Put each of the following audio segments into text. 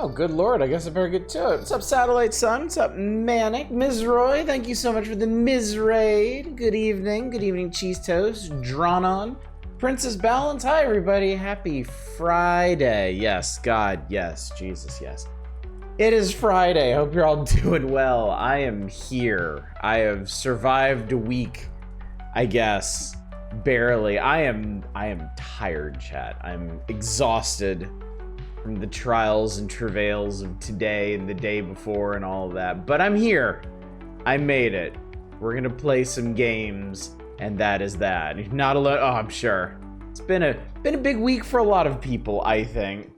Oh, good lord, I guess I better get to it. What's up, Satellite Sun? What's up, Manic? Ms. Roy, thank you so much for the Ms. Raid. Good evening, Cheese Toast. Drawn on. Princess Balance, hi everybody. Happy Friday. Yes, God, yes. Jesus, yes. It is Friday. Hope you're all doing well. I am here. I have survived a week, I guess. Barely. I am tired, chat. I'm exhausted from the trials and travails of today and the day before and all of that. But I'm here. I made it. We're gonna play some games, and that is that. You're not alone. Oh, I'm sure. It's been a big week for a lot of people, I think.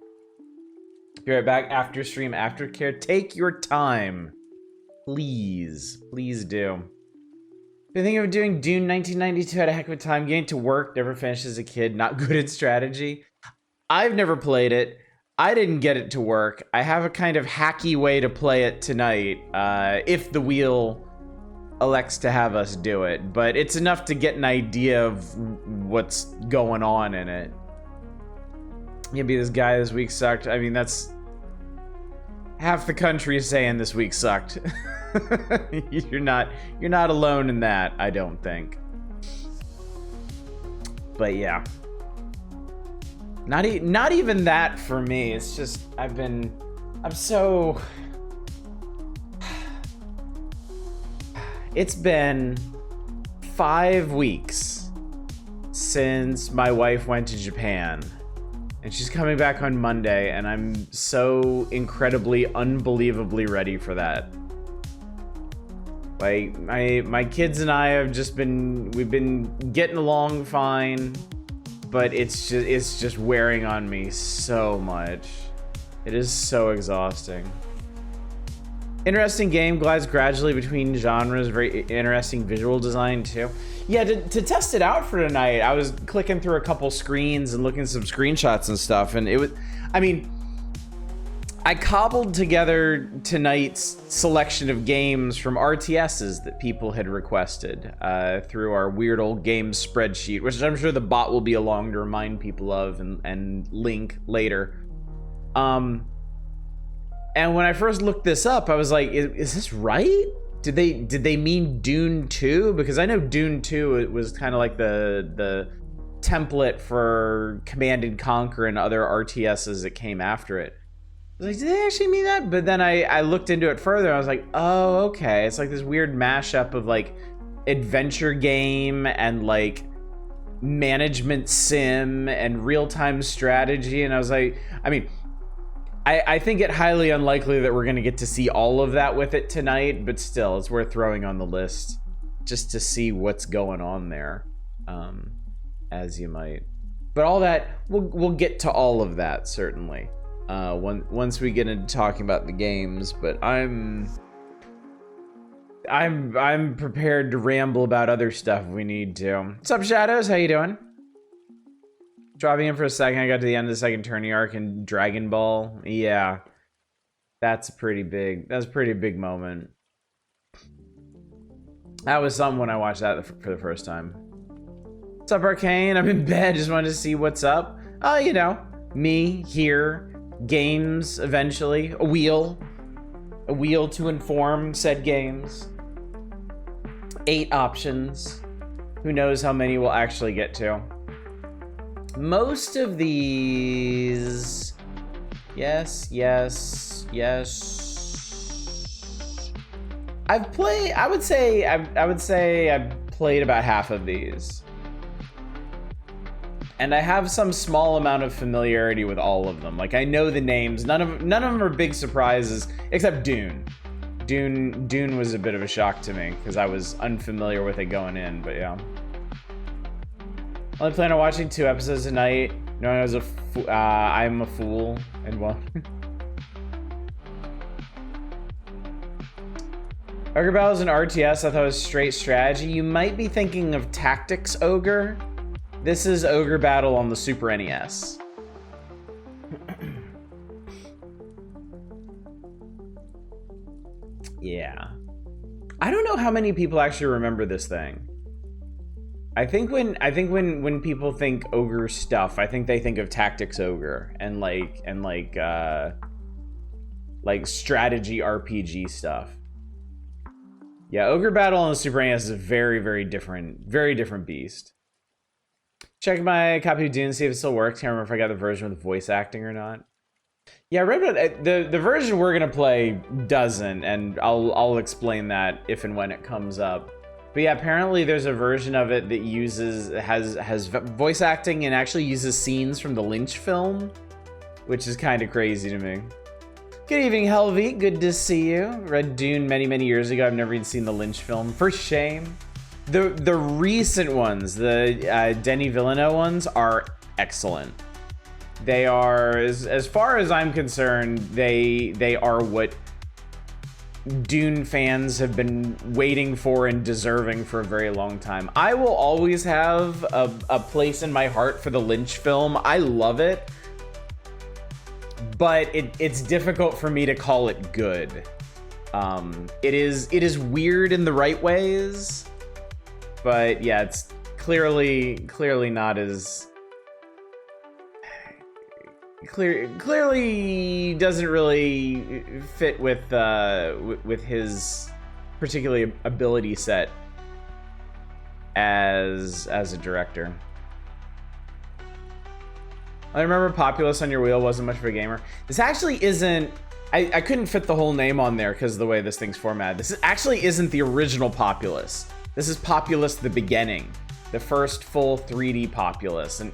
Be right back after stream, aftercare. Take your time. Please. Please do. Been thinking of doing Dune 1992, had a heck of a time. Getting to work, never finished as a kid, not good at strategy. I've never played it. I didn't get it to work. I have a kind of hacky way to play it tonight, if the wheel elects to have us do it. But it's enough to get an idea of what's going on in it. Maybe this guy this week sucked. I mean, that's half the country is saying this week sucked. You're not alone in that, I don't think. But yeah. Not even that for me. It's just I'm so it's been 5 weeks since my wife went to Japan, and she's coming back on Monday, and I'm so incredibly, unbelievably ready for that. Like, my kids and I have we've been getting along fine, but it's just wearing on me so much. It is so exhausting. Interesting game, glides gradually between genres, very interesting visual design too. Yeah, to test it out for tonight, I was clicking through a couple screens and looking at some screenshots and stuff, and it was, I mean, I cobbled together tonight's selection of games from RTSs that people had requested through our weird old games spreadsheet, which I'm sure the bot will be along to remind people of and link later. And when I first looked this up, I was like, is this right? Did they mean Dune 2? Because I know Dune 2, it was kind of like the template for Command & Conquer and other RTSs that came after it. I was like, did they actually mean that? But then I looked into it further, and I was like, oh, okay. It's like this weird mashup of like adventure game and like management sim and real-time strategy. And I was like, I mean, I think it highly unlikely that we're gonna get to see all of that with it tonight, but still, it's worth throwing on the list just to see what's going on there, as you might. But all that, we'll get to all of that certainly. Once we get into talking about the games, but I'm prepared to ramble about other stuff if we need to. What's up, Shadows? How you doing? Dropping in for a second, I got to the end of the second tourney arc in Dragon Ball. Yeah, that's a pretty big moment. That was something when I watched that for the first time. What's up, Arcane? I'm in bed, just wanted to see what's up. Oh, you know, me here. Games eventually, a wheel to inform said games. 8 options. Who knows how many we'll actually get to. Most of these, yes. I would say I've played about half of these. And I have some small amount of familiarity with all of them. Like, I know the names. None of them are big surprises, except Dune. Dune was a bit of a shock to me because I was unfamiliar with it going in. But yeah, only plan on watching 2 episodes tonight. Knowing I'm a fool and well. Ogre Battle is an RTS. I thought it was straight strategy. You might be thinking of Tactics Ogre. This is Ogre Battle on the Super NES. Yeah. I don't know how many people actually remember this thing. I think when people think ogre stuff, I think they think of Tactics Ogre and like like strategy RPG stuff. Yeah, Ogre Battle on the Super NES is a very different beast. Check my copy of Dune, see if it still works. Can't remember if I got the version with voice acting or not. Yeah, the version we're gonna play doesn't, and I'll explain that if and when it comes up. But yeah, apparently there's a version of it that has voice acting and actually uses scenes from the Lynch film, which is kind of crazy to me. Good evening, Helvey. Good to see you. Read Dune many years ago. I've never even seen the Lynch film. For shame. The recent ones, the Denis Villeneuve ones, are excellent. They are, as far as I'm concerned, they are what Dune fans have been waiting for and deserving for a very long time. I will always have a place in my heart for the Lynch film. I love it. But it's difficult for me to call it good. It is weird in the right ways, but yeah, it's clearly not as clearly doesn't really fit with his particular ability set as a director. I remember Populous on your wheel wasn't much of a gamer. This actually isn't... I couldn't fit the whole name on there because of the way this thing's formatted. This actually isn't the original Populous. This is Populous the Beginning. The first full 3D Populous. And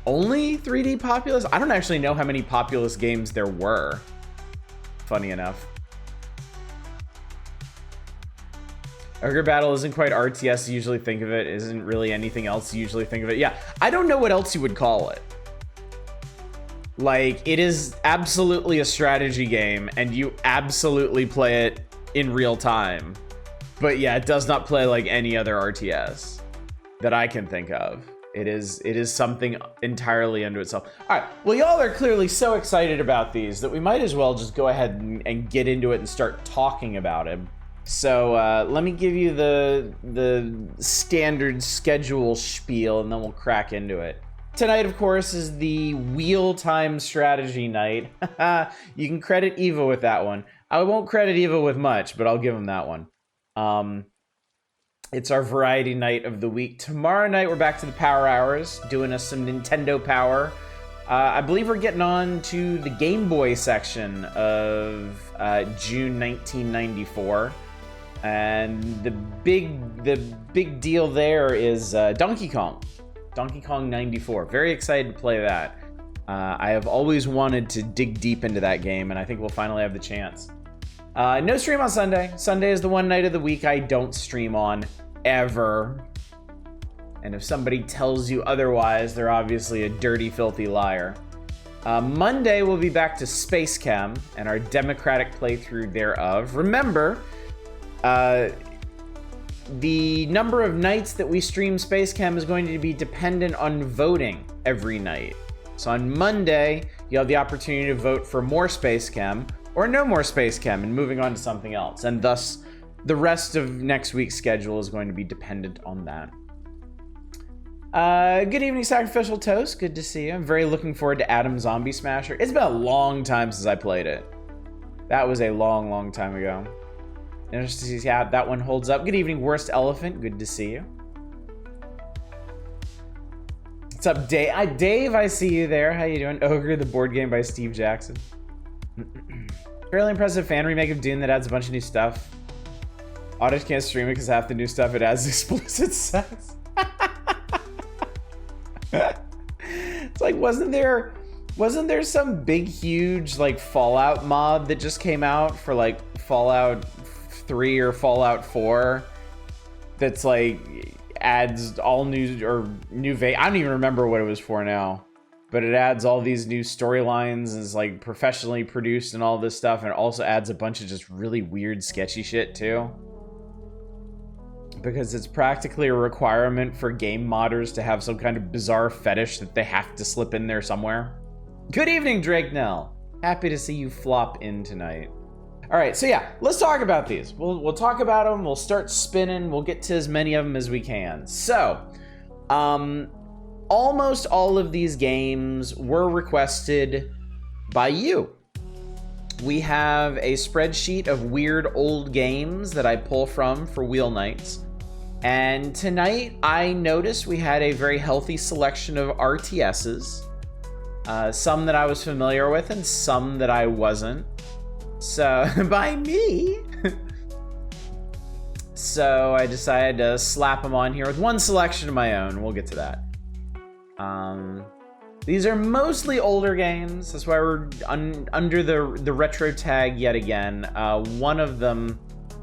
only 3D Populous? I don't actually know how many Populous games there were. Funny enough. Ogre Battle isn't quite RTS you usually think of it. Isn't really anything else you usually think of it. Yeah, I don't know what else you would call it. Like, it is absolutely a strategy game, and you absolutely play it in real time. But yeah, it does not play like any other RTS that I can think of. It is something entirely unto itself. All right, well, y'all are clearly so excited about these that we might as well just go ahead and get into it and start talking about it. So let me give you the standard schedule spiel, and then we'll crack into it. Tonight, of course, is the Wheel Time Strategy Night. You can credit Eva with that one. I won't credit Eva with much, but I'll give him that one. It's our variety night of the week. Tomorrow night, we're back to the Power Hours, doing us some Nintendo Power. I believe we're getting on to the Game Boy section of June 1994. And the big deal there is Donkey Kong 94. Very excited to play that. I have always wanted to dig deep into that game, and I think we'll finally have the chance. No stream on Sunday. Sunday is the one night of the week I don't stream on, ever. And if somebody tells you otherwise, they're obviously a dirty, filthy liar. Monday, we'll be back to Space Chem and our democratic playthrough thereof. Remember, the number of nights that we stream Space Chem is going to be dependent on voting every night. So on Monday, you have the opportunity to vote for more Space Chem or no more Space Chem and moving on to something else. And thus, the rest of next week's schedule is going to be dependent on that. Good evening, Sacrificial Toast. Good to see you. I'm very looking forward to Adam Zombie Smasher. It's been a long time since I played it. That was a long time ago. Interesting to see how that one holds up. Good evening, Worst Elephant. Good to see you. What's up, Dave? Dave, I see you there. How you doing? Ogre, the board game by Steve Jackson. Fairly impressive fan remake of Dune that adds a bunch of new stuff. Audit can't stream it because half the new stuff it adds explicit sex. It's like, wasn't there some big, huge, like, Fallout mod that just came out for, like, Fallout 3 or Fallout 4 that's, like, adds all new, or new, I don't even remember what it was for now, but it adds all these new storylines and is, like, professionally produced and all this stuff, and it also adds a bunch of just really weird, sketchy shit, too. Because it's practically a requirement for game modders to have some kind of bizarre fetish that they have to slip in there somewhere. Good evening, Drake Nell. Happy to see you flop in tonight. All right, so yeah, let's talk about these. We'll talk about them. We'll start spinning. We'll get to as many of them as we can. So, almost all of these games were requested by you. we have a spreadsheet of weird old games that I pull from for wheel nights. And tonight I noticed we had a very healthy selection of RTSs. Some that I was familiar with and some that I wasn't. So, by me. So I decided to slap them on here with one selection of my own. We'll get to that. These are mostly older games. That's why we're under the retro tag yet again. One of them,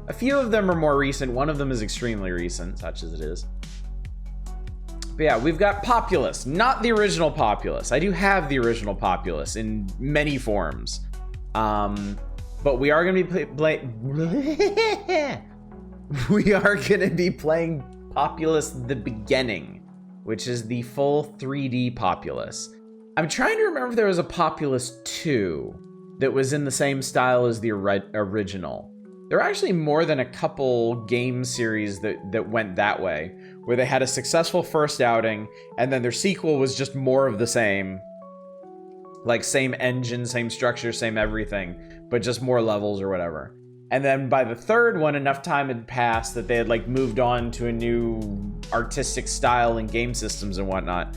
a few of them are more recent. One of them is extremely recent, such as it is. But yeah, we've got Populous, not the original Populous. I do have the original Populous in many forms. But we are going to be we are going to be playing Populous the Beginning, which is the full 3D Populous. I'm trying to remember if there was a Populous 2 that was in the same style as the original. There are actually more than a couple game series that went that way, where they had a successful first outing, and then their sequel was just more of the same. Like, same engine, same structure, same everything, but just more levels or whatever. And then by the third one, enough time had passed that they had like moved on to a new artistic style and game systems and whatnot.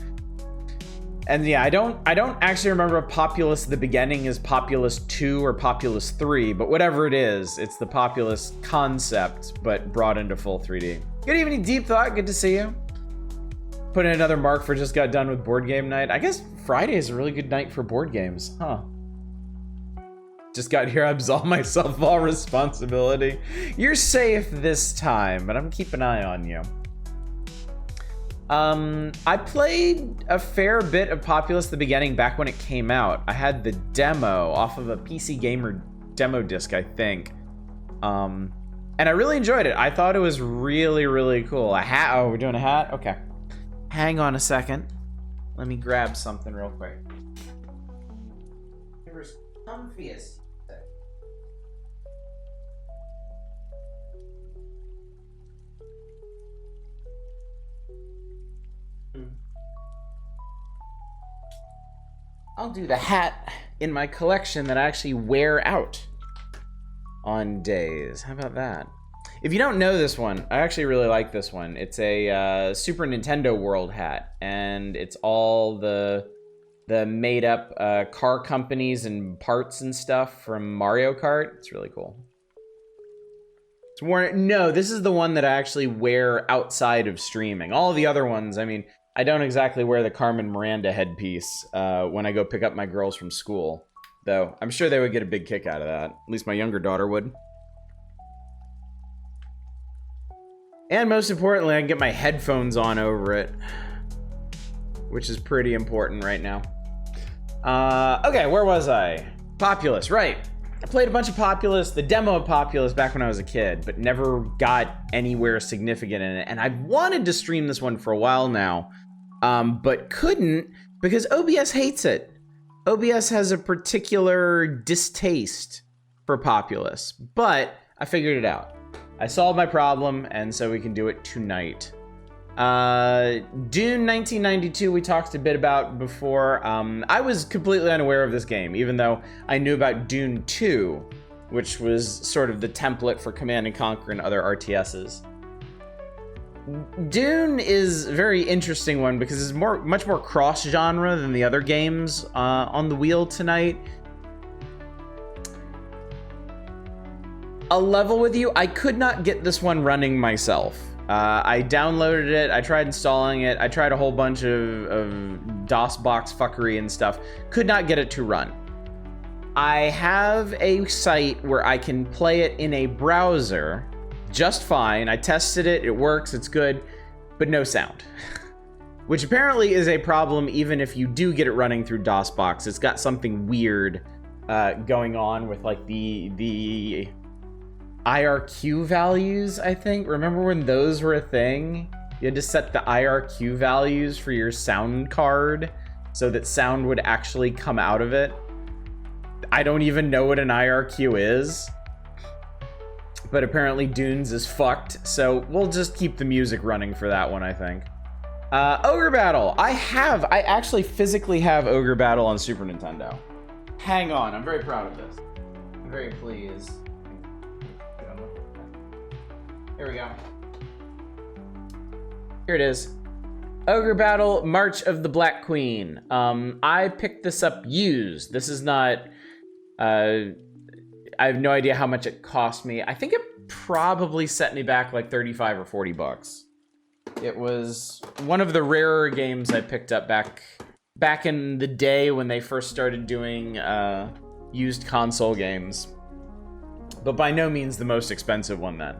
And yeah, I don't actually remember if Populous the Beginning is Populous 2 or Populous 3, but whatever it is, it's the Populous concept, but brought into full 3D. Good evening, Deep Thought. Good to see you. Put in another mark for just got done with board game night. I guess Friday is a really good night for board games, huh? Just got here, I absolve myself of all responsibility. You're safe this time, but I'm keeping an eye on you. I played a fair bit of Populous the Beginning back when it came out. I had the demo off of a PC Gamer demo disc, I think. And I really enjoyed it. I thought it was really, really cool. A hat, oh, we're doing a hat? Okay. Hang on a second. Let me grab something real quick. Whoever's comfiest. I'll do the hat in my collection that I actually wear out on days. How about that? If you don't know this one, I actually really like this one. It's a Super Nintendo World hat, and it's all the made up car companies and parts and stuff from Mario Kart. It's really cool. It's worn. No, this is the one that I actually wear outside of streaming. All the other ones, I mean, I don't exactly wear the Carmen Miranda headpiece when I go pick up my girls from school, though I'm sure they would get a big kick out of that. At least my younger daughter would. And most importantly, I can get my headphones on over it, which is pretty important right now. Okay, where was I? Populous, right. I played a bunch of Populous, the demo of Populous back when I was a kid, but never got anywhere significant in it. And I've wanted to stream this one for a while now, but couldn't because OBS hates it. OBS has a particular distaste for Populous, but I figured it out. I solved my problem, and so we can do it tonight. Dune 1992 we talked a bit about before. I was completely unaware of this game, even though I knew about Dune 2, which was sort of the template for Command & Conquer and other RTSs. Dune is a very interesting one because it's much more cross-genre than the other games on the wheel tonight. I'll level with you, I could not get this one running myself. I downloaded it, I tried installing it, I tried a whole bunch of DOSBox fuckery and stuff. Could not get it to run. I have a site where I can play it in a browser just fine. I tested it, it works, it's good, but no sound. Which apparently is a problem even if you do get it running through DOSBox. It's got something weird going on with like the IRQ values, I think. Remember when those were a thing? You had to set the IRQ values for your sound card so that sound would actually come out of it. I don't even know what an IRQ is, but apparently Dunes is fucked, so we'll just keep the music running for that one, I think. Ogre Battle. I actually physically have Ogre Battle on Super Nintendo. Hang on, I'm very proud of this. very pleased. Here we go. Here it is. Ogre Battle, March of the Black Queen. I picked this up used. This is not, I have no idea how much it cost me. I think it probably set me back like 35 or 40 bucks. It was one of the rarer games I picked up back in the day when they first started doing used console games. But by no means the most expensive one then.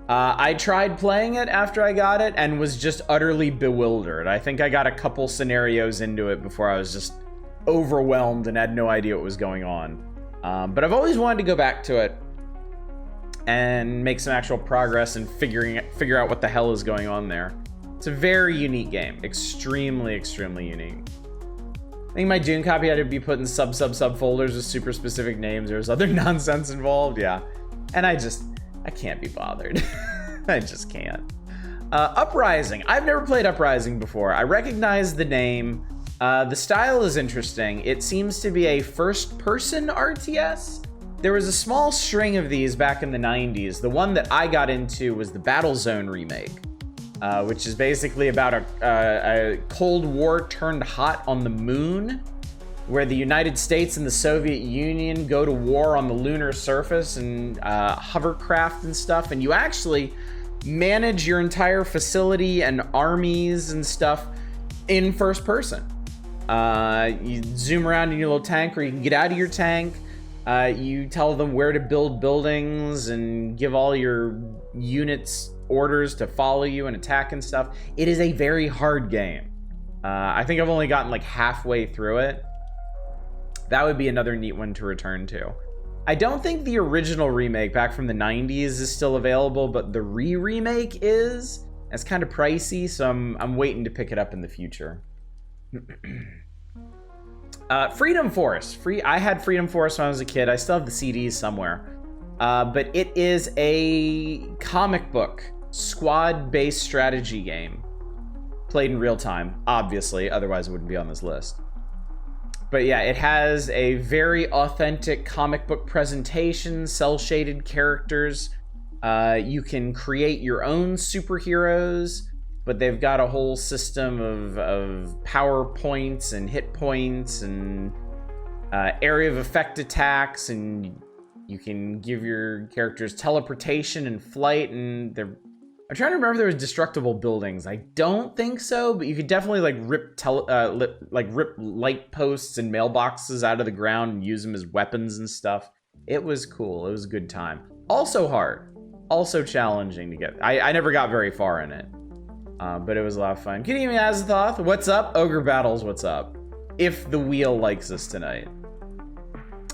I tried playing it after I got it and was just utterly bewildered. I think I got a couple scenarios into it before I was just overwhelmed and had no idea what was going on. But I've always wanted to go back to it and make some actual progress and figure out what the hell is going on there. It's a very unique game. Extremely, extremely unique. I think my Dune copy had to be put in sub folders with super specific names. There was other nonsense involved, yeah. And I can't be bothered. I just can't. Uprising. I've never played Uprising before. I recognize the name. The style is interesting. It seems to be a first-person RTS. There was a small string of these back in the 90s. The one that I got into was the Battlezone remake, which is basically about a Cold War turned hot on the moon, where the United States and the Soviet Union go to war on the lunar surface and hovercraft and stuff, and you actually manage your entire facility and armies and stuff in first person. You zoom around in your little tank, or you can get out of your tank. You tell them where to build buildings and give all your units orders to follow you and attack and stuff. It is a very hard game. I think I've only gotten like halfway through it. That would be another neat one to return to. I don't think the original remake back from the 90s is still available, but the remake is. It's kind of pricey, so I'm waiting to pick it up in the future. Freedom Force. I had Freedom Force when I was a kid. I still have the CDs somewhere. But it is a comic book squad-based strategy game. Played in real time, obviously, otherwise it wouldn't be on this list. But yeah, it has a very authentic comic book presentation, cel-shaded characters. You can create your own superheroes, but they've got a whole system of power points and hit points and area of effect attacks, and you can give your characters teleportation and flight, and I'm trying to remember if there was destructible buildings. I don't think so, but you could definitely like rip light posts and mailboxes out of the ground and use them as weapons and stuff. It was cool. It was a good time. Also hard. Also challenging to get. I never got very far in it, but it was a lot of fun. Good evening, Azathoth. What's up? Ogre Battles, what's up? If the wheel likes us tonight.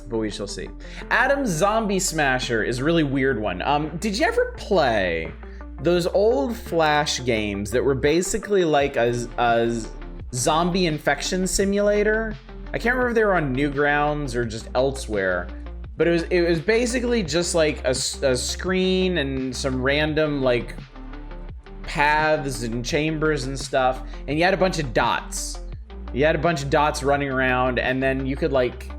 But we shall see. Adam's Zombie Smasher is a really weird one. Did you ever play those old Flash games that were basically like a zombie infection simulator? I can't remember if they were on Newgrounds or just elsewhere, but it was basically just like a screen and some random like paths and chambers and stuff, and you had a bunch of dots. You had a bunch of dots running around, and then you could like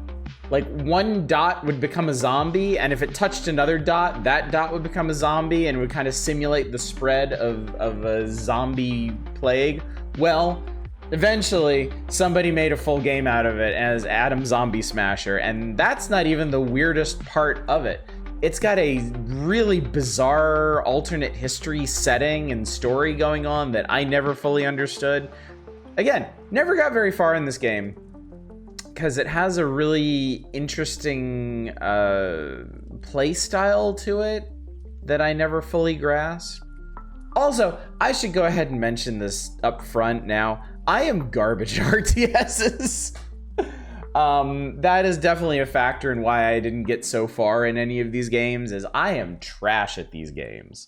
one dot would become a zombie, and if it touched another dot, that dot would become a zombie and would kind of simulate the spread of a zombie plague. Well, eventually somebody made a full game out of it as Adam Zombie Smasher, and that's not even the weirdest part of it. It's got a really bizarre alternate history setting and story going on that I never fully understood. Again, never got very far in this game, because it has a really interesting play style to it that I never fully grasped. Also, I should go ahead and mention this up front now. I am garbage at RTSs. That is definitely a factor in why I didn't get so far in any of these games, is I am trash at these games.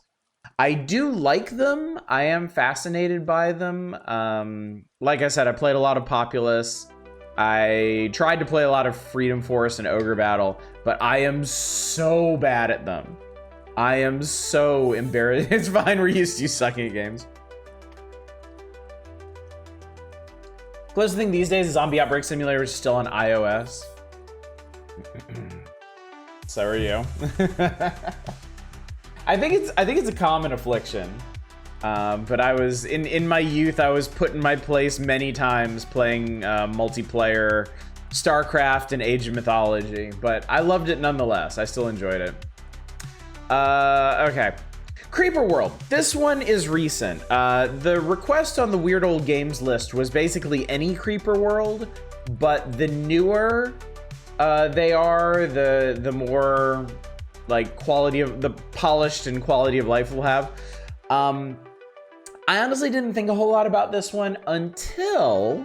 I do like them. I am fascinated by them. Like I said, I played a lot of Populous. I tried to play a lot of Freedom Force and Ogre Battle, but I am so bad at them. I am so embarrassed. It's fine, we're used to you sucking at games. Closest thing these days is Zombie Outbreak Simulator, which is still on iOS. So are you. I think it's a common affliction. But I was in my youth, I was put in my place many times playing multiplayer StarCraft and Age of Mythology, but I loved it nonetheless. I still enjoyed it. Okay. Creeper World. This one is recent. The request on the Weird Old Games list was basically any Creeper World, but the newer they are, the more like quality of the polished and quality of life we'll have. I honestly didn't think a whole lot about this one until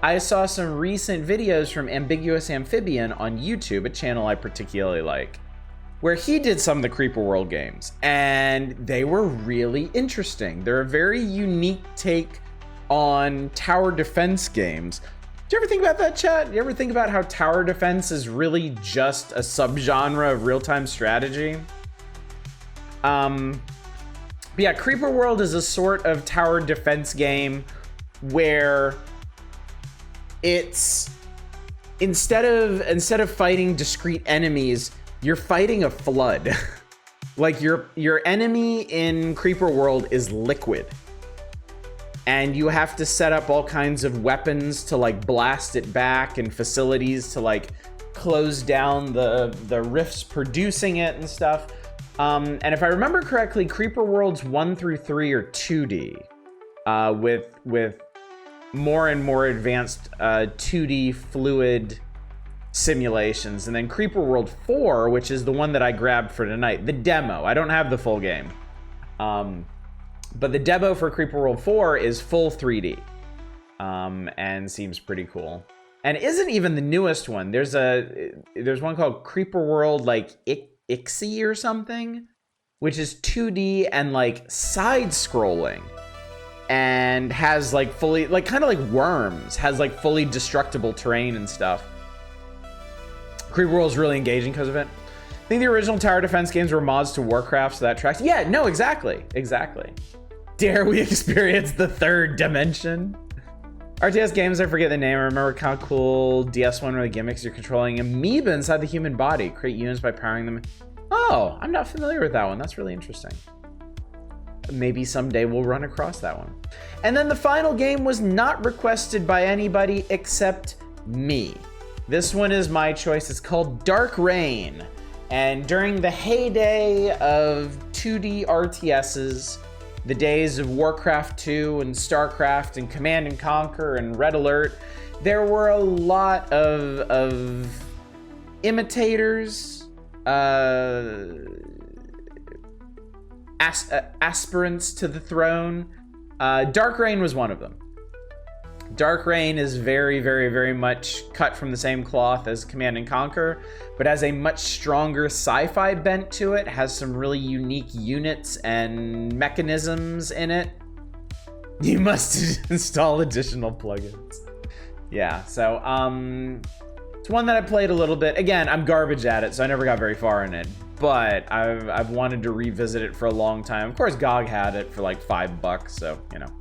I saw some recent videos from Ambiguous Amphibian on YouTube, a channel I particularly like, where he did some of the Creeper World games, and they were really interesting. They're a very unique take on tower defense games. Do you ever think about that, chat? You ever think about how tower defense is really just a subgenre of real-time strategy? But yeah, Creeper World is a sort of tower defense game where it's instead of fighting discrete enemies, you're fighting a flood. Like your enemy in Creeper World is liquid. And you have to set up all kinds of weapons to like blast it back and facilities to like close down the rifts producing it and stuff. And if I remember correctly, Creeper Worlds 1 through 3 are 2D, with more and more advanced 2D fluid simulations. And then Creeper World 4, which is the one that I grabbed for tonight, the demo. I don't have the full game. But the demo for Creeper World 4 is full 3D, and seems pretty cool. And isn't even the newest one. There's one called Creeper World like Ixie or something, which is 2D and like side-scrolling, and has like fully, like kind of like Worms, has like fully destructible terrain and stuff. Creeper World is really engaging because of it. I think the original tower defense games were mods to Warcraft, so that tracks. Yeah, no, exactly. Dare we experience the third dimension? RTS games, I forget the name. I remember kind of cool DS1 where the gimmicks you're controlling amoeba inside the human body. Create units by powering them. Oh, I'm not familiar with that one. That's really interesting. Maybe someday we'll run across that one. And then the final game was not requested by anybody except me. This one is my choice. It's called Dark Reign. And during the heyday of 2D RTSs, the days of Warcraft 2 and StarCraft and Command and Conquer and Red Alert, there were a lot of imitators, aspirants to the throne. Dark Reign was one of them. Dark Reign is very, very, very much cut from the same cloth as Command and Conquer, but has a much stronger sci-fi bent to it, has some really unique units and mechanisms in it. You must install additional plugins. Yeah, so, it's one that I played a little bit. Again, I'm garbage at it, so I never got very far in it, but I've wanted to revisit it for a long time. Of course, GOG had it for like $5, so, you know,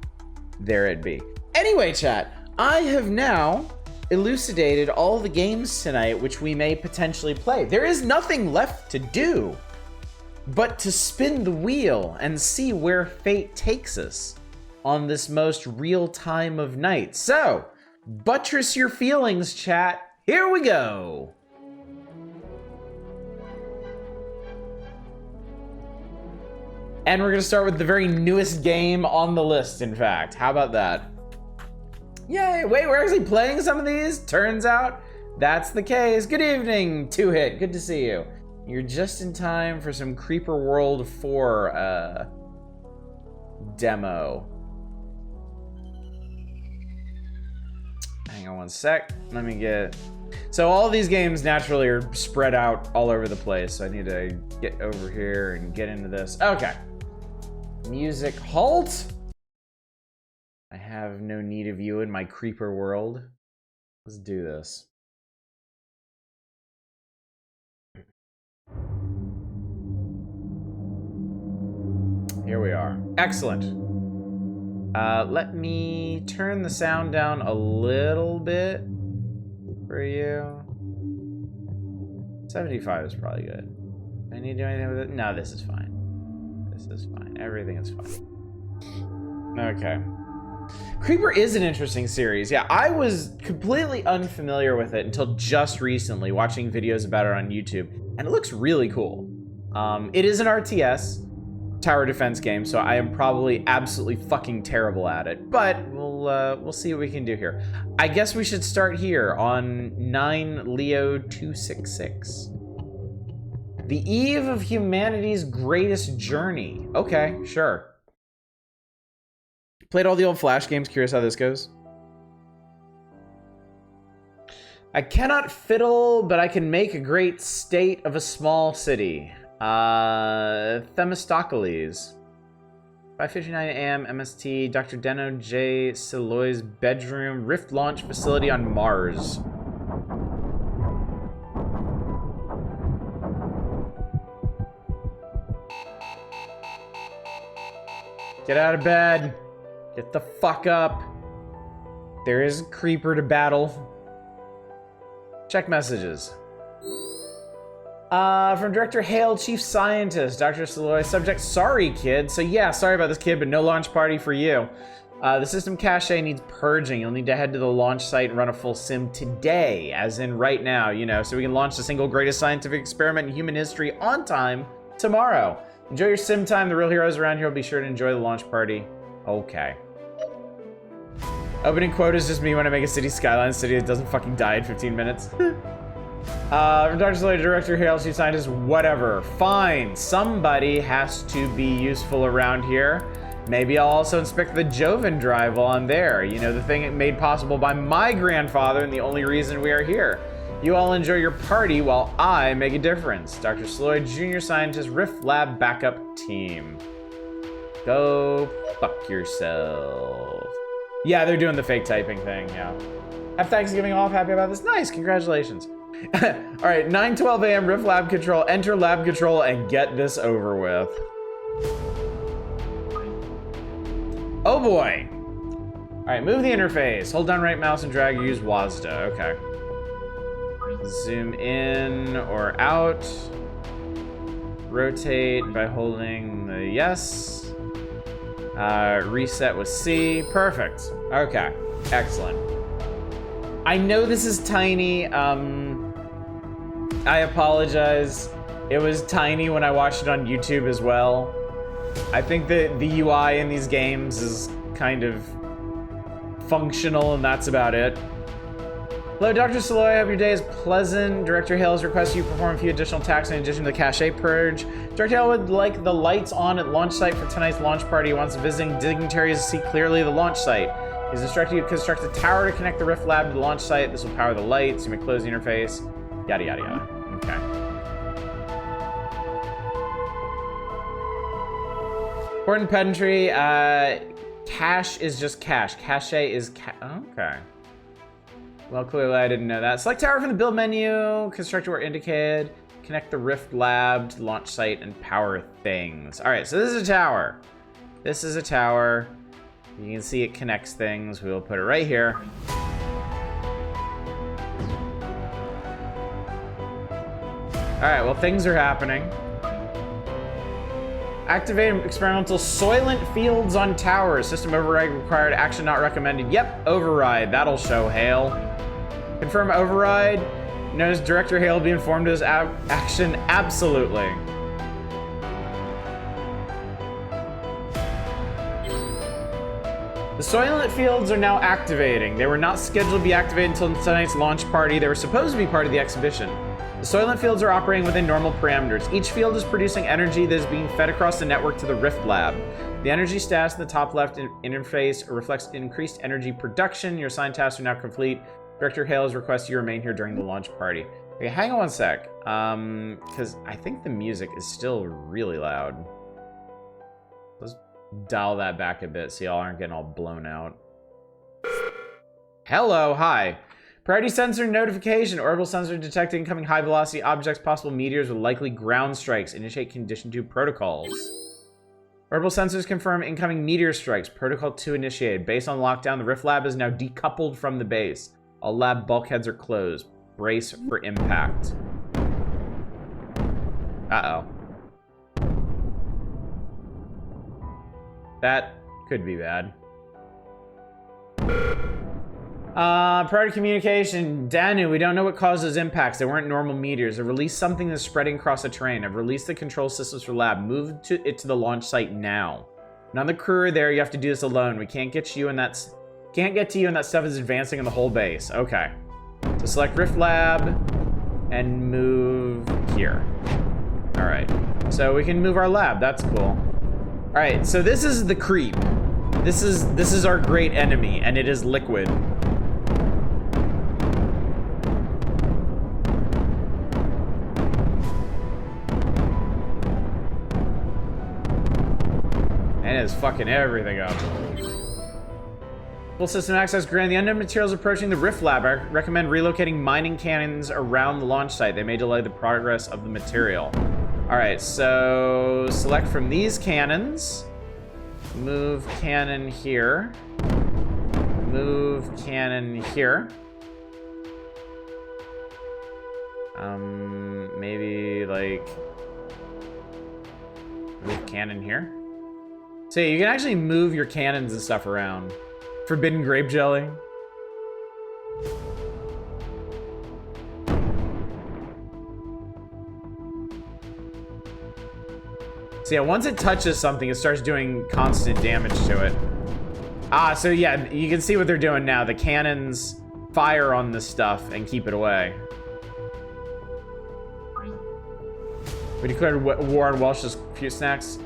there it be. Anyway, chat, I have now elucidated all the games tonight which we may potentially play. There is nothing left to do but to spin the wheel and see where fate takes us on this most real time of night. So, buttress your feelings, chat. Here we go. And we're gonna start with the very newest game on the list, in fact. How about that? Yay, wait, we're actually playing some of these? Turns out that's the case. Good evening, Two Hit, good to see you. You're just in time for some Creeper World 4 demo. Hang on one sec, let me get... So all these games naturally are spread out all over the place, so I need to get over here and get into this. Okay. Music halt. I have no need of you in my Creeper World. Let's do this. Here we are. Excellent. Let me turn the sound down a little bit for you. 75 is probably good. Do I need to do anything with it? No, this is fine. This is fine. Everything is fine. Okay. Creeper is an interesting series. Yeah, I was completely unfamiliar with it until just recently, watching videos about it on YouTube, and it looks really cool. It is an RTS, tower defense game, so I am probably absolutely fucking terrible at it, but we'll see what we can do here. I guess we should start here on 9 Leo 266. The eve of humanity's greatest journey. Okay, sure. Played all the old Flash games, curious how this goes. I cannot fiddle, but I can make a great state of a small city. Themistocles. 5:59 a.m. MST. Dr. Deno J. Siloy's bedroom. Rift launch facility on Mars. Get out of bed. Get the fuck up. There is a creeper to battle. Check messages. From Director Hale, Chief Scientist, Dr. Saloy. Subject, sorry, kid. So yeah, sorry about this, kid, but no launch party for you. The system cache needs purging. You'll need to head to the launch site and run a full sim today, as in right now, you know, so we can launch the single greatest scientific experiment in human history on time tomorrow. Enjoy your sim time. The real heroes around here will be sure to enjoy the launch party. Okay. Opening quote is just me when I make a city skyline city that doesn't fucking die in 15 minutes. From Dr. Slater, Director Hale, Chief Scientist, whatever. Fine. Somebody has to be useful around here. Maybe I'll also inspect the Joven drive while I'm there. You know, the thing made possible by my grandfather and the only reason we are here. You all enjoy your party while I make a difference. Dr. Sloyd, Junior Scientist, Rift Lab Backup Team. Go fuck yourself. Yeah, they're doing the fake typing thing, yeah. Have Thanksgiving off, happy about this? Nice, congratulations. All right, 9:12 a.m. Rift Lab Control. Enter Lab Control and get this over with. Oh boy. All right, move the interface. Hold down right mouse and drag, use WASDA, okay. Zoom in or out. Rotate by holding the yes. Reset with C. Perfect. Okay, excellent. I know this is tiny. I apologize. It was tiny when I watched it on YouTube as well. I think that the UI in these games is kind of functional, and that's about it. Hello, Dr. Saloy. I hope your day is pleasant. Director Hale has requested you perform a few additional tasks in addition to the cache purge. Director Hale would like the lights on at launch site for tonight's launch party. He wants visiting dignitaries to see clearly the launch site. He's instructed you to construct a tower to connect the Rift Lab to the launch site. This will power the lights. You may close the interface. Yada, yada, yada. Okay. Important pedantry. Cache is just cache. Cache is okay. Well, clearly I didn't know that. Select tower from the build menu. Construct where indicated. Connect the Rift Lab to the launch site and power things. All right, so this is a tower. This is a tower. You can see it connects things. We'll put it right here. All right, well, things are happening. Activate experimental Soylent Fields on towers. System override required. Action not recommended. Yep, override. That'll show Hale. Confirm override. Knows Director Hale will be informed of his action. Absolutely. The Soylent Fields are now activating. They were not scheduled to be activated until tonight's launch party. They were supposed to be part of the exhibition. The Soylent Fields are operating within normal parameters. Each field is producing energy that is being fed across the network to the Rift Lab. The energy status in the top left interface reflects increased energy production. Your assigned tasks are now complete. Director Hale has requested you remain here during the launch party. Okay, hang on one sec. Because I think the music is still really loud. Let's dial that back a bit so y'all aren't getting all blown out. Hello, hi. Priority sensor notification. Orbital sensor detect incoming high velocity objects, possible meteors with likely ground strikes. Initiate condition 2 protocols. Orbital sensors confirm incoming meteor strikes. Protocol 2 initiated. Based on lockdown, the Rift Lab is now decoupled from the base. All lab bulkheads are closed. Brace for impact. Uh-oh. That could be bad. Prior to communication, Danu, we don't know what caused those impacts. They weren't normal meteors. I've released something that's spreading across the terrain. I've released the control systems for lab. Move it to the launch site now. None of the crew are there. You have to do this alone. We can't get to you, and that stuff is advancing in the whole base. Okay. So select Rift Lab and move here. All right. So we can move our lab. That's cool. All right. So this is the creep. This is our great enemy, and it is liquid. And it's fucking everything up. Full system access granted. The unknown materials approaching the Rift Lab. I recommend relocating mining cannons around the launch site. They may delay the progress of the material. All right, so select from these cannons. Move cannon here. Move cannon here. Maybe like move cannon here. So you can actually move your cannons and stuff around. Forbidden grape jelly. So yeah, once it touches something, it starts doing constant damage to it. Ah, so yeah, you can see what they're doing now. The cannons fire on this stuff and keep it away. We declared war on Welsh's few snacks.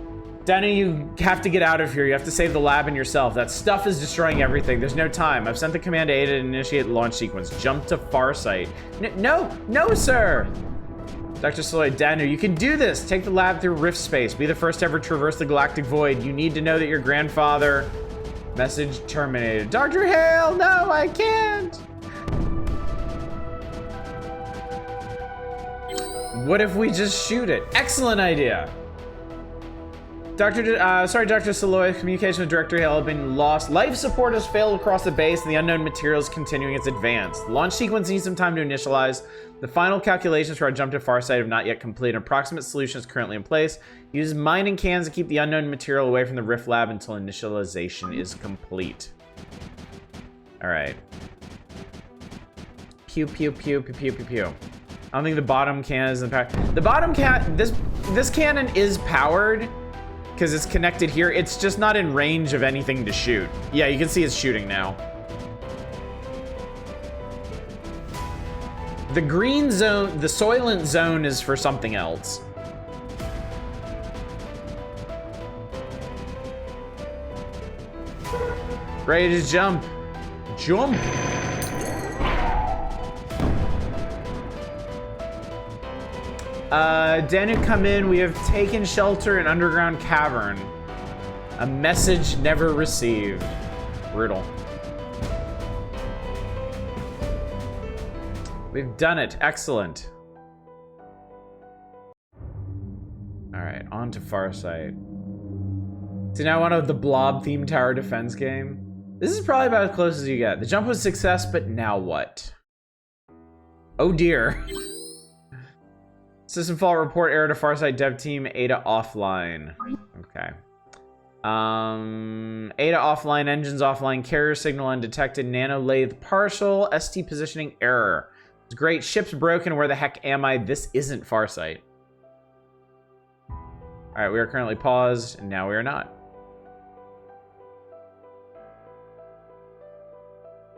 Danny, you have to get out of here. You have to save the lab and yourself. That stuff is destroying everything. There's no time. I've sent the command to Ada to initiate the launch sequence. Jump to Farsight. No, sir. Dr. Saloy, Danu, you can do this. Take the lab through rift space. Be the first to ever traverse the galactic void. You need to know that your grandfather... Message terminated. Dr. Hale, no, I can't. What if we just shoot it? Excellent idea. Dr. Saloy, communication with Director Hale have been lost. Life support has failed across the base, and the unknown material is continuing its advance. The launch sequence needs some time to initialize. The final calculations for our jump to Farsight have not yet completed. An approximate solution is currently in place. Use mining cans to keep the unknown material away from the Rift Lab until initialization is complete. All right. Pew, pew, pew, pew, pew, pew, pew. I don't think the bottom cannon is in power. The bottom this cannon is powered because it's connected here. It's just not in range of anything to shoot. Yeah, you can see it's shooting now. The green zone, the Soylent zone is for something else. Ready to jump. Jump. Danu, come in. We have taken shelter in underground cavern. A message never received. Brutal. We've done it. Excellent. All right, on to Farsight. So now one of the blob theme tower defense game. This is probably about as close as you get. The jump was a success, but now what? Oh dear. System fault report, error to Farsight dev team, Ada offline. Okay. Ada offline, engines offline, carrier signal undetected, nano lathe partial, ST positioning error. It's great, ship's broken, where the heck am I? This isn't Farsight. Alright, we are currently paused, and now we are not.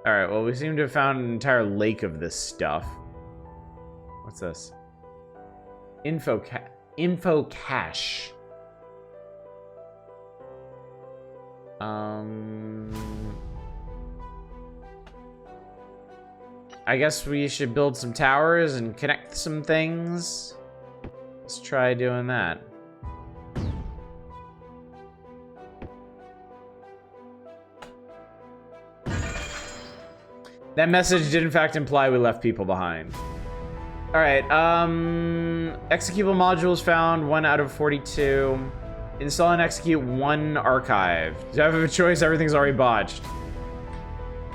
Alright, well we seem to have found an entire lake of this stuff. What's this? Info cache. I guess we should build some towers and connect some things. Let's try doing that. That message did in fact imply we left people behind. All right, executable modules found, 1 out of 42. Install and execute 1 archive. Do I have a choice? Everything's already botched.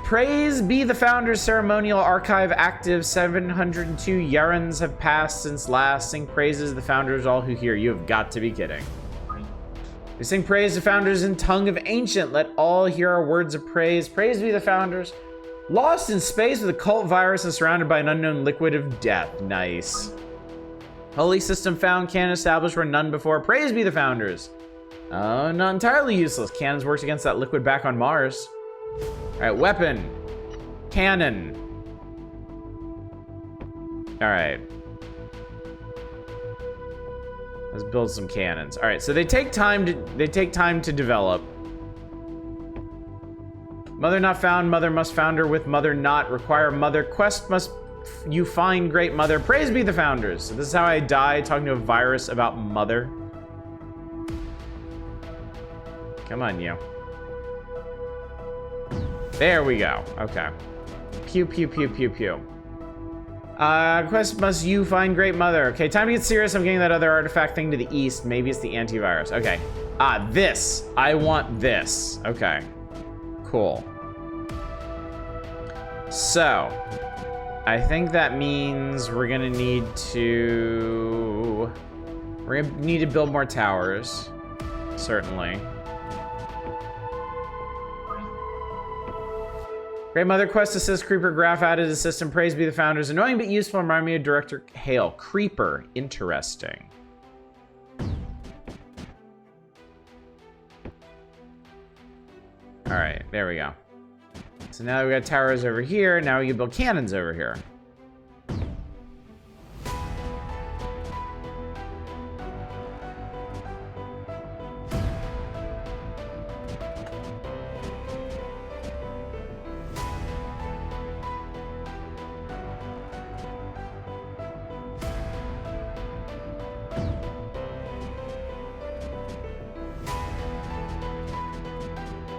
Praise be the Founders. Ceremonial archive active. 702 yarns have passed since last. Sing praises to the Founders, all who hear. You have got to be kidding. We sing praise to Founders in tongue of ancient. Let all hear our words of praise. Praise be the Founders. Lost in space with a cult virus and surrounded by an unknown liquid of death. Nice. Holy system found. Cannon established where none before. Praise be the Founders. Oh, not entirely useless. Cannons worked against that liquid back on Mars. All right, weapon. Cannon. All right. Let's build some cannons. All right, so they take time to develop. Mother not found, mother must found her with mother not. Require mother, quest must you find great mother. Praise be the Founders. So this is how I die, talking to a virus about mother. Come on, you. There we go. Okay. Pew, pew, pew, pew, pew. Quest must you find great mother. Okay, time to get serious. I'm getting that other artifact thing to the east. Maybe it's the antivirus. Okay. This. I want this. Okay. Cool. So, I think that means we're gonna need to build more towers. Certainly. Great Mother Quest Assist Creeper Graph added to system. Praise be the Founders. Annoying but useful. Remind me of Director Hale. Creeper. Interesting. Alright, there we go. So now we got towers over here. Now we can build cannons over here.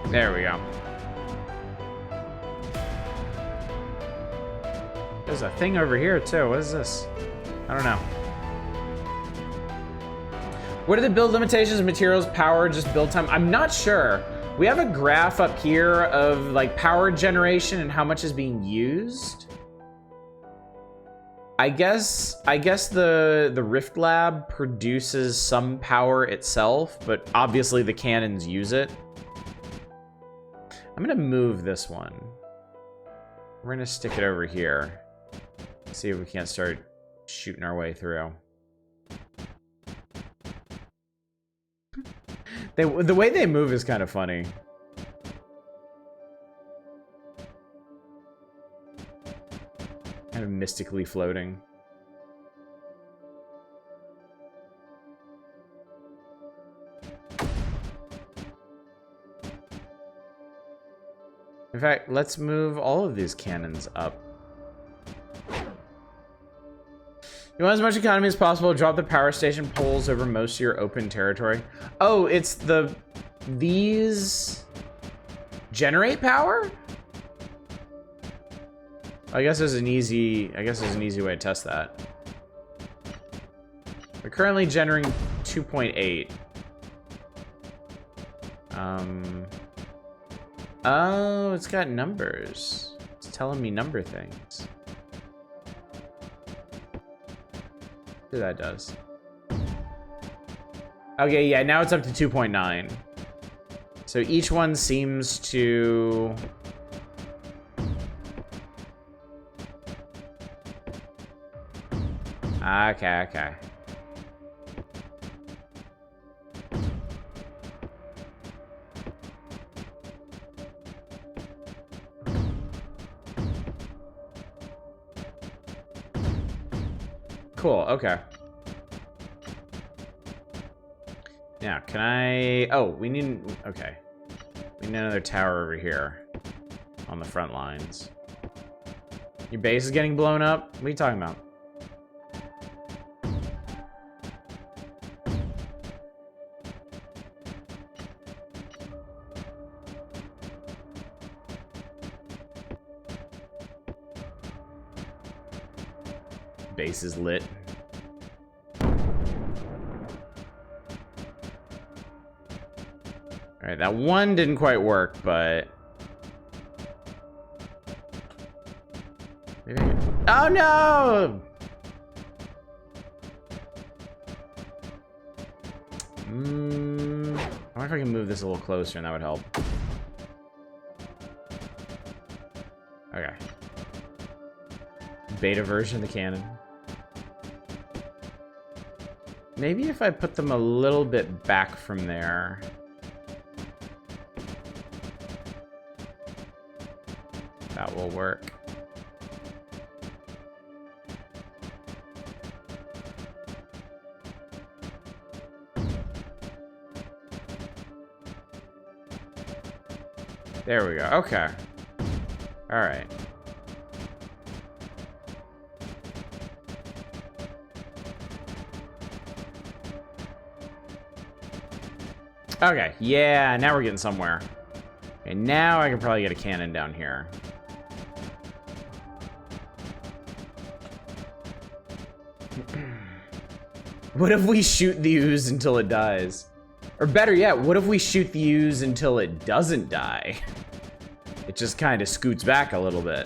There we go. There's a thing over here too. What is this? I don't know. What are the build limitations, materials, power, just build time? I'm not sure. We have a graph up here of like power generation and how much is being used. I guess the Rift Lab produces some power itself, but obviously the cannons use it. I'm gonna move this one. We're gonna stick it over here. See if we can't start shooting our way through. The way they move is kind of funny. Kind of mystically floating. In fact, let's move all of these cannons up. You want as much economy as possible, drop the power station poles over most of your open territory. Oh, it's these generate power? I guess there's an easy way to test that. We're currently generating 2.8. Oh, it's got numbers. It's telling me number things. See what that does. Okay, yeah, now it's up to 2.9. So each one seems to... Okay. Cool, okay. Now, can I... Oh, we need... Okay. We need another tower over here. On the front lines. Your base is getting blown up? What are you talking about? Base is lit. Alright, that one didn't quite work, but... Maybe I can... Oh no! I wonder if I can move this a little closer and that would help. Okay. Beta version of the cannon. Maybe if I put them a little bit back from there. That will work. There we go. Okay. All right. Okay. Yeah, now we're getting somewhere. Okay, now I can probably get a cannon down here. What if we shoot the ooze until it dies? Or better yet, what if we shoot the ooze until it doesn't die? It just kind of scoots back a little bit.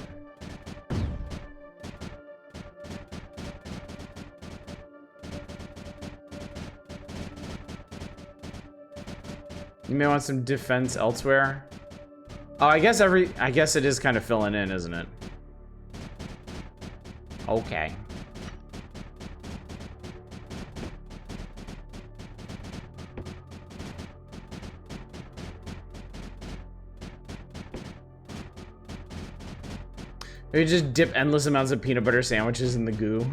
You may want some defense elsewhere. Oh, I guess it is kind of filling in, isn't it? Okay. Maybe just dip endless amounts of peanut butter sandwiches in the goo.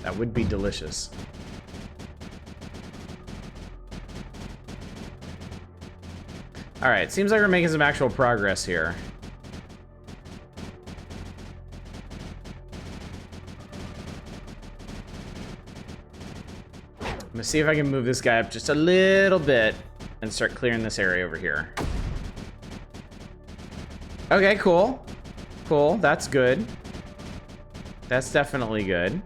That would be delicious. All right, seems like we're making some actual progress here. I'm gonna see if I can move this guy up just a little bit and start clearing this area over here. Okay, cool. Cool, that's good. That's definitely good.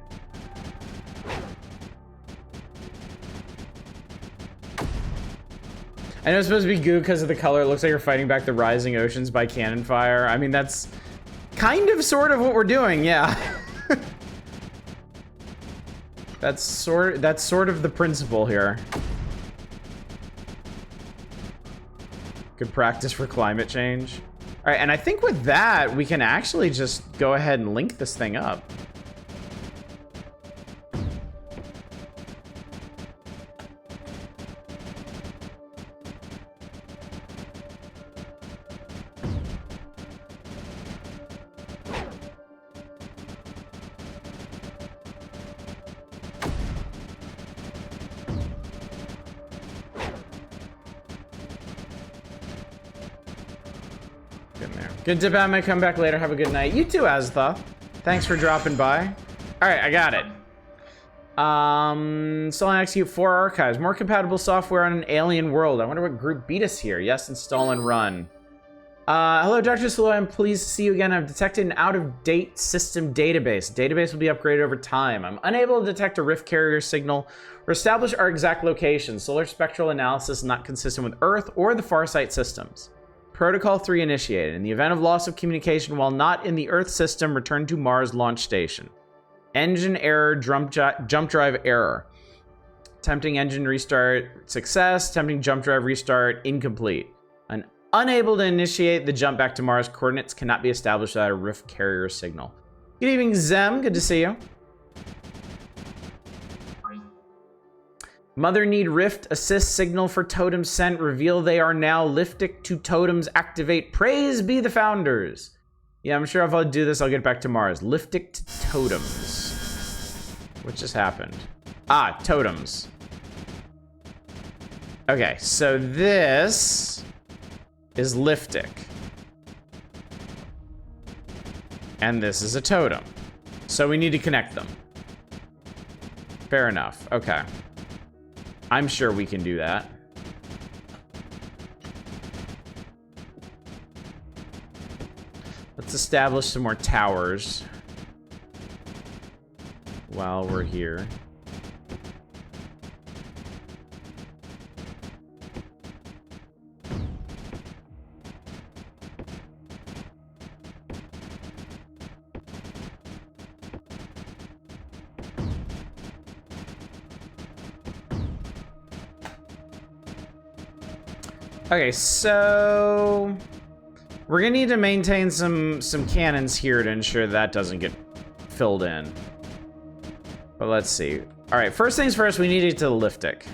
I know it's supposed to be goo because of the color. It looks like you're fighting back the rising oceans by cannon fire. I mean, that's kind of sort of what we're doing, yeah. That's sort of the principle here. Good practice for climate change. All right, and I think with that, we can actually just go ahead and link this thing up. Good to Batman, come back later. Have a good night. You too, Aztha. Thanks for dropping by. All right, I got it. Install and execute 4 archives. More compatible software on an alien world. I wonder what group beat us here. Yes, install and run. Hello, Dr. Sulu. I'm pleased to see you again. I've detected an out-of-date system database. The database will be upgraded over time. I'm unable to detect a rift carrier signal or establish our exact location. Solar spectral analysis is not consistent with Earth or the Farsight systems. Protocol 3 initiated. In the event of loss of communication while not in the Earth system, return to Mars launch station. Engine error, jump drive error. Attempting engine restart, success. Attempting jump drive restart, incomplete. Unable to initiate the jump back to Mars. Coordinates cannot be established without a rift carrier signal. Good evening, Zem. Good to see you. Mother need rift assist signal for totem sent. Reveal they are now liftic to totems activate. Praise be the founders. Yeah, I'm sure if I do this, I'll get back to Mars. Liftic to totems. What just happened? Ah, totems. Okay, so this is liftic. And this is a totem. So we need to connect them. Fair enough. Okay. I'm sure we can do that. Let's establish some more towers while we're here. Okay, so we're gonna need to maintain some cannons here to ensure that doesn't get filled in. But let's see. All right, first things first, we need to get to the liftic.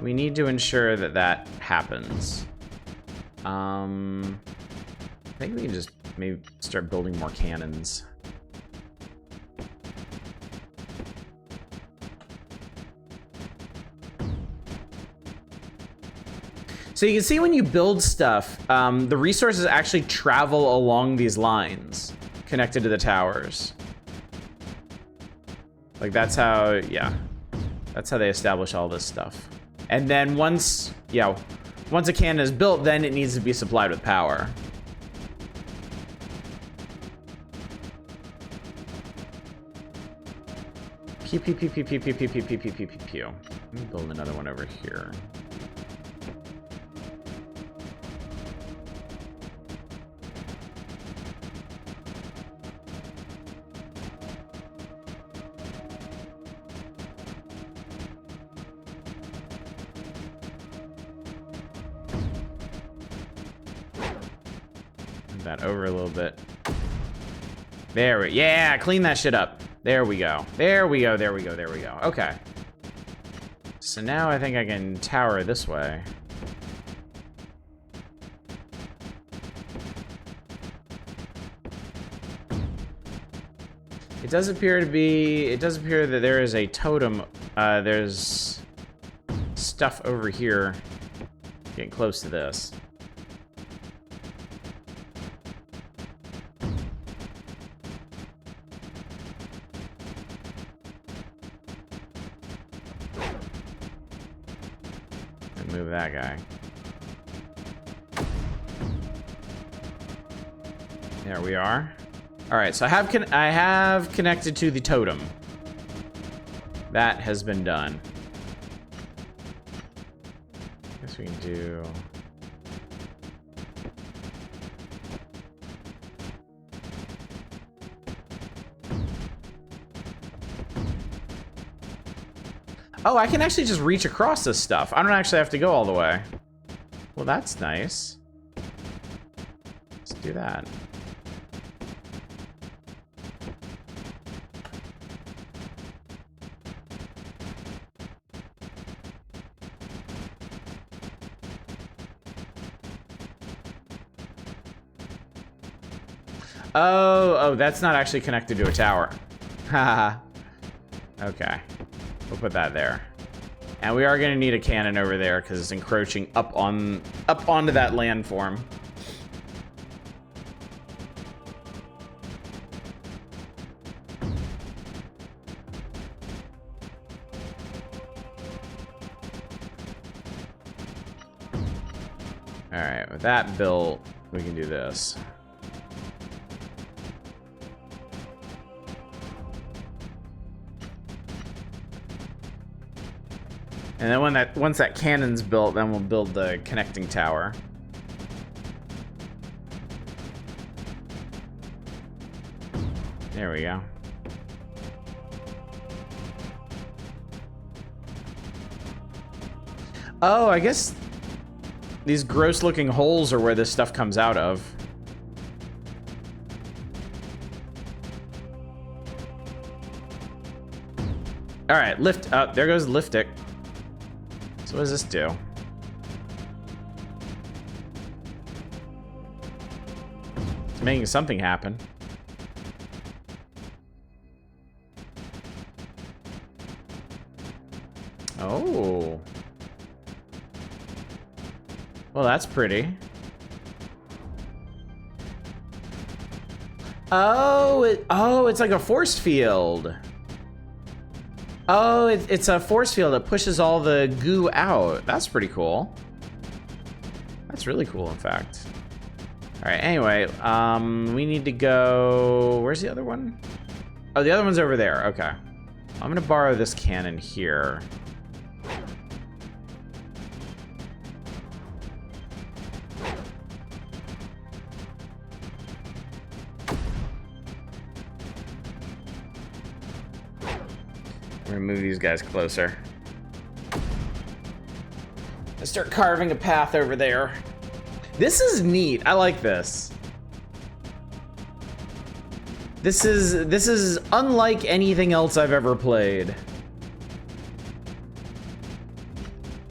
We need to ensure that that happens. I think we can just maybe start building more cannons. So you can see when you build stuff, the resources actually travel along these lines connected to the towers. Like that's how, yeah, that's how they establish all this stuff. And then once a cannon is built, then it needs to be supplied with power. Pew pew pew pew pew pew pew pew pew pew pew pew pew. Let me build another one over here. That over a little bit. There we, yeah, clean that shit up. There we go. There we go, there we go, there we go. Okay. So now I think I can tower this way. It does appear that there is a totem, there's stuff over here getting close to this. Move that guy. There we are. All right, so I have connected to the totem. That has been done. I guess we can do. Oh, I can actually just reach across this stuff. I don't actually have to go all the way. Well, that's nice. Let's do that. Oh, that's not actually connected to a tower. Haha. Okay. We'll put that there. And we are gonna need a cannon over there because it's encroaching up onto that landform. All right, with that built, we can do this. And then once that cannon's built, then we'll build the connecting tower. There we go. Oh, I guess these gross-looking holes are where this stuff comes out of. All right, lift up. There goes liftic. So what does this do? It's making something happen. Oh. Well, that's pretty. Oh, it's like a force field. Oh, it's a force field that pushes all the goo out. That's pretty cool. That's really cool, in fact. All right, anyway, we need to go... Where's the other one? Oh, the other one's over there. Okay. I'm gonna borrow this cannon here. We're gonna move these guys closer. Start carving a path over there. This is neat. I like this. This is unlike anything else I've ever played.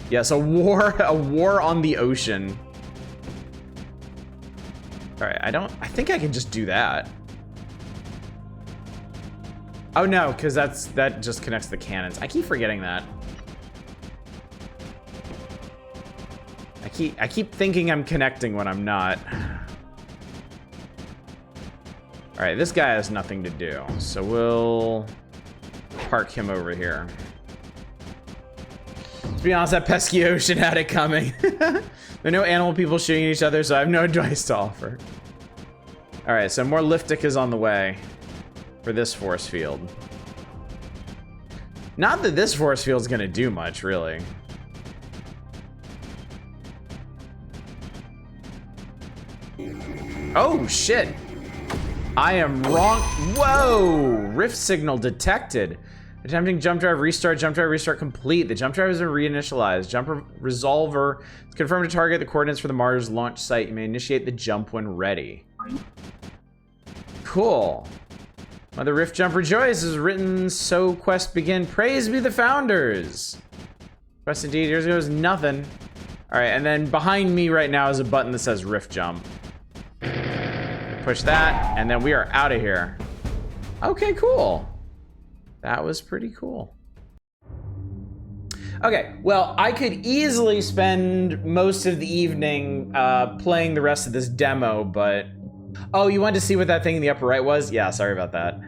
Yes, a war on the ocean. All right, I think I can just do that. Oh no, because that just connects the cannons. I keep forgetting that. I keep thinking I'm connecting when I'm not. All right, this guy has nothing to do, so we'll park him over here. To be honest, that pesky ocean had it coming. There are no animal people shooting at each other, so I have no advice to offer. All right, so more Liftic is on the way for this force field. Not that this force field is gonna do much, really. Oh, shit. I am wrong. Whoa! Rift signal detected. Attempting jump drive restart complete. The jump drive has been reinitialized. Jump resolver is confirmed to target the coordinates for the Mars launch site. You may initiate the jump when ready. Cool. Mother Rift Jump Rejoice is written, so quest begin. Praise be the founders. Quest indeed. Here's goes nothing. All right, and then behind me right now is a button that says Rift Jump. Push that, and then we are out of here. Okay, cool. That was pretty cool. Okay, well, I could easily spend most of the evening playing the rest of this demo, but... Oh, you wanted to see what that thing in the upper right was? Yeah, sorry about that.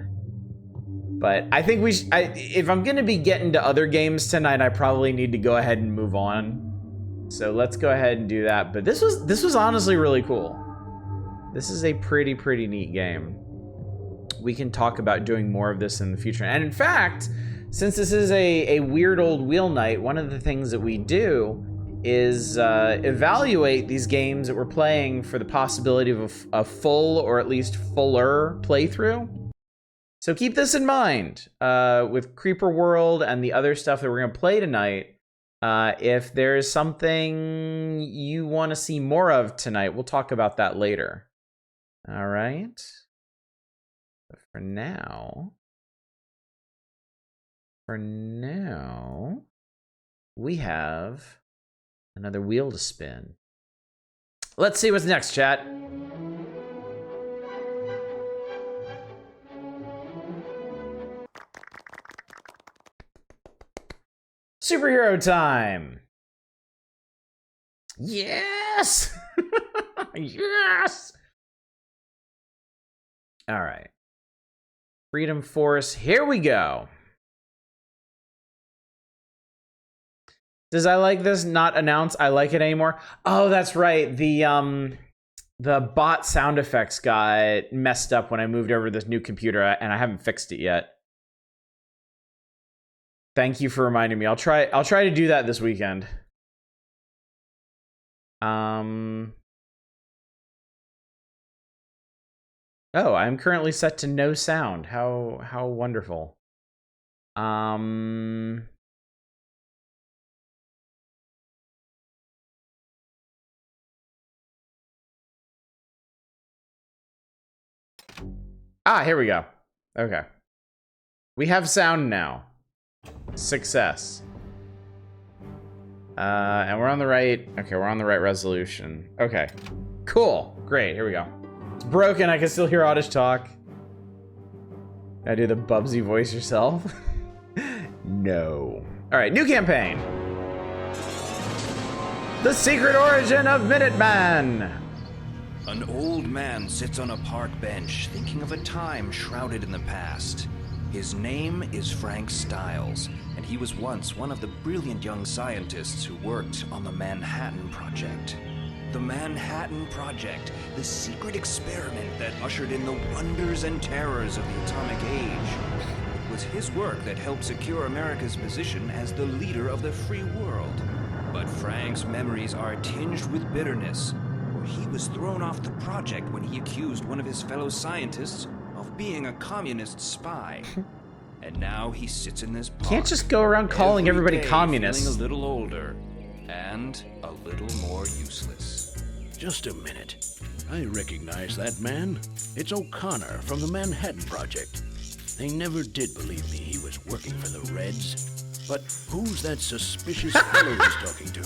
But I think if I'm gonna be getting to other games tonight, I probably need to go ahead and move on. So let's go ahead and do that. But this was honestly really cool. This is a pretty neat game. We can talk about doing more of this in the future. And in fact, since this is a weird old wheel night, one of the things that we do is evaluate these games that we're playing for the possibility of a full or at least fuller playthrough. So keep this in mind with Creeper World and the other stuff that we're gonna play tonight. If there's something you want to see more of tonight, we'll talk about that later. All right. But for now, we have another wheel to spin. Let's see what's next, chat. Superhero time. Yes. Yes. All right. Freedom Force, here we go. Does I like this not announce I like it anymore? Oh, that's right. The bot sound effects got messed up when I moved over to this new computer, and I haven't fixed it yet. Thank you for reminding me. I'll try to do that this weekend. Oh, I'm currently set to no sound. How wonderful. Ah, here we go. Okay. We have sound now. Success. And we're on the right, okay, we're on the right resolution. Okay, cool, great, here we go. It's broken, I can still hear Oddish talk. I do the Bubsy voice yourself? No. All right, new campaign. The Secret Origin of Minuteman. An old man sits on a park bench, thinking of a time shrouded in the past. His name is Frank Styles, and he was once one of the brilliant young scientists who worked on the Manhattan Project. The Manhattan Project, the secret experiment that ushered in the wonders and terrors of the atomic age. It was his work that helped secure America's position as the leader of the free world. But Frank's memories are tinged with bitterness, for he was thrown off the project when he accused one of his fellow scientists of being a communist spy. And now he sits in this park. Can't just go around calling everybody communists. Feeling a little older. and a little more useless. Just a minute. I recognize that man. It's O'Connor from the Manhattan Project. They never did believe me he was working for the Reds. But who's that suspicious fellow he's talking to?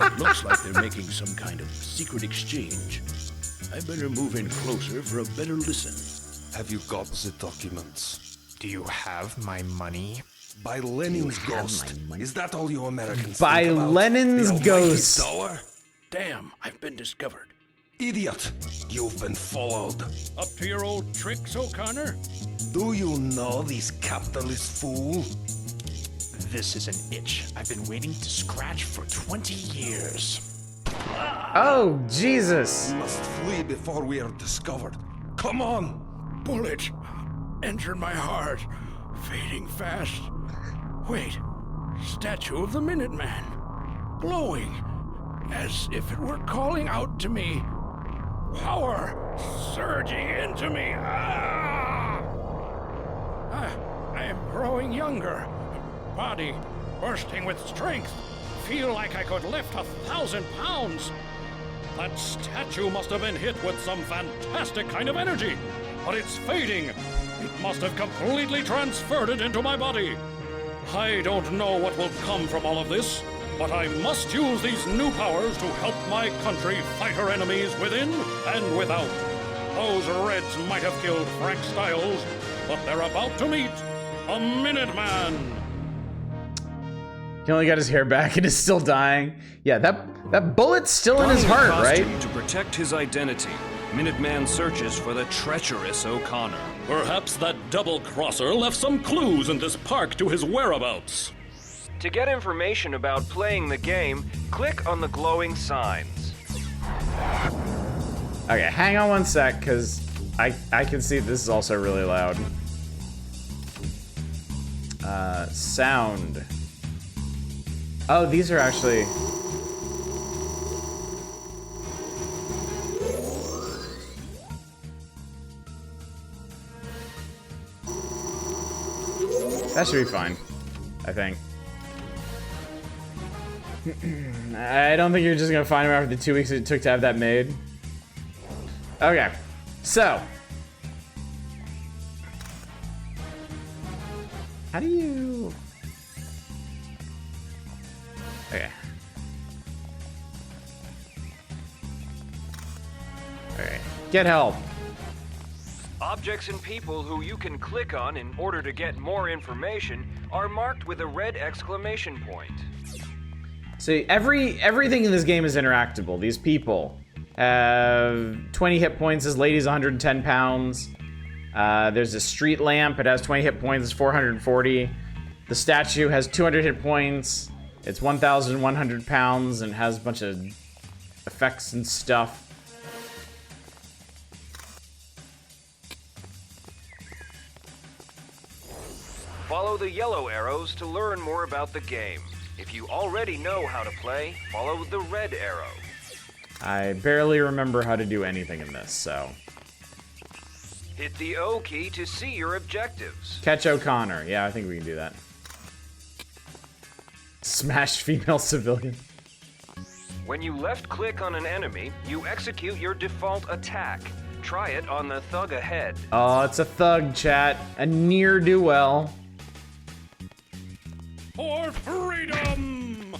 It looks like they're making some kind of secret exchange. I better move in closer for a better listen. Have you got the documents? Do you have my money? By Lenin's ghost. Is that all you Americans By think about? Lenin's The almighty ghost. Tower? Damn, I've been discovered. Idiot! You've been followed. Up to your old tricks, O'Connor? Do you know this capitalist fool? This is an itch I've been waiting to scratch for 20 years. Oh, Jesus. We must flee before we are discovered. Come on! Bullet entered my heart, fading fast. Wait, statue of the Minuteman, glowing, as if it were calling out to me. Power surging into me. I am growing younger, body bursting with strength. Feel like I could lift 1,000 pounds. That statue must have been hit with some fantastic kind of energy, but it's fading. It must have completely transferred it into my body. I don't know what will come from all of this, but I must use these new powers to help my country fight her enemies within and without. Those Reds might have killed Frank Styles, but they're about to meet a Minuteman. He only got his hair back and is still dying. Yeah, that bullet's still in his Donning the heart, right? costume to protect his identity, Minuteman searches for the treacherous O'Connor. Perhaps that double-crosser left some clues in this park to his whereabouts. To get information about playing the game, click on the glowing signs. Okay, hang on one sec, because I can see this is also really loud. Sound. Oh, these are actually... That should be fine, I think. I don't think you're just gonna find him after the 2 weeks it took to have that made. Okay, so. How do you... Okay. Okay, get help. Objects and people who you can click on in order to get more information are marked with a red exclamation point. See, everything in this game is interactable. These people have 20 hit points. This lady's 110 pounds. There's a street lamp. It has 20 hit points. It's 440. The statue has 200 hit points. It's 1,100 pounds and has a bunch of effects and stuff. Follow the yellow arrows to learn more about the game. If you already know how to play, follow the red arrow. I barely remember how to do anything in this, so. Hit the O key to see your objectives. Catch O'Connor. Yeah, I think we can do that. Smash female civilian. When you left-click on an enemy, you execute your default attack. Try it on the thug ahead. Oh, it's a thug, chat. A ne'er-do-well. For freedom!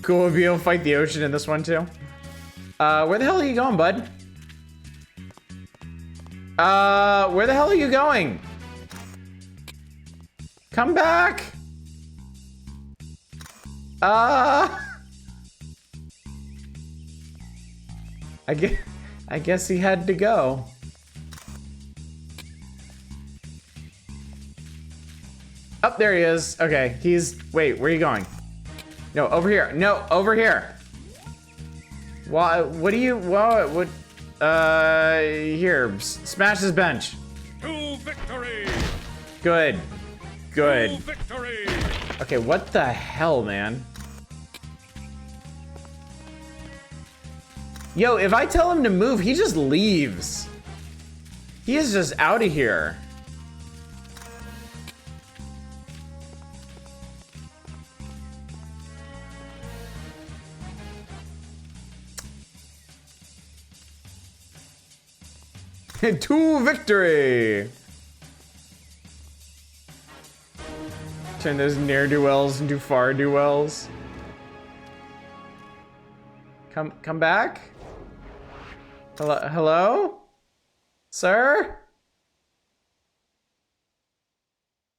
Cool, we'll be able to fight the ocean in this one too. Where the hell are you going, bud? Where the hell are you going? Come back! I guess he had to go. Oh, there he is. Okay, wait, where are you going? No, over here. No, over here. Why, what here, smash this bench. To victory! Good. Good. To victory! Okay, what the hell, man? Yo, if I tell him to move, he just leaves. He is just out of here. To victory! Turn those ne'er-do-wells into far-do-wells. Come back? Hello? Sir?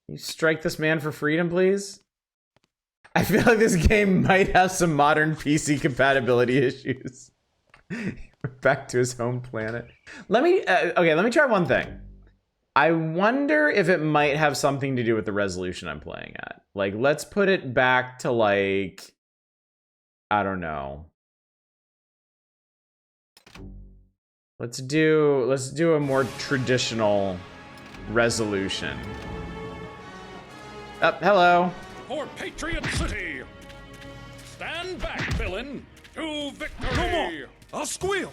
You strike this man for freedom, please? I feel like this game might have some modern PC compatibility issues. Back to his home planet. Let me try one thing. I wonder if it might have something to do with the resolution I'm playing at. Like, let's put it back to, like, I don't know. Let's do a more traditional resolution. Hello. For Patriot City! Stand back, villain! To victory! Come on! I'll squeal!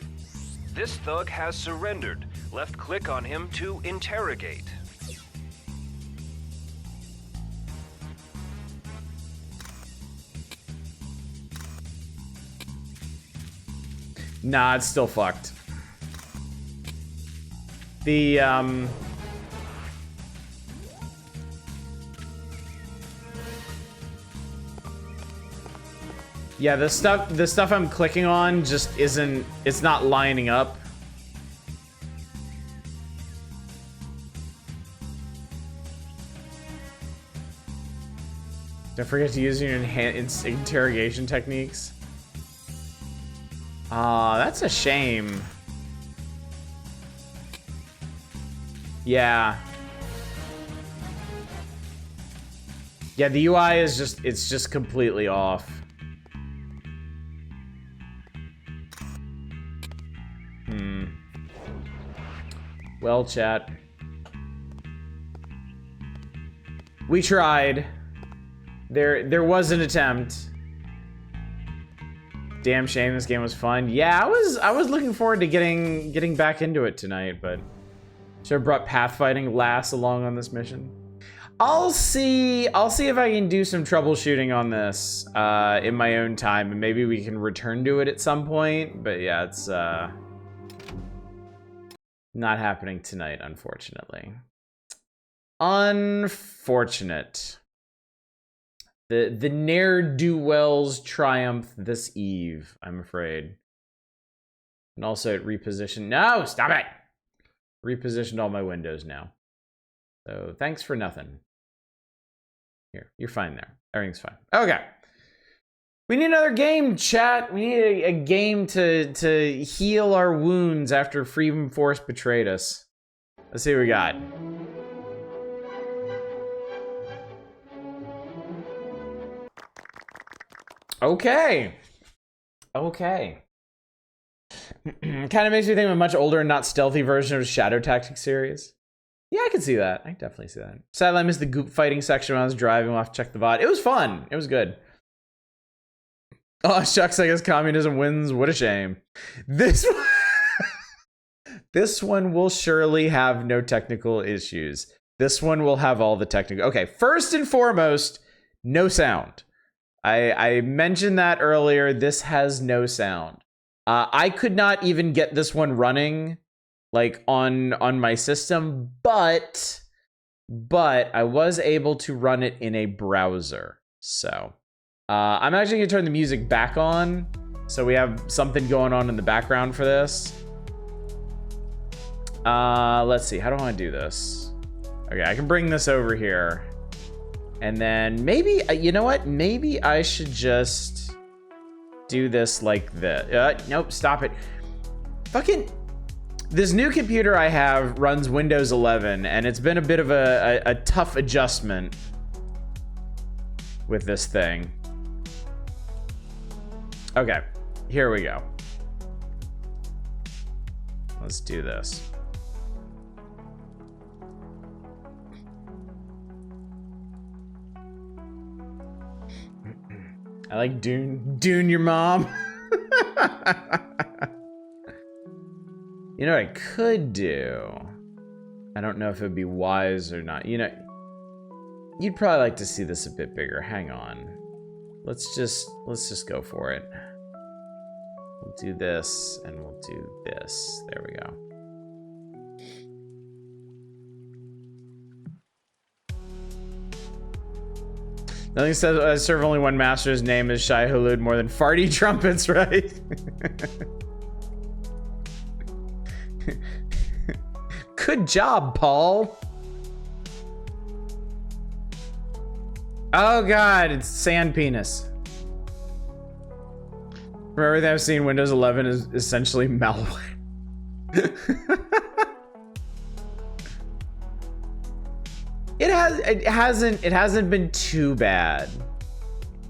This thug has surrendered. Left click on him to interrogate. Nah, it's still fucked. The, yeah, the stuff I'm clicking on just isn't, it's not lining up. Don't forget to use your enhanced interrogation techniques. That's a shame. Yeah. Yeah, the UI is just, it's just completely off. Well, chat. We tried. There was an attempt. Damn shame this game was fun. Yeah, I was looking forward to getting back into it tonight, but should have brought pathfinding last along on this mission. I'll see if I can do some troubleshooting on this in my own time, and maybe we can return to it at some point. But yeah, it's not happening tonight, unfortunately. Unfortunate. The ne'er-do-wells triumph this eve, I'm afraid. And also it repositioned. No, stop it! Repositioned all my windows now. So thanks for nothing. Here, you're fine there. Everything's fine. Okay. We need another game, chat. We need a game to heal our wounds after Freedom Force betrayed us. Let's see what we got. Okay. Okay. Kind of makes me think of a much older and not stealthy version of the Shadow Tactics series. Yeah, I can see that. I can definitely see that. Sadly, I missed the goop fighting section when I was driving. We'll have to check the VOD. It was fun. It was good. Oh, shucks, I guess communism wins. What a shame. This one will surely have no technical issues. This one will have all the technical... Okay, first and foremost, no sound. I mentioned that earlier. This has no sound. I could not even get this one running like on my system, but I was able to run it in a browser. So I'm actually gonna turn the music back on so we have something going on in the background for this. Let's see, how do I want to do this? Okay, I can bring this over here. And then maybe, you know what? Maybe I should just do this like this. Nope, stop it. Fucking, this new computer I have runs Windows 11, and it's been a bit of a tough adjustment with this thing. Okay, here we go. Let's do this. I like Dune your mom. You know what I could do? I don't know if it would be wise or not. You know, you'd probably like to see this a bit bigger. Hang on. Let's just go for it. We'll do this and we'll do this. There we go. Nothing says I serve only one master's name is Shai Hulud more than farty trumpets, right? Good job, Paul. Oh god, it's sand penis. From everything I've seen, Windows 11 is essentially malware. It hasn't been too bad.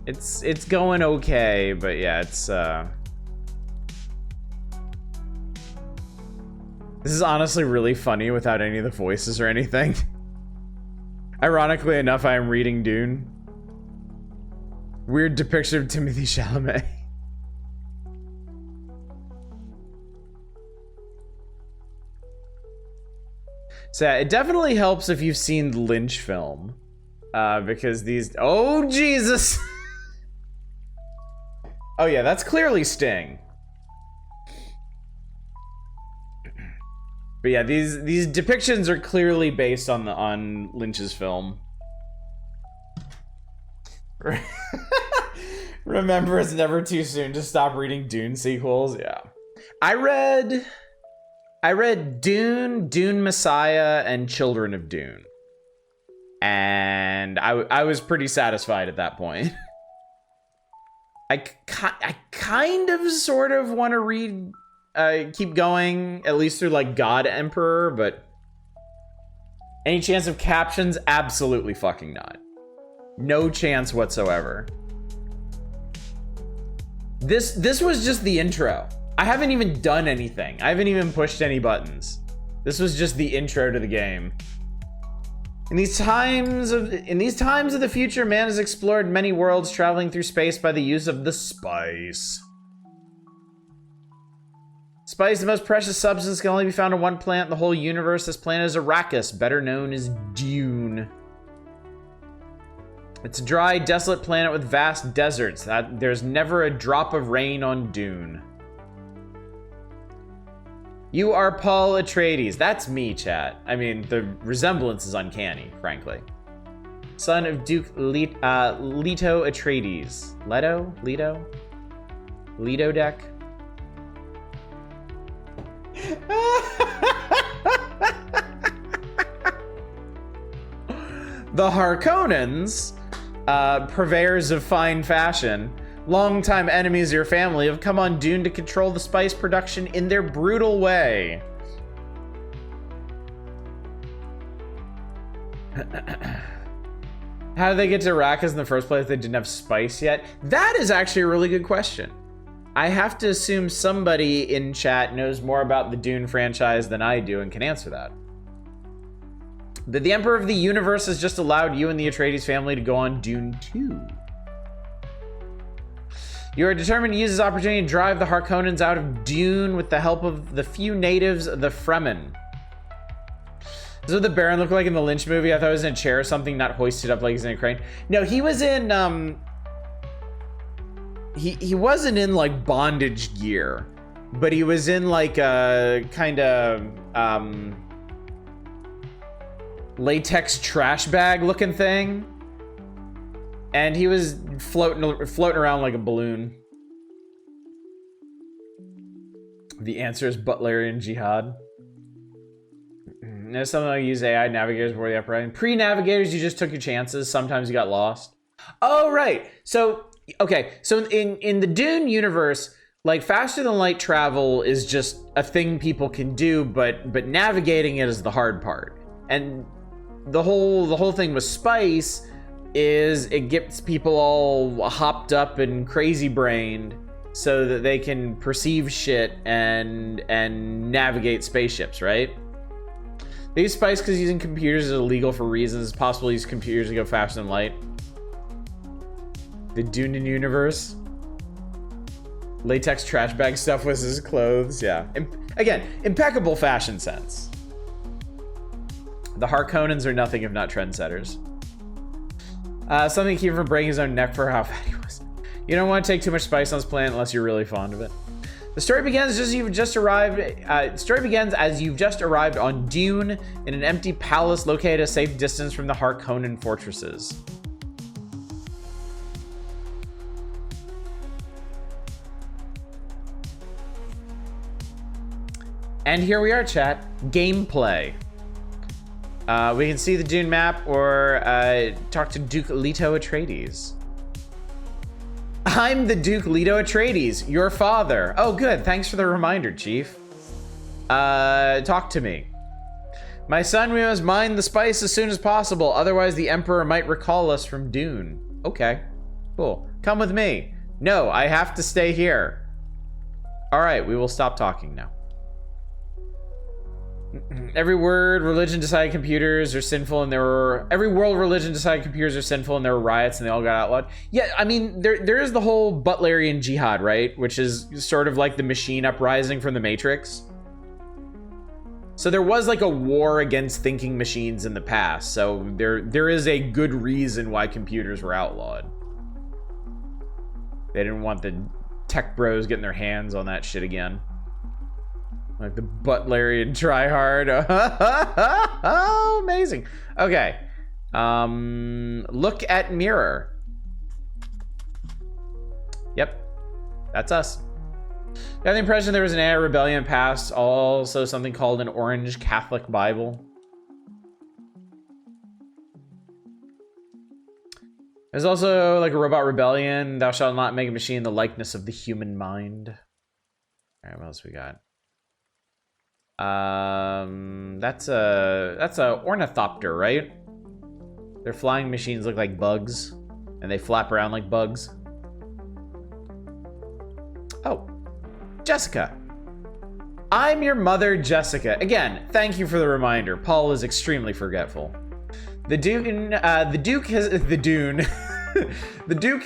It's going okay, but yeah, it's this is honestly really funny without any of the voices or anything. Ironically enough, I am reading Dune. Weird depiction of Timothy Chalamet. So yeah, it definitely helps if you've seen the Lynch film. Because these... Oh, Jesus! Oh yeah, that's clearly Sting. But yeah, these depictions are clearly based on Lynch's film. Remember, it's never too soon to stop reading Dune sequels. Yeah, I read Dune, Dune Messiah, and Children of Dune, and I was pretty satisfied at that point. I kind of sort of want to read. Keep going, at least through like God Emperor, but any chance of captions? Absolutely fucking not. No chance whatsoever. This was just the intro. I haven't even done anything. I haven't even pushed any buttons. This was just the intro to the game. In these times of the future, man has explored many worlds, traveling through space by the use of the spice. Spice, the most precious substance, can only be found on one planet in the whole universe. This planet is Arrakis, better known as Dune. It's a dry, desolate planet with vast deserts. There's never a drop of rain on Dune. You are Paul Atreides. That's me, chat. I mean, the resemblance is uncanny, frankly. Son of Duke Leto Atreides. Leto deck? The Harkonnens, purveyors of fine fashion, longtime enemies of your family, have come on Dune to control the spice production in their brutal way. How did they get to Arrakis in the first place if they didn't have spice yet? That is actually a really good question. I have to assume somebody in chat knows more about the Dune franchise than I do and can answer that. But the Emperor of the Universe has just allowed you and the Atreides family to go on Dune 2. You are determined to use this opportunity to drive the Harkonnens out of Dune with the help of the few natives, the Fremen. This is what the Baron looked like in the Lynch movie. I thought he was in a chair or something, not hoisted up like he's in a crane. No, he was in, He wasn't in like bondage gear, but he was in like a kind of latex trash bag looking thing, and he was floating around like a balloon. The answer is Butlerian Jihad. There's something like use AI navigators before the uprising. Pre-navigators, you just took your chances. Sometimes you got lost. Oh right, so. Okay, so in the Dune universe, like faster than light travel is just a thing people can do, but navigating it is the hard part. And the whole thing with spice is it gets people all hopped up and crazy brained so that they can perceive shit and navigate spaceships, right? They use spice because using computers is illegal for reasons. It's possible to use computers to go faster than light. The Dune universe. Latex trash bag stuff was his clothes. Yeah. Again, impeccable fashion sense. The Harkonnens are nothing if not trendsetters. Something to keep him from breaking his own neck for how fat he was. You don't want to take too much spice on this planet unless you're really fond of it. The story begins as you've just arrived on Dune in an empty palace located a safe distance from the Harkonnen fortresses. And here we are, chat. Gameplay. We can see the Dune map or talk to Duke Leto Atreides. I'm the Duke Leto Atreides, your father. Oh, good. Thanks for the reminder, Chief. Talk to me. My son, we must mine the spice as soon as possible. Otherwise, the Emperor might recall us from Dune. Okay, cool. Come with me. No, I have to stay here. All right, we will stop talking now. Every word religion decided computers are sinful, and every world religion decided computers are sinful, and there were riots, and they all got outlawed. Yeah, I mean, there is the whole Butlerian Jihad, right? Which is sort of like the machine uprising from the Matrix. So there was like a war against thinking machines in the past. So there is a good reason why computers were outlawed. They didn't want the tech bros getting their hands on that shit again. Like the Butlerian tryhard. Oh, amazing. Okay. Look at mirror. Yep. That's us. Got the impression there was an anti-rebellion past, also something called an Orange Catholic Bible. There's also like a robot rebellion. Thou shalt not make a machine in the likeness of the human mind. All right, what else we got? That's a ornithopter, right? Their flying machines look like bugs, and they flap around like bugs. Oh, Jessica. I'm your mother, Jessica. Again, thank you for the reminder. Paul is extremely forgetful. The Duke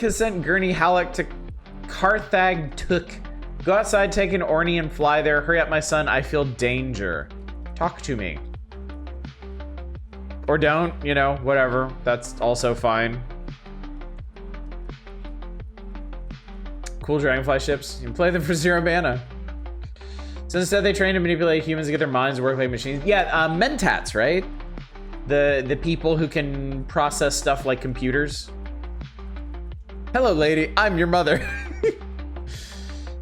has sent Gurney Halleck to Carthag Took. Go outside, take an Orny, and fly there. Hurry up, my son. I feel danger. Talk to me. Or don't, you know, whatever. That's also fine. Cool dragonfly ships. You can play them for 0 mana. So instead they train to manipulate humans to get their minds to work like machines. Yeah, mentats, right? The people who can process stuff like computers. Hello, lady. I'm your mother.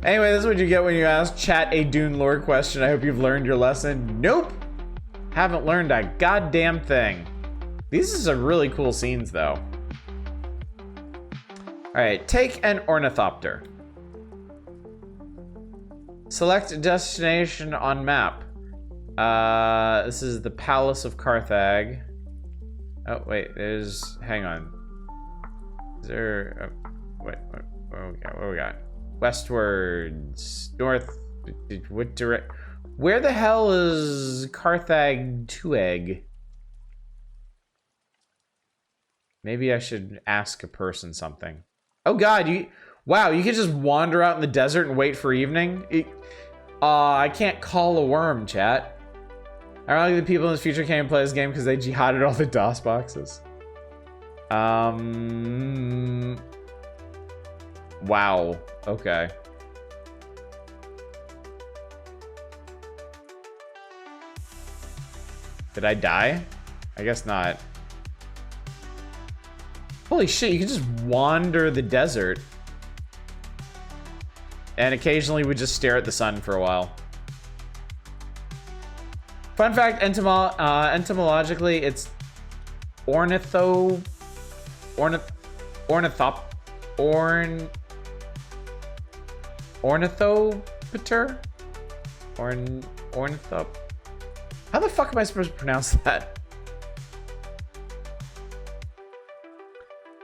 Anyway, this is what you get when you ask chat a Dune lore question. I hope you've learned your lesson. Nope. Haven't learned a goddamn thing. These are some really cool scenes, though. All right, take an ornithopter. Select destination on map. This is the Palace of Carthag. Oh, wait, hang on. Is there, what do we got? Westwards, north, what direct? Where the hell is Carthag Tueg? Maybe I should ask a person something. Oh God, wow, you can just wander out in the desert and wait for evening? I can't call a worm, chat. I don't think the people in the future can't play this game because they jihaded all the DOS boxes. Wow. Okay. Did I die? I guess not. Holy shit, you can just wander the desert. And occasionally we just stare at the sun for a while. Fun fact, etymologically, it's ornithopter? How the fuck am I supposed to pronounce that?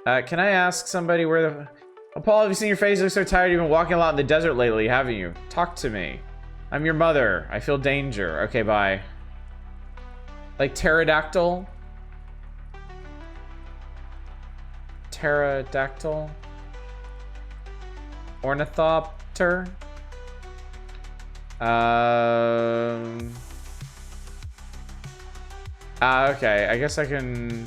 Can I ask somebody where the... Oh, Paul, have you seen your face? You look so tired. You've been walking a lot in the desert lately, haven't you? Talk to me. I'm your mother. I feel danger. Okay, bye. Like pterodactyl? Pterodactyl? Ornithopter? Okay, I guess I can...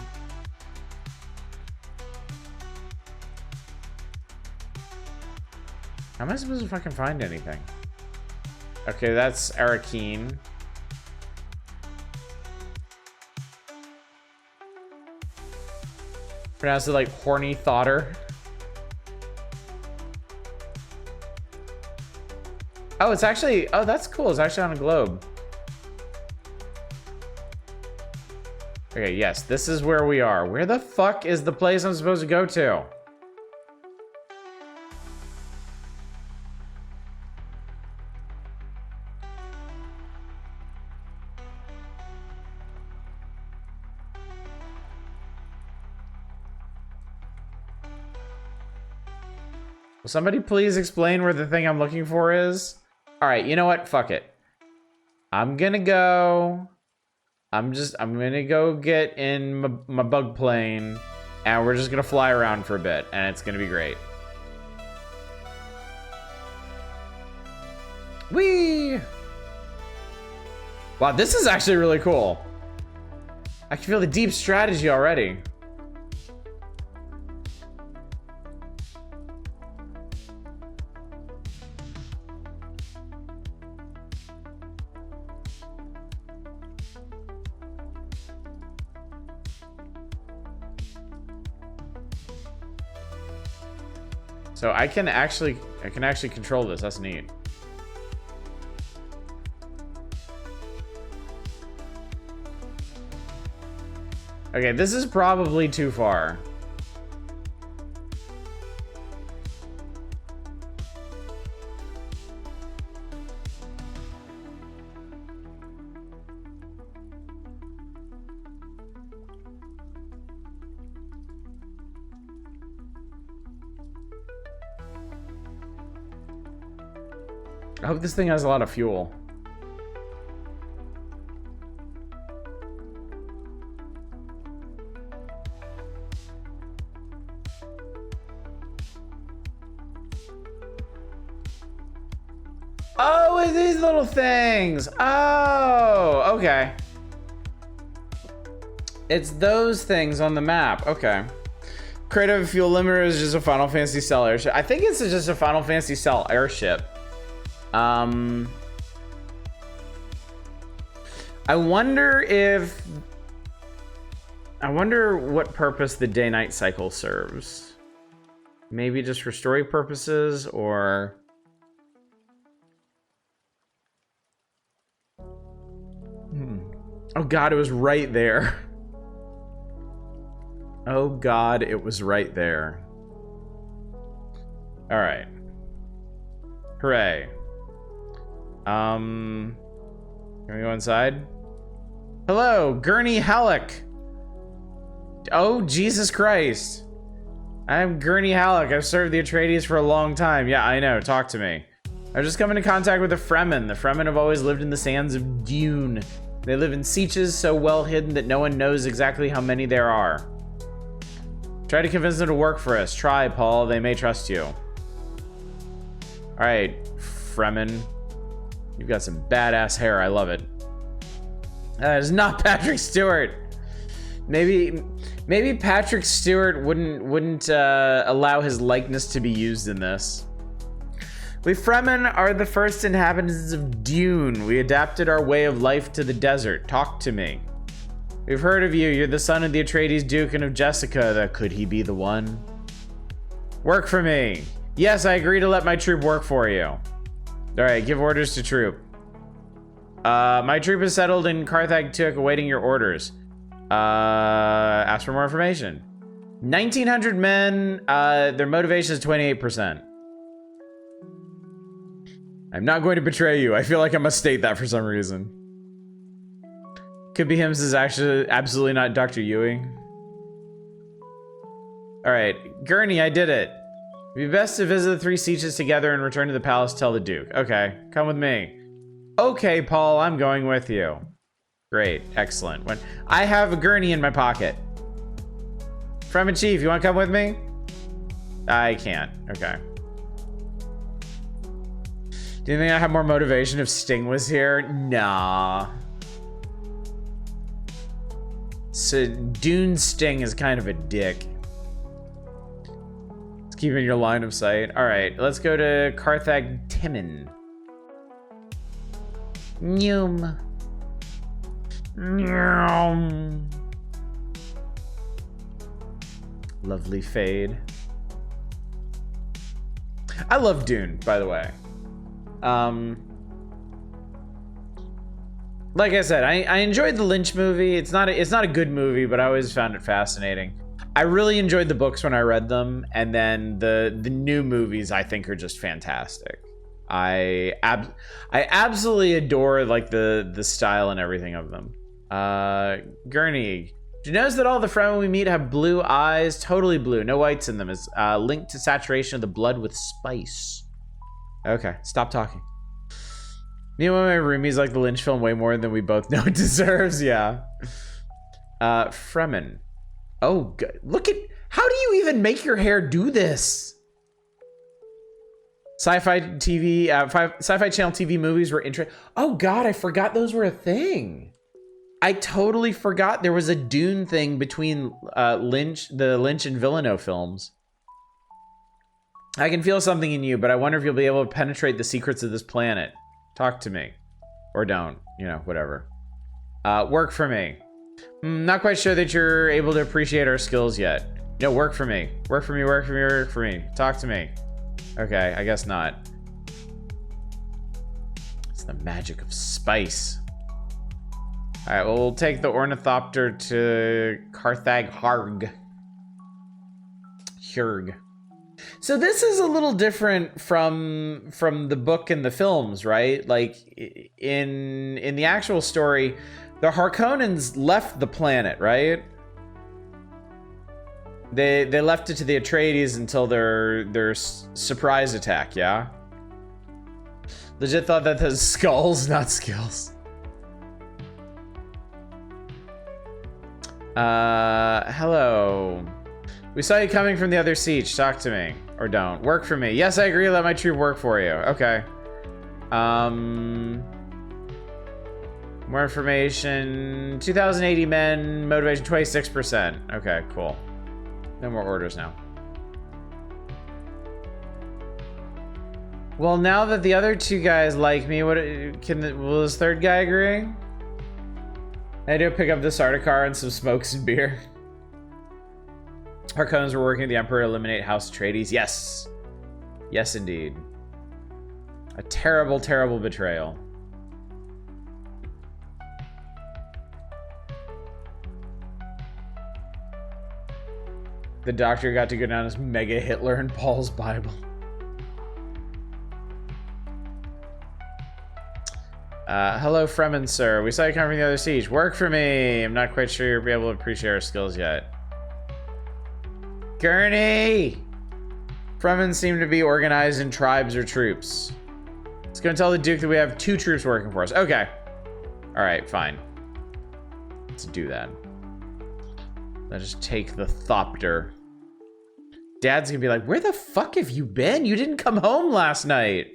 How am I supposed to fucking find anything? Okay, that's Arakeen. Pronounce it like horny thotter. Oh, it's actually... Oh, that's cool. It's actually on a globe. Okay, yes, this is where we are. Where the fuck is the place I'm supposed to go to? Will somebody please explain where the thing I'm looking for is? All right, you know what? Fuck it. I'm gonna go get in my bug plane, and we're just gonna fly around for a bit, and it's gonna be great. Whee! Wow, this is actually really cool. I can feel the deep strategy already. So I can actually control this. That's neat. Okay, this is probably too far. I hope this thing has a lot of fuel. Oh, it's these little things. Oh, okay. It's those things on the map. Okay. Creative fuel limiter is just a Final Fantasy style airship. I think it's just a Final Fantasy style airship. I wonder what purpose the day-night cycle serves. Maybe just for story purposes, or... Oh god, it was right there. Oh god, it was right there. Alright. Hooray. Can we go inside? Hello, Gurney Halleck. Oh, Jesus Christ. I'm Gurney Halleck. I've served the Atreides for a long time. Yeah, I know. Talk to me. I've just come into contact with the Fremen. The Fremen have always lived in the sands of Dune. They live in sieges so well hidden that no one knows exactly how many there are. Try to convince them to work for us. Try, Paul. They may trust you. Alright, Fremen. You've got some badass hair. I love it. That is not Patrick Stewart. Maybe Patrick Stewart wouldn't allow his likeness to be used in this. We Fremen are the first inhabitants of Dune. We adapted our way of life to the desert. Talk to me. We've heard of you. You're the son of the Atreides Duke and of Jessica. Could he be the one? Work for me. Yes, I agree to let my troop work for you. Alright, give orders to troop. My troop is settled in Carthag Tuk, awaiting your orders. Ask for more information. 1,900 men, their motivation is 28%. I'm not going to betray you. I feel like I must state that for some reason. Could be him, is actually absolutely not Dr. Ewing. Alright, Gurney, I did it. It'd be best to visit the 3 sieges together and return to the palace, tell the Duke. Okay, come with me. Okay, Paul, I'm going with you. Great, excellent. When I have a gurney in my pocket. Fremen Chief, you want to come with me? I can't. Okay. Do you think I have more motivation if Sting was here? Nah. So Dune Sting is kind of a dick. Let's keep in your line of sight. All right, let's go to Carthag Timon. Nyum. Nyum. Lovely fade. I love Dune, by the way. Like I said, I enjoyed the Lynch movie. It's not a good movie, but I always found it fascinating. I really enjoyed the books when I read them, and then the new movies I think are just fantastic. I absolutely adore like the style and everything of them. Gurney, do you notice that all the Fremen we meet have blue eyes? Totally blue, no whites in them. Is linked to saturation of the blood with spice. Okay, stop talking. Me and one of my roomies like the Lynch film way more than we both know it deserves. Yeah. Fremen. Oh, look at, how do you even make your hair do this? Sci-fi TV, Sci-Fi Channel TV movies were interesting. Oh God, I forgot those were a thing. I totally forgot there was a Dune thing between the Lynch and Villeneuve films. I can feel something in you, but I wonder if you'll be able to penetrate the secrets of this planet. Talk to me. Or don't, you know, whatever. Work for me. Not quite sure that you're able to appreciate our skills yet. No, work for me. Work for me, work for me, work for me. Talk to me. Okay, I guess not. It's the magic of spice. Alright, well, we'll take the Ornithopter to Carthag Harg. Hjurg. So this is a little different from the book and the films, right? Like, in the actual story, the Harkonnens left the planet, right? They left it to the Atreides until their surprise attack, yeah? Legit thought that those skulls, not skills. Hello. We saw you coming from the other siege. Talk to me. Or don't. Work for me. Yes, I agree. Let my troop work for you. Okay. More information. 2,080 men. Motivation 26%. Okay, cool. No more orders now. Well, now that the other two guys like me, will this third guy agree? I do pick up the Sardaukar and some smokes and beer. Harkonnens were working with the Emperor to eliminate House Atreides. Yes. Yes, indeed. A terrible, terrible betrayal. The Doctor got to go down as Mega Hitler in Paul's Bible. Hello, Fremen, sir. We saw you come from the other siege. Work for me. I'm not quite sure you'll be able to appreciate our skills yet. Gurney! Fremen seem to be organized in tribes or troops. Let's go and tell the Duke that we have 2 troops working for us. Okay. Alright, fine. Let's do that. Let's just take the Thopter. Dad's gonna be like, where the fuck have you been? You didn't come home last night.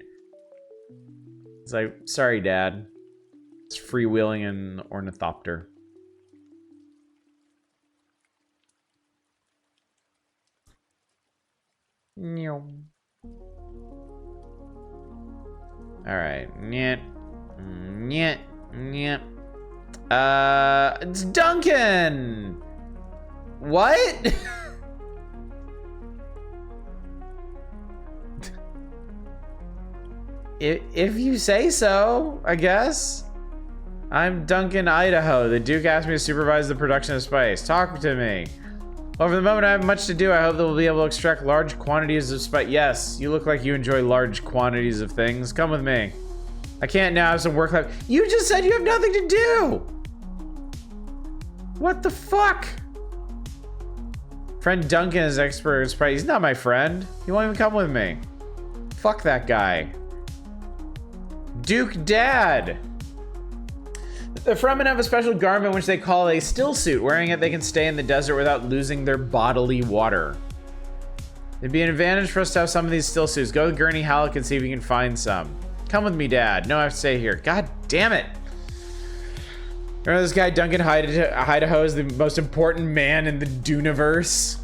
It's like, sorry, Dad. It's freewheeling an Ornithopter. Alright. Nyet. Nyet. Nyet. It's Duncan! What? If you say so, I guess. I'm Duncan, Idaho. The Duke asked me to supervise the production of spice. Talk to me. Well, for the moment, I have much to do. I hope that we'll be able to extract large quantities of spice. Yes, you look like you enjoy large quantities of things. Come with me. I can't now have some work left. You just said you have nothing to do! What the fuck? Friend Duncan is expert in spice. He's not my friend. He won't even come with me. Fuck that guy. Duke Dad! The Fremen have a special garment which they call a still suit. Wearing it, they can stay in the desert without losing their bodily water. It'd be an advantage for us to have some of these still suits. Go with Gurney Halleck and see if you can find some. Come with me, Dad. No, I have to stay here. God damn it! Remember this guy, Duncan Idaho, is the most important man in the Duneverse?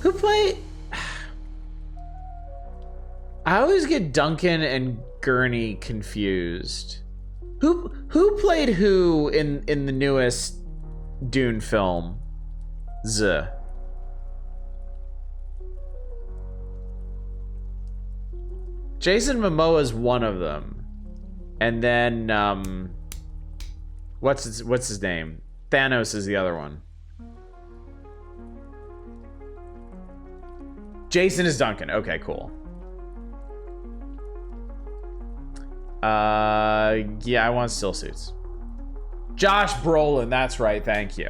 Who played... I always get Duncan and Gurney confused. Who played who in the newest Dune film? Jason Momoa is one of them. And then, what's his name? Thanos is the other one. Jason is Duncan. Okay, cool. Yeah, I want still suits. Josh Brolin, that's right, thank you.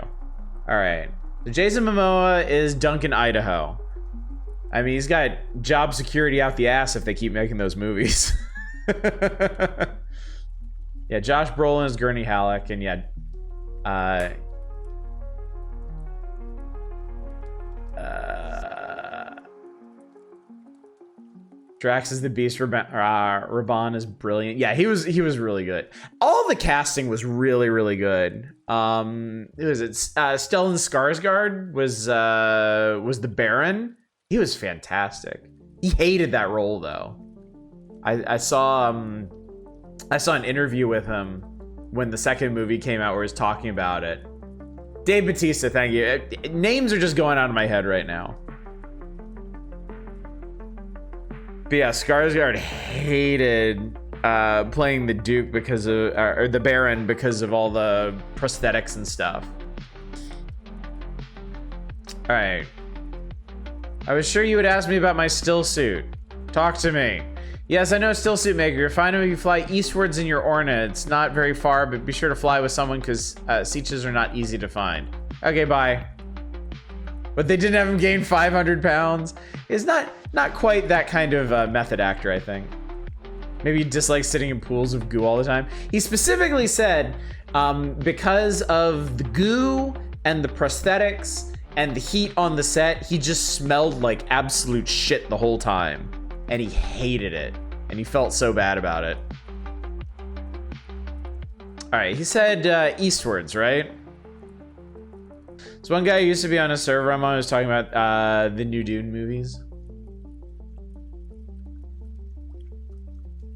All right. So Jason Momoa is Duncan, Idaho. I mean, he's got job security out the ass if they keep making those movies. Yeah, Josh Brolin is Gurney Halleck, and yeah, Drax is the Beast. Raban is brilliant. Yeah, he was really good. All the casting was really, really good. Who is it? Stellan Skarsgård was the Baron. He was fantastic. He hated that role though. I saw an interview with him when the second movie came out where he was talking about it. Dave Bautista, thank you. Names are just going out of my head right now. But yeah, Skarsgård hated playing the Duke because of, or the Baron because of all the prosthetics and stuff. All right. I was sure you would ask me about my still suit. Talk to me. Yes, I know still suit maker. You're fine if you fly eastwards in your Orna. It's not very far, but be sure to fly with someone because Sieches are not easy to find. Okay, bye. But they didn't have him gain 500 pounds. It's not quite that kind of method actor, I think. Maybe he dislikes sitting in pools of goo all the time. He specifically said because of the goo and the prosthetics and the heat on the set, he just smelled like absolute shit the whole time. And he hated it. And he felt so bad about it. All right, he said eastwards, right? So one guy who used to be on a server I'm on was talking about the new Dune movies.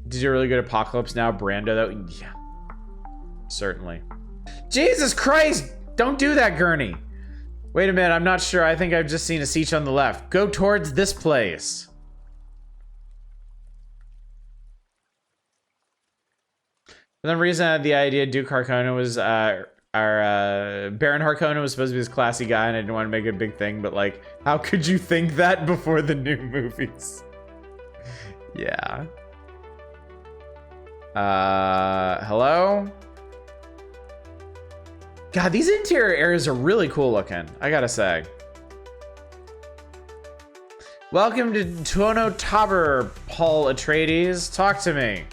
Did you really good Apocalypse Now? Brando, though? Yeah. Certainly. Jesus Christ! Don't do that, Gurney! Wait a minute, I'm not sure. I think I've just seen a Siege on the left. Go towards this place. For some reason, I had the idea Duke Harkonnen was, Baron Harkonnen was supposed to be this classy guy, and I didn't want to make it a big thing, but like, how could you think that before the new movies? Yeah. Hello? God, these interior areas are really cool looking, I gotta say. Welcome to Tono Tabor, Paul Atreides. Talk to me.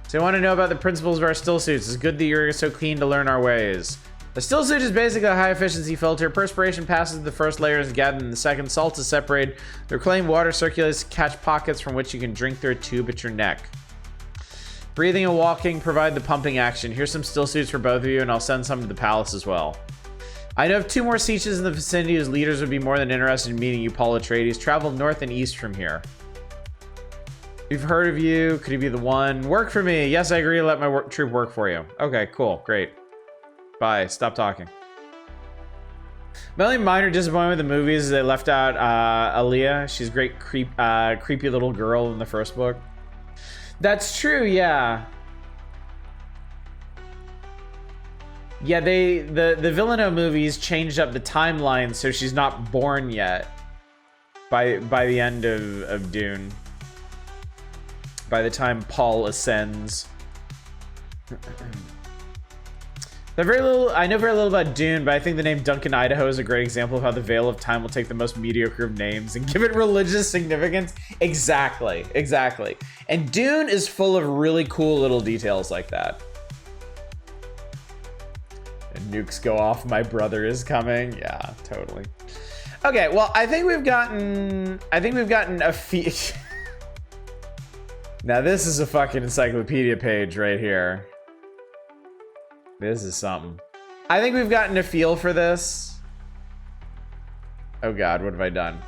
So I want to know about the principles of our still suits. It's good that you're so keen to learn our ways. The still suit is basically a high efficiency filter. Perspiration passes the first layer and is gathered in the second. Salt is separated. The reclaimed water circulates to catch pockets from which you can drink through a tube at your neck. Breathing and walking provide the pumping action. Here's some still suits for both of you, and I'll send some to the palace as well. I know of 2 more sieges in the vicinity whose leaders would be more than interested in meeting you, Paul Atreides. Travel north and east from here. We've heard of you. Could you be the one? Work for me. Yes, I agree. Let my troop work for you. Okay, cool. Great. Bye. Stop talking. My only minor disappointment with the movies is they left out Aaliyah. She's a great creepy little girl in the first book. That's true, yeah. Yeah, the Villeneuve movies changed up the timeline so she's not born yet by the end of Dune. By the time Paul ascends. I know very little about Dune, but I think the name Duncan, Idaho is a great example of how the Veil of Time will take the most mediocre of names and give it religious significance. Exactly. And Dune is full of really cool little details like that. And nukes go off, my brother is coming. Yeah, totally. Okay, well, I think we've gotten a few. Now this is a fucking encyclopedia page right here. This is something. I think we've gotten a feel for this. Oh God, what have I done?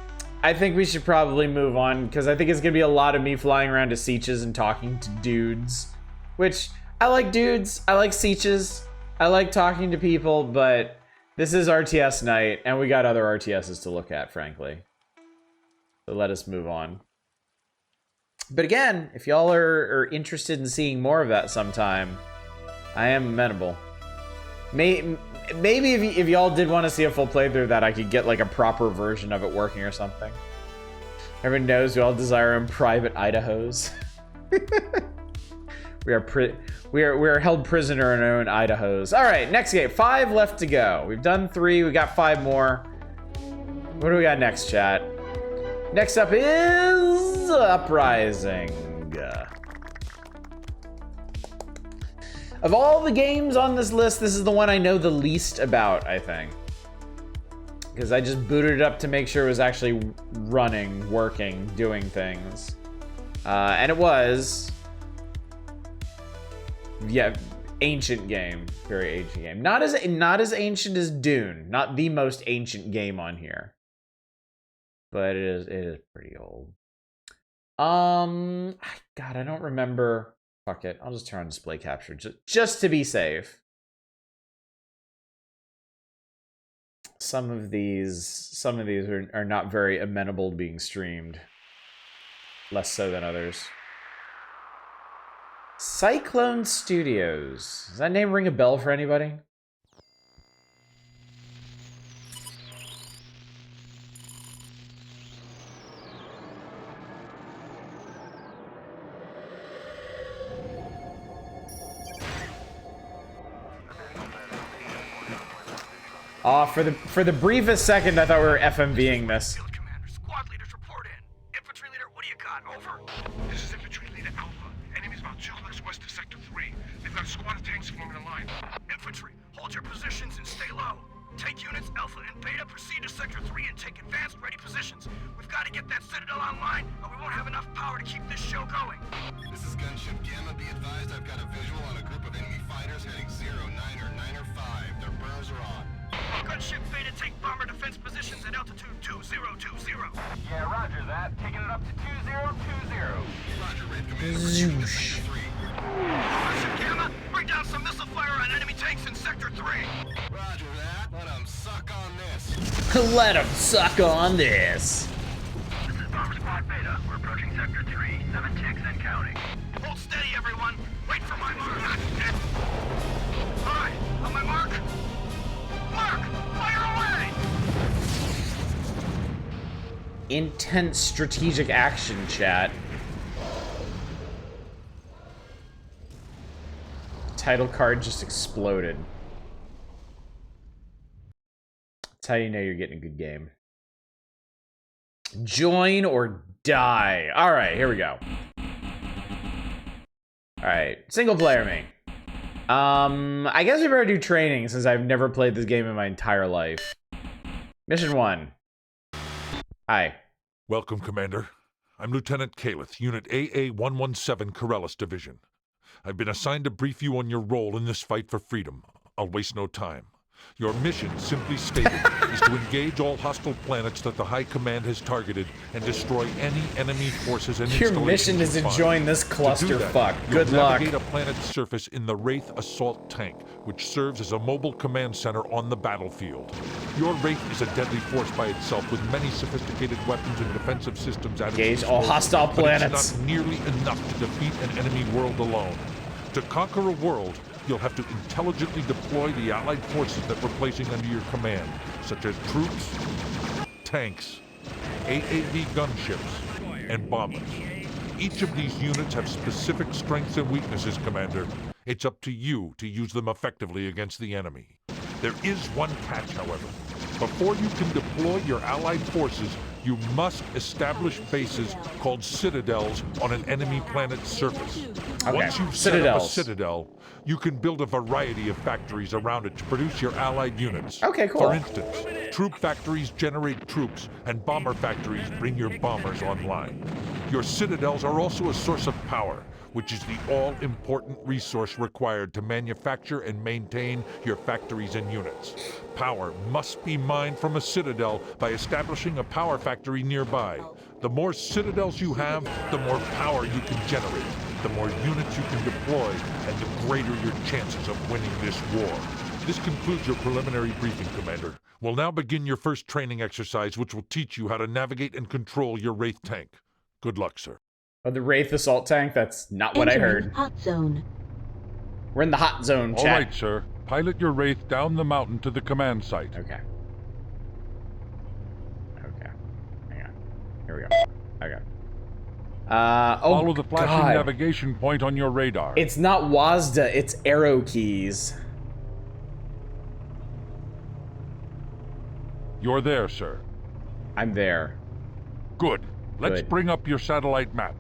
I think we should probably move on because I think it's gonna be a lot of me flying around to Sieches and talking to dudes. Which, I like dudes, I like Sieches, I like talking to people, but this is RTS night and we got other RTSs to look at, frankly. So let us move on. But again, if y'all are interested in seeing more of that sometime, I am amenable. Maybe if y'all did want to see a full playthrough of that, I could get like a proper version of it working or something. Everyone knows we all desire our own private Idahos. we are held prisoner in our own Idahos. All right, next game. 5 left to go. We've done 3. We got 5 more. What do we got next, chat? Next up is Uprising. Of all the games on this list, this is the one I know the least about, I think. Because I just booted it up to make sure it was actually running, working, doing things. And it was... Yeah, ancient game. Very ancient game. Not as ancient as Dune. Not the most ancient game on here. But it is pretty old. God, I don't remember. Fuck it. I'll just turn on display capture just to be safe. Some of these are not very amenable to being streamed. Less so than others. Cyclone Studios. Does that name ring a bell for anybody? For the briefest second, I thought we were FMVing this. Field commander, squad leaders report in. Infantry leader, what do you got? Over. This is infantry leader Alpha. Enemy's about 2 clicks west of sector 3. They've got a squad of tanks forming a line. Infantry, hold your positions and stay low. Take units Alpha and Beta, proceed to sector 3 and take advanced ready positions. We've got to get that citadel online, or we won't have enough power to keep this show going. This is Gunship Gamma. Be advised I've got a visual on a group of enemy fighters heading 0, 9, or 9 or 5. Their burrows are on. Gunship Beta, take bomber defense positions at altitude 2020. Yeah, roger that. Taking it up to 2020. Roger, Red Commander. Proceed to sector 3. Gunship Gamma, bring down some missile fire on enemy tanks in sector 3. Roger that. Let them suck on this. Let them suck on this. This is Bomber Squad Beta. We're approaching sector 3. 7 ticks and counting. Hold steady, everyone. Wait for my mark. All right, on my mark. Mark, fire away! Intense strategic action, chat. Title card just exploded. That's how you know you're getting a good game. Join or die. All right, here we go. All right, single player me. I guess we better do training since I've never played this game in my entire life. Mission 1. Hi. Welcome, Commander. I'm Lieutenant Kaleth, Unit AA-117 Corellis Division. I've been assigned to brief you on your role in this fight for freedom. I'll waste no time. Your mission, simply stated, is to engage all hostile planets that the High Command has targeted and destroy any enemy forces and Your installations mission is to find. join this clusterfuck. Good you'll luck. navigate a planet's surface in the Wraith assault tank, which serves as a mobile command center on the battlefield. Your Wraith is a deadly force by itself with many sophisticated weapons and defensive systems at its Engage disposal, all hostile but planets. it's not nearly enough to defeat an enemy world alone. To conquer a world, you'll have to intelligently deploy the Allied forces that we're placing under your command, such as troops, tanks, AAV gunships, and bombers. Each of these units have specific strengths and weaknesses, Commander. It's up to you to use them effectively against the enemy. There is one catch, however. Before you can deploy your Allied forces, you must establish bases called citadels on an enemy planet's surface. Okay, Once you've set up a citadels. citadel, you can build a variety of factories around it to produce your Allied units. Okay, cool. For instance, troop factories generate troops, and bomber factories bring your bombers online. Your citadels are also a source of power, which is the all-important resource required to manufacture and maintain your factories and units. Power must be mined from a citadel by establishing a power factory nearby. The more citadels you have, the more power you can generate, the more units you can deploy, and the greater your chances of winning this war. This concludes your preliminary briefing, Commander. We'll now begin your first training exercise, which will teach you how to navigate and control your Wraith tank. Good luck, sir. Oh, the Wraith assault tank? That's not what I heard. Hot zone. We're in the hot zone, All chat. right, sir. Pilot your Wraith down the mountain to the command site. Okay. Okay. Hang on. Here we go. Okay. Follow the flashing navigation point on your radar. It's not WASDA, it's arrow keys. You're there, sir. I'm there. Good. Let's Good. bring up your satellite map.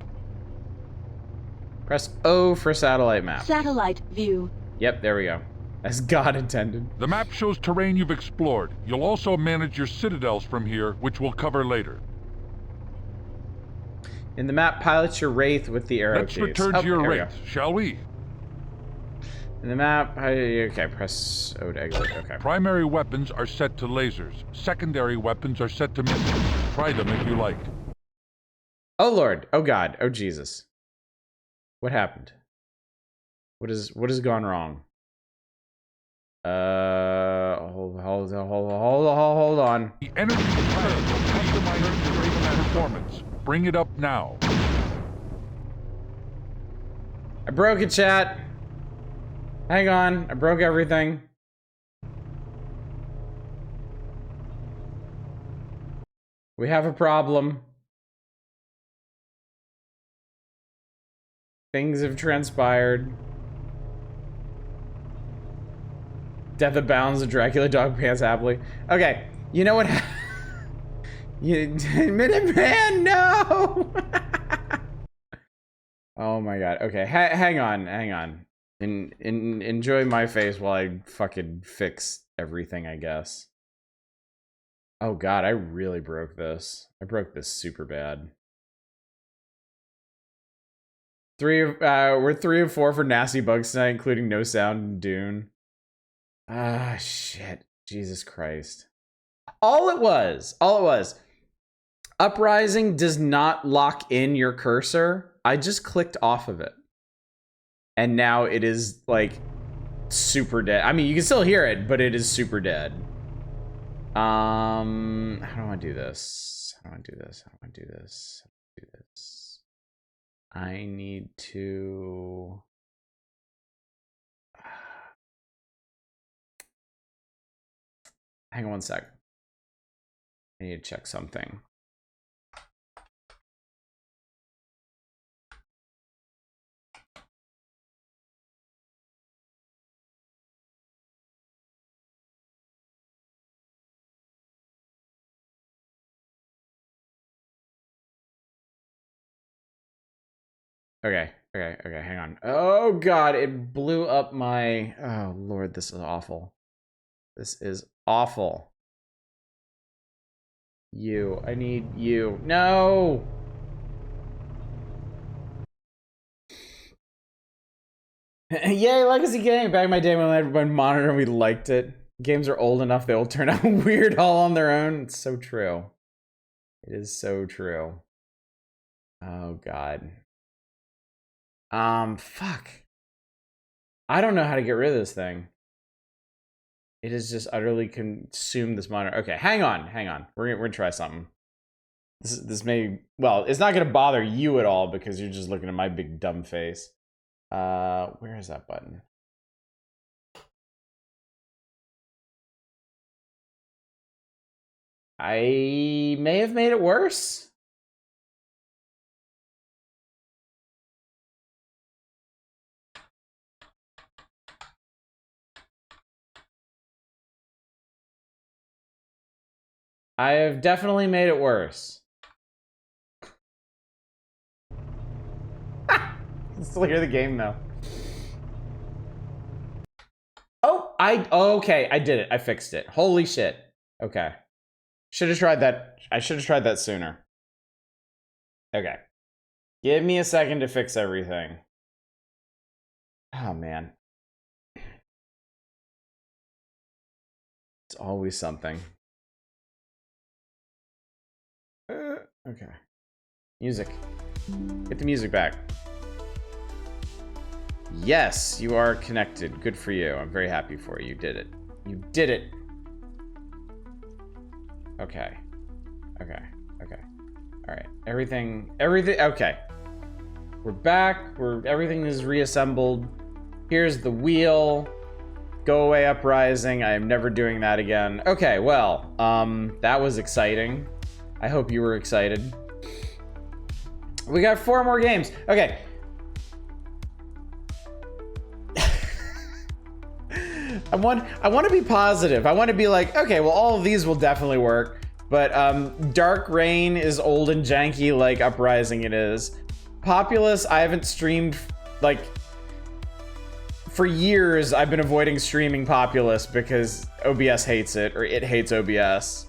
Press O for satellite map. Satellite view. Yep, there we go. As God intended. The map shows terrain you've explored. You'll also manage your citadels from here, which we'll cover later. In the map, pilot your Wraith with the arrow Let's keys. return to your Wraith, shall we? In the map, okay, press O to exit, okay. Primary weapons are set to lasers. Secondary weapons are set to missiles. Try them if you like. Oh Lord, oh God, oh Jesus. What happened? What has gone wrong? Hold on. The energy pilot will customize your Wraith's performance. Bring it up now. I broke it, chat. Hang on, I broke everything. We have a problem. Things have transpired. Death of Bounds of Dracula Dog Pants happily. Okay, you know what? Minuteman, no! Oh my God. Okay, hang on. Enjoy my face while I fucking fix everything, I guess. Oh God, I really broke this. I broke this super bad. We're 3 of 4 for nasty bugs tonight, including no sound and Dune. Ah, shit. Jesus Christ. All it was. Uprising does not lock in your cursor. I just clicked off of it. And now it is, like, super dead. I mean, you can still hear it, but it is super dead. How do I do this? I need to... Hang on one sec. I need to check something. Okay, hang on. Oh God, it blew up my... Oh Lord, this is awful. This is awful. I need you. No! Yay, Legacy game! Back in my day when I had one monitor and we liked it. Games are old enough, they will turn out weird all on their own. It's so true. It is so true. Oh God. Fuck. I don't know how to get rid of this thing. It has just utterly consumed this monitor. Okay, hang on. We're gonna try something. This may, well, it's not gonna bother you at all because you're just looking at my big dumb face. Where is that button? I may have made it worse. I have definitely made it worse. You can still hear the game though. Oh, okay, I did it. I fixed it. Holy shit. Okay. Should have tried that. I should have tried that sooner. Okay. Give me a second to fix everything. Oh man. It's always something. Okay. Music. Get the music back. Yes, you are connected. Good for you. I'm very happy for you. You did it. You did it. Okay. All right. Everything. Okay. We're back. Everything is reassembled. Here's the wheel. Go away, Uprising. I am never doing that again. Okay, well, that was exciting. I hope you were excited. We got 4 more games. Okay. I want to be positive. I want to be like, okay, well, all of these will definitely work. But Dark Reign is old and janky like Uprising it is. Populous, I haven't streamed, like, for years I've been avoiding streaming Populous because OBS hates it, or it hates OBS.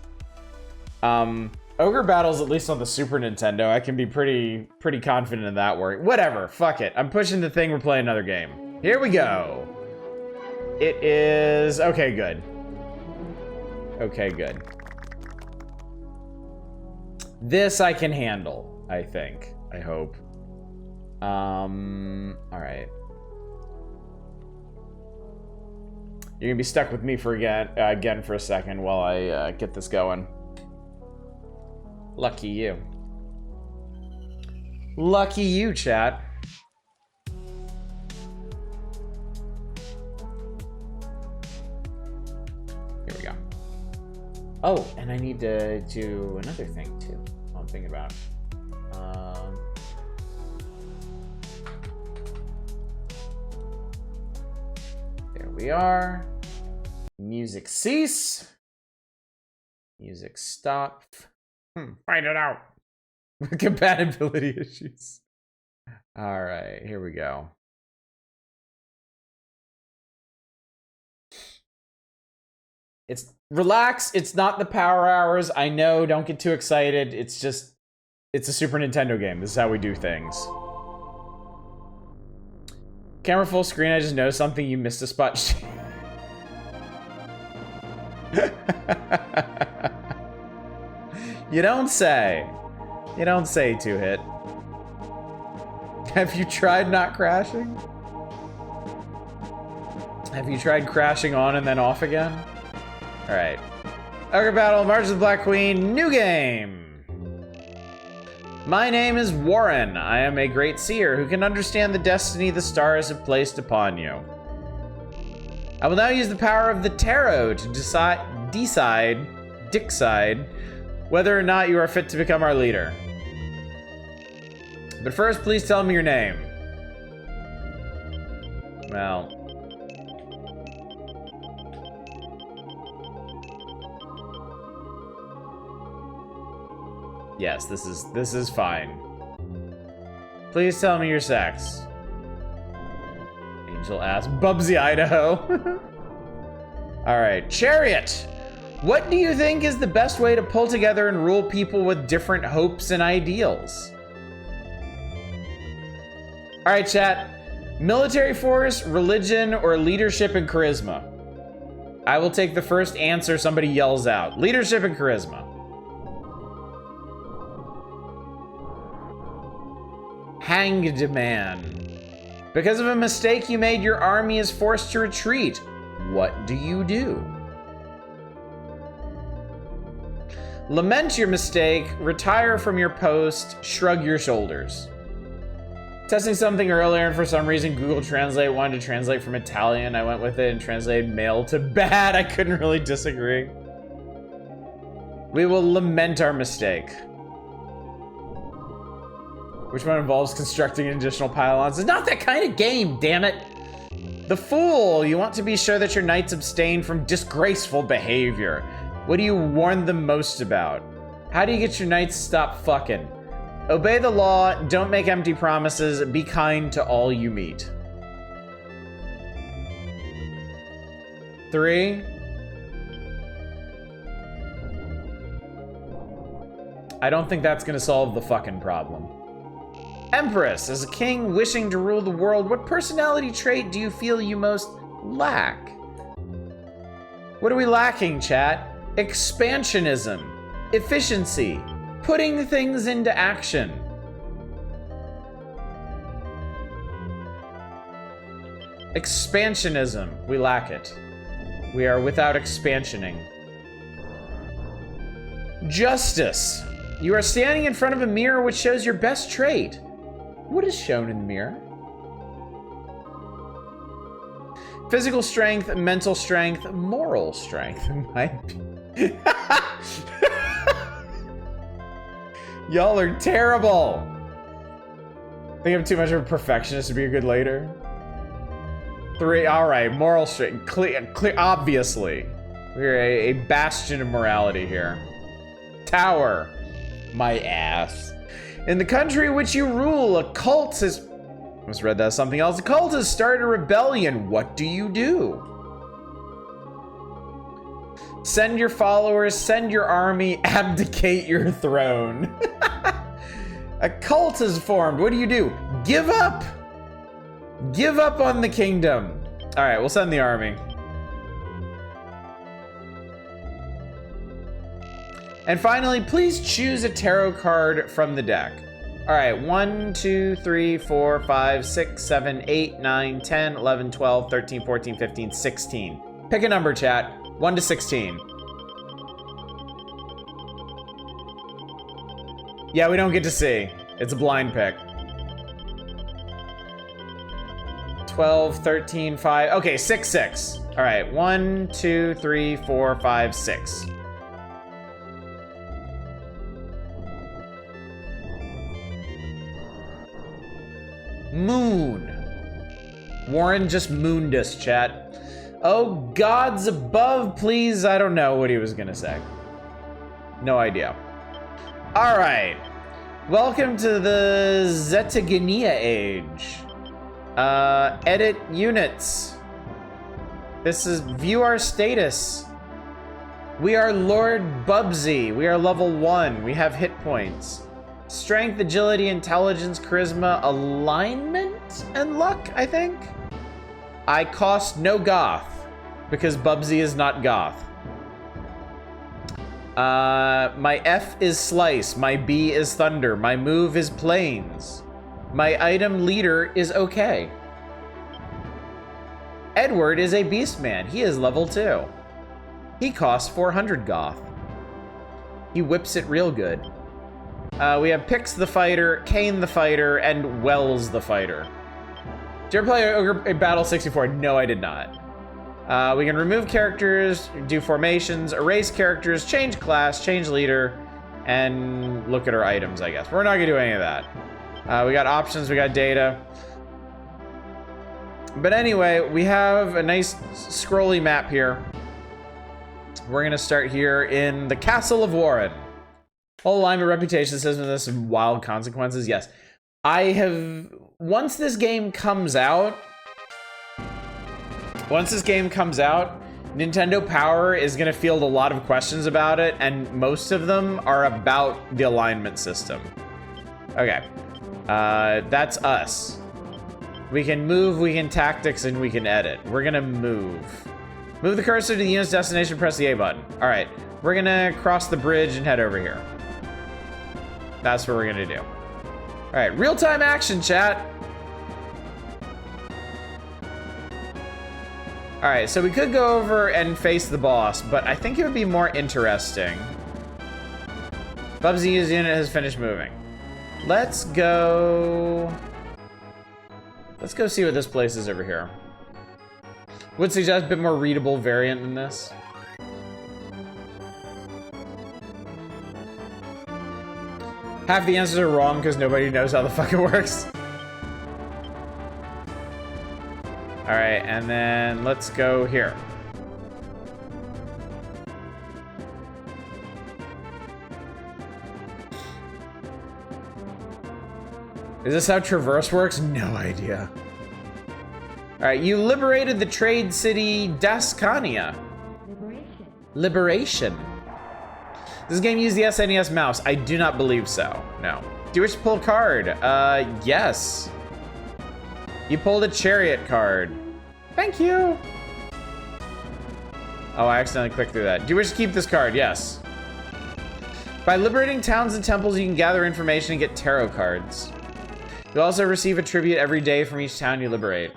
Ogre Battles, at least on the Super Nintendo, I can be pretty confident in that work. Whatever, fuck it. I'm pushing the thing, we're playing another game. Here we go. It is, okay, good. Okay, good. This I can handle, I think. I hope. All right. You're gonna be stuck with me for again for a second while I get this going. Lucky you. Lucky you, chat. Here we go. Oh, and I need to do another thing too. I'm thinking about. There we are. Music cease. Music stop. Find it out. Compatibility issues. All right, here we go. It's relax. It's not the Power Hours. I know. Don't get too excited. It's just, it's a Super Nintendo game. This is how we do things. Camera full screen. I just noticed something. You missed a spot. You don't say. You don't say, 2-Hit. Have you tried not crashing? Have you tried crashing on and then off again? Alright. Ogre Battle, March of the Black Queen, new game! My name is Warren. I am a great seer who can understand the destiny the stars have placed upon you. I will now use the power of the tarot to decide whether or not you are fit to become our leader. But first, please tell me your name. Well... yes, this is fine. Please tell me your sex. Angel ass. Bubsy, Idaho. Alright, Chariot! What do you think is the best way to pull together and rule people with different hopes and ideals? Alright, chat. Military force, religion, or leadership and charisma? I will take the first answer somebody yells out. Leadership and charisma. Hanged man. Because of a mistake you made, your army is forced to retreat. What do you do? Lament your mistake, retire from your post, shrug your shoulders. Testing something earlier, and for some reason Google Translate wanted to translate from Italian. I went with it and translated male to bad. I couldn't really disagree. We will lament our mistake. Which one involves constructing additional pylons? It's not that kind of game, damn it! The Fool! You want to be sure that your knights abstain from disgraceful behavior. What do you warn them most about? How do you get your knights to stop fucking? Obey the law, don't make empty promises, be kind to all you meet. 3. I don't think that's gonna solve the fucking problem. Empress, as a king wishing to rule the world, what personality trait do you feel you most lack? What are we lacking, chat? Expansionism, efficiency, putting things into action. Expansionism, we lack it. We are without expansioning. Justice, you are standing in front of a mirror which shows your best trait. What is shown in the mirror? Physical strength, mental strength, moral strength. Y'all are terrible. I think I'm too much of a perfectionist to be a good leader. 3, all right, moral strength, clear, obviously. We're a bastion of morality here. Tower, my ass. In the country which you rule, a cult has, almost read that as something else. A cult has started a rebellion. What do you do? Send your followers, send your army, abdicate your throne. A cult is formed. What do you do? Give up. Give up on the kingdom. All right, we'll send the army. And finally, please choose a tarot card from the deck. All right, 1, 2, 3, 4, 5, 6, 7, 8, 9, 10, 11, 12, 13, 14, 15, 16. Pick a number, chat. 1 to 16. Yeah, we don't get to see. It's a blind pick. 12, 13, 5. Okay, 6, 6. All right, 1, 2, 3, 4, 5, 6. Moon. Warren just mooned us, chat. Oh, gods above, please. I don't know what he was gonna say. No idea. All right. Welcome to the Zetagania age. Edit units. This is view our status. We are Lord Bubsy. We are level 1. We have hit points. Strength, agility, intelligence, charisma, alignment, and luck, I think. I cost no goth because Bubsy is not goth. My F is slice. My B is thunder. My move is plains. My item leader is okay. Edward is a beastman. He is level 2. He costs 400 goth. He whips it real good. We have Pix the fighter, Kane the fighter, and Wells the fighter. Did you ever play Ogre Battle 64? No, I did not. We can remove characters, do formations, erase characters, change class, change leader, and look at our items, I guess. We're not gonna do any of that. We got options, we got data. But anyway, we have a nice scrolly map here. We're gonna start here in the Castle of Warren. Whole alignment, reputation system, this some wild consequences. Yes, I have. Once this game comes out, Nintendo Power is gonna field a lot of questions about it, and most of them are about the alignment system. Okay, that's us. We can move, we can tactics, and we can edit. We're gonna move. Move the cursor to the unit's destination, press the A button. All right, we're gonna cross the bridge and head over here. That's what we're gonna do. All right, real-time action, chat. All right, so we could go over and face the boss, but I think it would be more interesting. Bubsy's unit has finished moving. Let's go see what this place is over here. Would suggest a bit more readable variant than this. Half the answers are wrong because nobody knows how the fuck it works. All right, and then let's go here. Is this how traverse works? No idea. All right, you liberated the trade city Dascania. Liberation. Does this game use the SNES mouse? I do not believe so, no. Do you wish to pull a card? Yes. You pulled a chariot card. Thank you. Oh, I accidentally clicked through that. Do you wish to keep this card? Yes. By liberating towns and temples, you can gather information and get tarot cards. You'll also receive a tribute every day from each town you liberate.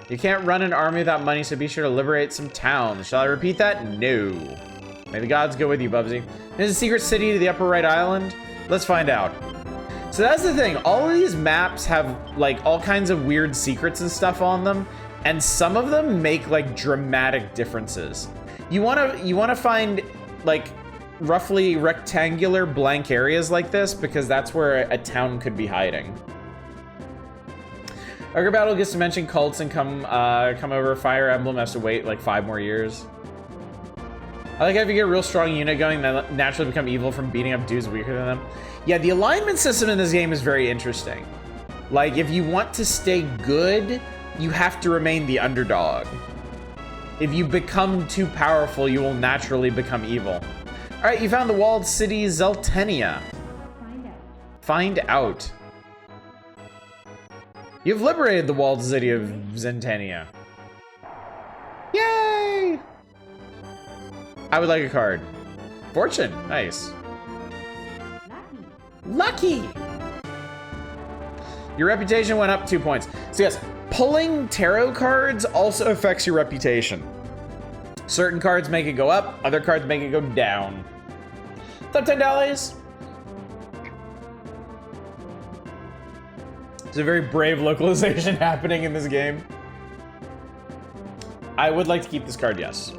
You can't run an army without money, so be sure to liberate some towns. Shall I repeat that? No. May the gods go with you, Bubsy. There's a secret city to the upper right island. Let's find out. So that's the thing. All of these maps have like all kinds of weird secrets and stuff on them, and some of them make like dramatic differences. You wanna find like roughly rectangular blank areas like this because that's where a town could be hiding. Ogre Battle gets to mention cults and come over. Fire Emblem has to wait like 5 more years. I like how if you get a real strong unit going, they naturally become evil from beating up dudes weaker than them. Yeah, the alignment system in this game is very interesting. Like, if you want to stay good, you have to remain the underdog. If you become too powerful, you will naturally become evil. All right, you found the walled city Zeltenia. Find out. You've liberated the walled city of Zeltenia. Yay! I would like a card. Fortune, nice. Lucky! Your reputation went up 2 points. So yes, pulling tarot cards also affects your reputation. Certain cards make it go up, other cards make it go down. What's up, $10? There's a very brave localization happening in this game. I would like to keep this card, yes.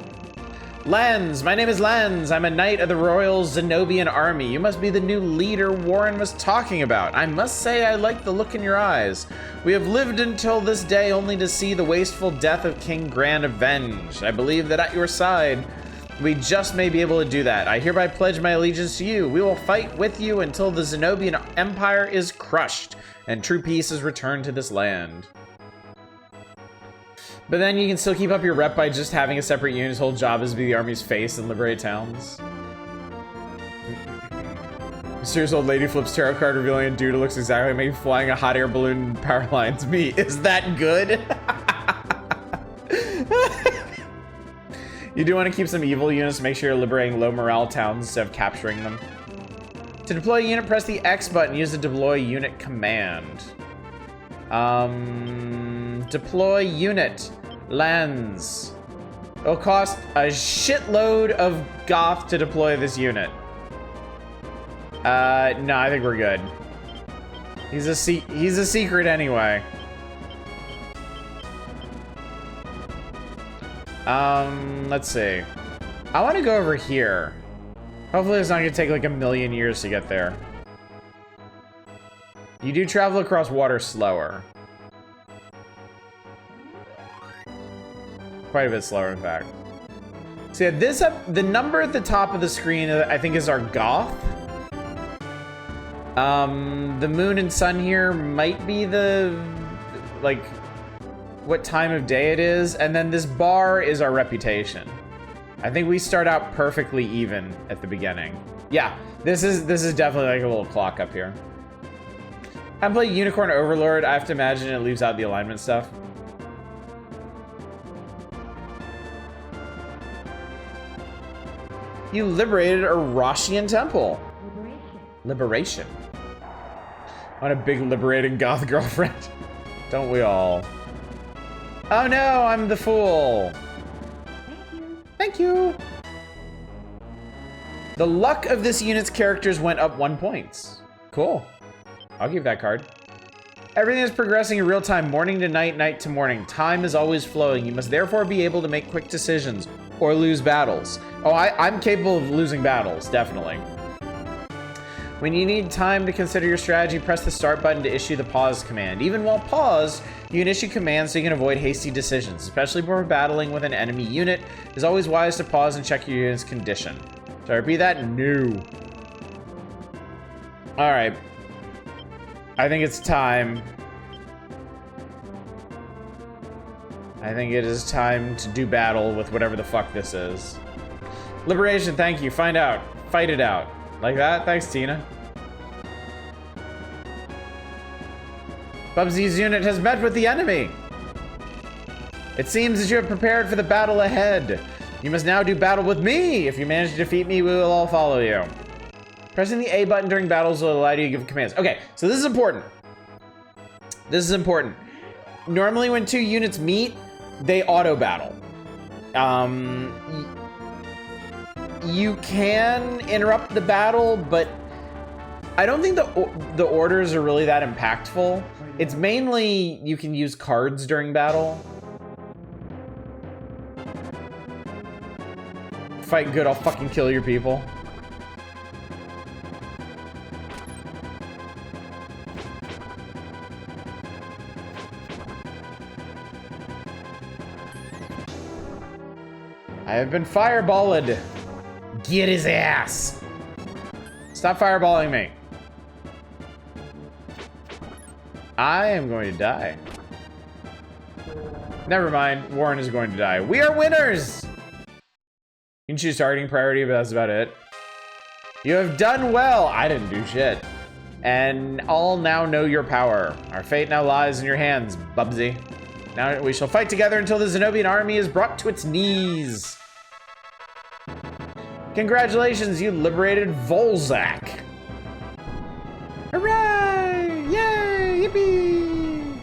Lens, my name is Lens. I'm a knight of the Royal Zenobian Army. You must be the new leader Warren was talking about. I must say I like the look in your eyes. We have lived until this day only to see the wasteful death of King Gran avenged. I believe that at your side, we just may be able to do that. I hereby pledge my allegiance to you. We will fight with you until the Zenobian Empire is crushed and true peace is returned to this land. But then you can still keep up your rep by just having a separate unit. His whole job is to be the army's face and liberate towns. Mysterious old lady flips tarot card revealing a dude who looks exactly like me flying a hot air balloon power lines me. Is that good? You do want to keep some evil units to make sure you're liberating low morale towns instead of capturing them. To deploy a unit, press the X button. Use the deploy unit command. Deploy unit. Lens. It'll cost a shitload of goth to deploy this unit. No, I think we're good. He's a secret anyway. Let's see. I want to go over here. Hopefully it's not gonna take like a million years to get there. You do travel across water slower. Quite a bit slower, in fact. So yeah, the number at the top of the screen, I think, is our goth. The moon and sun here might be the, like, what time of day it is, and then this bar is our reputation. I think we start out perfectly even at the beginning. Yeah, this is definitely like a little clock up here. I'm playing Unicorn Overlord. I have to imagine it leaves out the alignment stuff. You liberated a Roshian temple. Liberation. I want a big liberating goth girlfriend. Don't we all? Oh no, I'm the fool. Thank you. The luck of this unit's characters went up 1 point. Cool. I'll give that card. Everything is progressing in real time, morning to night, night to morning. Time is always flowing. You must therefore be able to make quick decisions or lose battles. Oh, I'm capable of losing battles, definitely. When you need time to consider your strategy, press the start button to issue the pause command. Even while paused, you can issue commands so you can avoid hasty decisions, especially when we're battling with an enemy unit. It's always wise to pause and check your unit's condition. So I repeat that? No. All right. I think it's time. I think it is time to do battle with whatever the fuck this is. Liberation, thank you. Find out. Fight it out. Like that? Thanks, Tina. Bubsy's unit has met with the enemy. It seems that you have prepared for the battle ahead. You must now do battle with me. If you manage to defeat me, we will all follow you. Pressing the A button during battles will allow you to give commands. Okay, so this is important. This is important. Normally when two units meet, they auto battle. You can interrupt the battle, but I don't think the orders are really that impactful. It's mainly you can use cards during battle. Fight good, I'll fucking kill your people. I have been fireballed. Get his ass. Stop fireballing me. I am going to die. Never mind, Warren is going to die. We are winners! You can choose targeting priority, but that's about it. You have done well. I didn't do shit. And all now know your power. Our fate now lies in your hands, Bubsy. Now we shall fight together until the Zenobian army is brought to its knees. Congratulations, you liberated Volzak. Hooray! Yay! Yippee!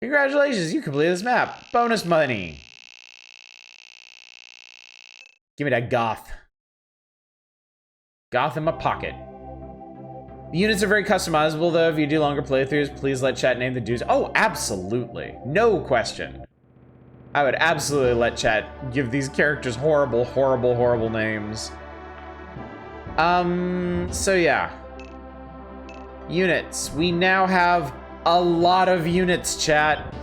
Congratulations, you completed this map. Bonus money. Give me that goth. Goth in my pocket. The units are very customizable, though. If you do longer playthroughs, please let chat name the dudes. Oh, absolutely. No question. I would absolutely let chat give these characters horrible, horrible, horrible names. So yeah. Units. We now have a lot of units, chat.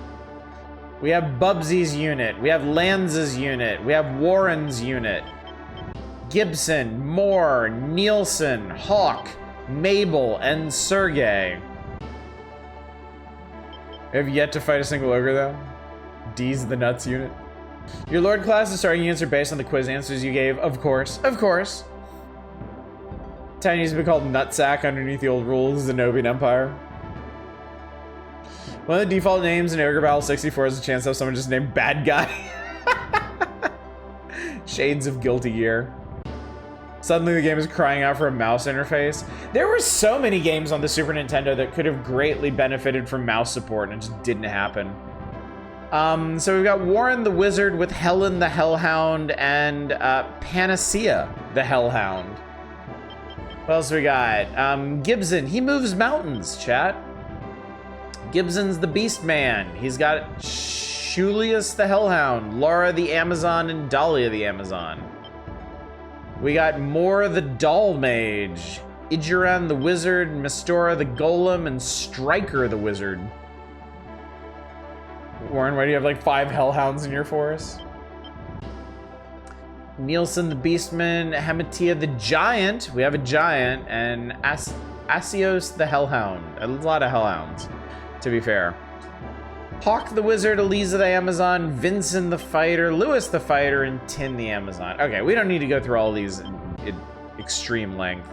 We have Bubsy's unit. We have Lanza's unit. We have Warren's unit. Gibson, Moore, Nielsen, Hawk, Mabel, and Sergey. We have yet to fight a single ogre, though. D's the nuts unit. Your Lord class and starting units are based on the quiz answers you gave, of course. Of course. Town used to be called Nutsack underneath the old rules of the Zenobian Empire. One of the default names in Ogre Battle 64 is a chance to have someone just named Bad Guy. Shades of Guilty Gear. Suddenly the game is crying out for a mouse interface. There were so many games on the Super Nintendo that could have greatly benefited from mouse support, and it just didn't happen. So we've got Warren the Wizard with Helen the Hellhound and Panacea the Hellhound. What else we got? Gibson, he moves mountains, chat. Gibson's the Beast Man. He's got Shulius the Hellhound, Laura the Amazon, and Dahlia the Amazon. We got Moore the Doll Mage, Ijuran the Wizard, Mistora the Golem, and Striker the Wizard. Warren, why do you have like 5 Hellhounds in your force? Nielsen the Beastman, Hematia the Giant. We have a Giant, and Asios the Hellhound. A lot of Hellhounds, to be fair. Hawk the Wizard, Eliza the Amazon, Vincent the Fighter, Lewis the Fighter, and Tin the Amazon. Okay, we don't need to go through all these in extreme length.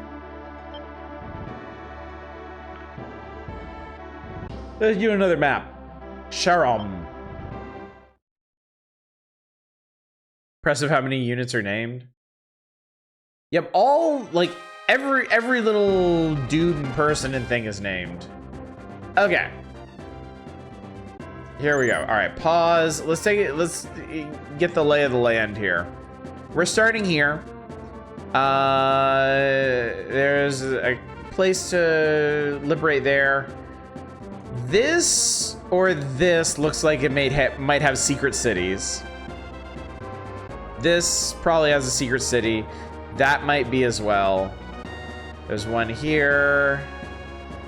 Let's do another map. Sharom. Impressive how many units are named. Yep, all, like, every little dude and person and thing is named. Okay. Here we go. All right, pause. Let's get the lay of the land here. We're starting here. There's a place to liberate there. This or this looks like it might have secret cities. This probably has a secret city. That might be as well. There's one here.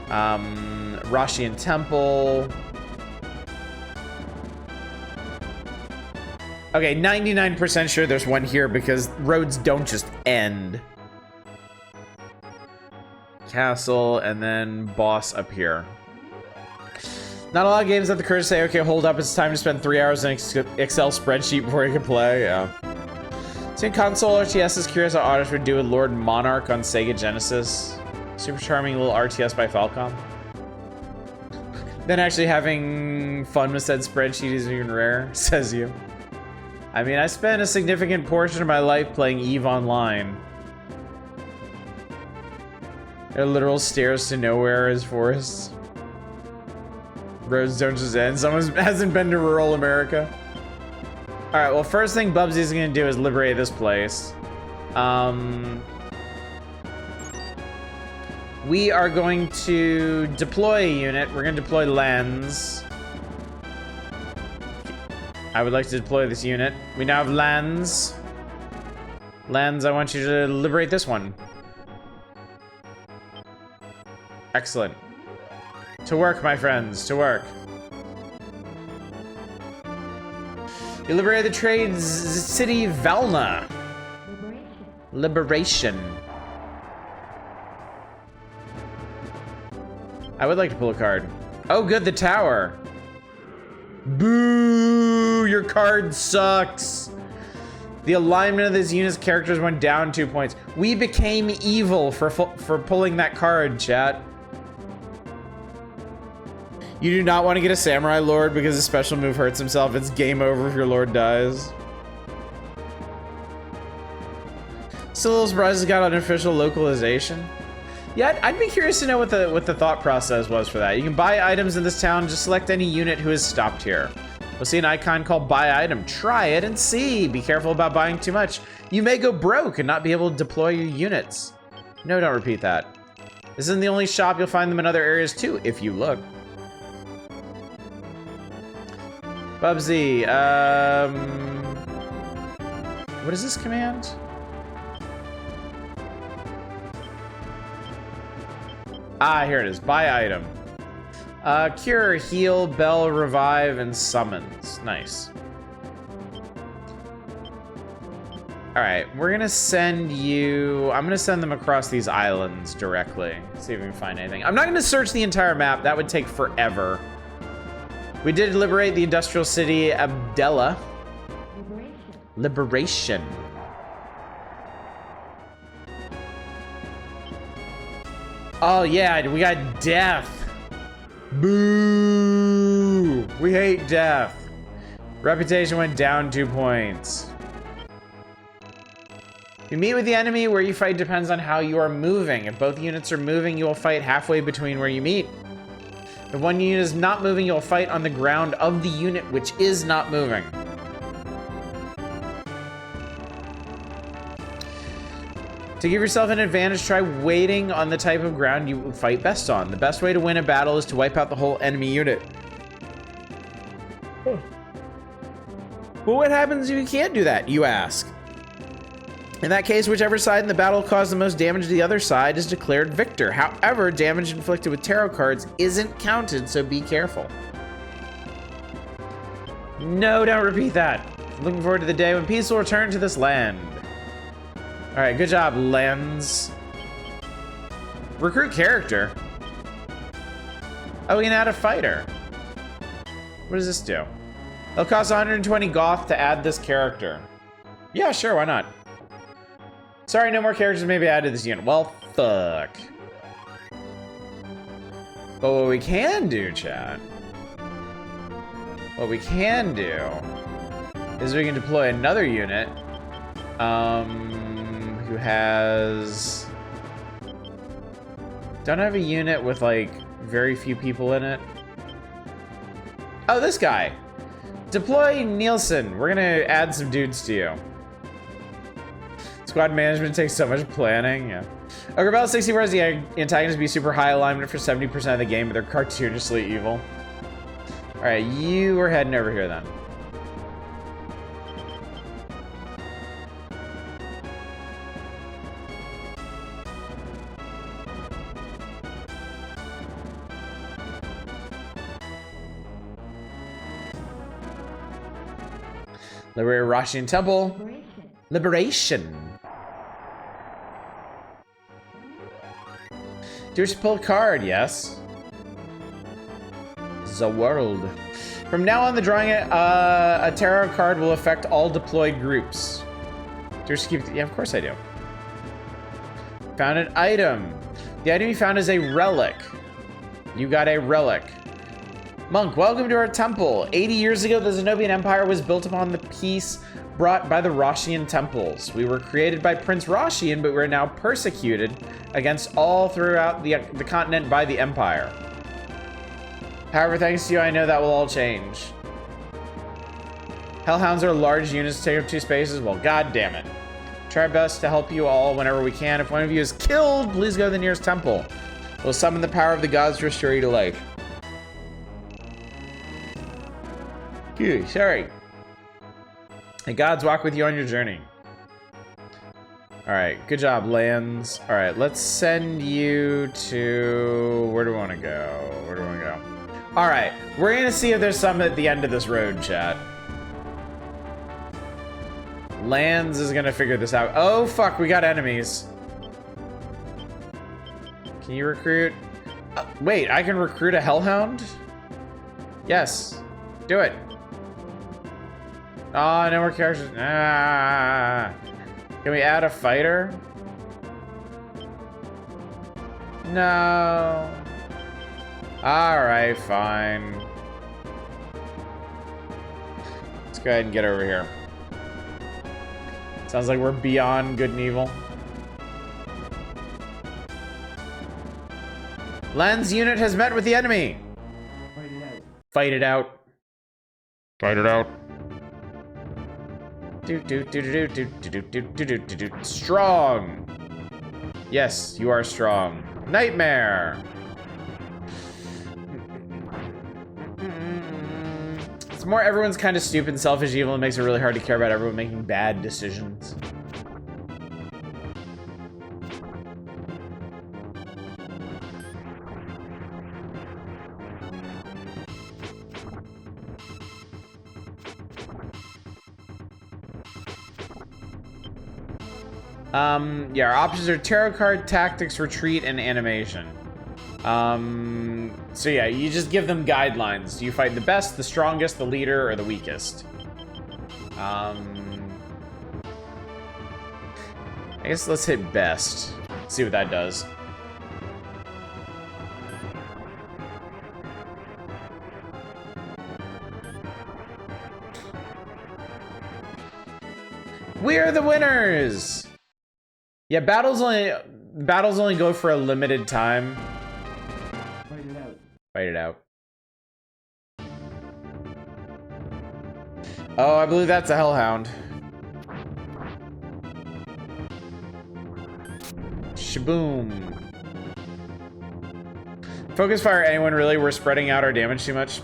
Rashian Temple. Okay, 99% sure there's one here because roads don't just end. Castle, and then boss up here. Not a lot of games have the courage to say, okay, hold up, it's time to spend 3 hours in an Excel spreadsheet before you can play, yeah. So in console RTS is curious how Otis would do with Lord Monarch on Sega Genesis. Super charming little RTS by Falcom. Then actually having fun with said spreadsheet is even rare, says you. I mean, I spent a significant portion of my life playing EVE Online. There are literal stairs to nowhere as forests. Roads don't just end. Someone hasn't been to rural America. Alright, well, first thing Bubsy's gonna do is liberate this place. We are going to deploy a unit. We're gonna deploy Lens. I would like to deploy this unit. We now have Lens. Lens, I want you to liberate this one. Excellent. To work, my friends, to work. You liberated the trade city Valna. Liberation. I would like to pull a card. Oh, good, the tower. Boo! Your card sucks. The alignment of this unit's characters went down 2 points. We became evil for pulling that card, chat. You do not want to get a samurai lord because a special move hurts himself. It's game over if your lord dies. Still a little surprised it's got unofficial localization. Yeah, I'd be curious to know what the thought process was for that. You can buy items in this town. Just select any unit who has stopped here. We'll see an icon called buy item. Try it and see. Be careful about buying too much. You may go broke and not be able to deploy your units. No, don't repeat that. This isn't the only shop. You'll find them in other areas too, if you look. Bubsy, what is this command? Ah, here it is. Buy item. Cure, heal, bell, revive, and summons. Nice. Alright, we're gonna send you... I'm gonna send them across these islands directly. See if we can find anything. I'm not gonna search the entire map. That would take forever. We did liberate the industrial city Abdella. Liberation. Oh yeah, we got death. Boo! We hate death. Reputation went down 2 points. You meet with the enemy. Where you fight depends on how you are moving. If both units are moving, you will fight halfway between where you meet. If one unit is not moving, you'll fight on the ground of the unit which is not moving. To give yourself an advantage, try waiting on the type of ground you fight best on. The best way to win a battle is to wipe out the whole enemy unit. Well, what happens if you can't do that, you ask? In that case, whichever side in the battle caused the most damage to the other side is declared victor. However, damage inflicted with tarot cards isn't counted, so be careful. No, don't repeat that. Looking forward to the day when peace will return to this land. All right, good job, Lens. Recruit character. Oh, we can add a fighter. What does this do? It'll cost 120 goth to add this character. Yeah, sure, why not? Sorry, no more characters may be added to this unit. Well, fuck. But what we can do, chat, what we can do is we can deploy another unit who has... Don't I have a unit with, like, very few people in it? Oh, this guy. Deploy Nielsen. We're gonna add some dudes to you. Squad management takes so much planning, yeah. Ogre Bell 60 bars the antagonists be super high alignment for 70% of the game, but they're cartoonishly evil. Alright, you are heading over here then. Liberate Roshian Temple. Liberation. Do you wish to pull a card? Yes. The world. From now on, the drawing a tarot card will affect all deployed groups. Do you wish to keep? Yeah, of course I do. Found an item. The item you found is a relic. You got a relic. Monk, welcome to our temple. 80 years ago, the Zenobian Empire was built upon the peace brought by the Roshian temples. We were created by Prince Roshian, but we're now persecuted against all throughout the continent by the Empire. However, thanks to you, I know that will all change. Hellhounds are large units to take up 2 spaces. Well, god damn it. Try our best to help you all whenever we can. If one of you is killed, please go to the nearest temple. We'll summon the power of the gods to restore you to life. Phew, sorry. The gods walk with you on your journey. Alright, good job, Lands. Alright, let's send you to... Where do we want to go? Where do we want to go? Alright, we're gonna see if there's some at the end of this road, chat. Lands is gonna figure this out. Oh, fuck, we got enemies. Can you recruit? Wait, I can recruit a Hellhound? Yes. Do it. Oh, no more characters. Ah. Can we add a fighter? No. Alright, fine. Let's go ahead and get over here. Sounds like we're beyond good and evil. Lens unit has met with the enemy. Fight it out. Fight it out. Strong. Yes, you are strong. Nightmare. It's more everyone's kind of stupid and selfish evil. It makes it really hard to care about everyone making bad decisions. Yeah, our options are tarot card, tactics, retreat, and animation. So yeah, you just give them guidelines. Do you fight the best, the strongest, the leader, or the weakest? I guess let's hit best. See what that does. We are the winners! Yeah, battles only go for a limited time. Fight it out. Fight it out. Oh, I believe that's a Hellhound. Shaboom. Focus fire anyone, really? We're spreading out our damage too much.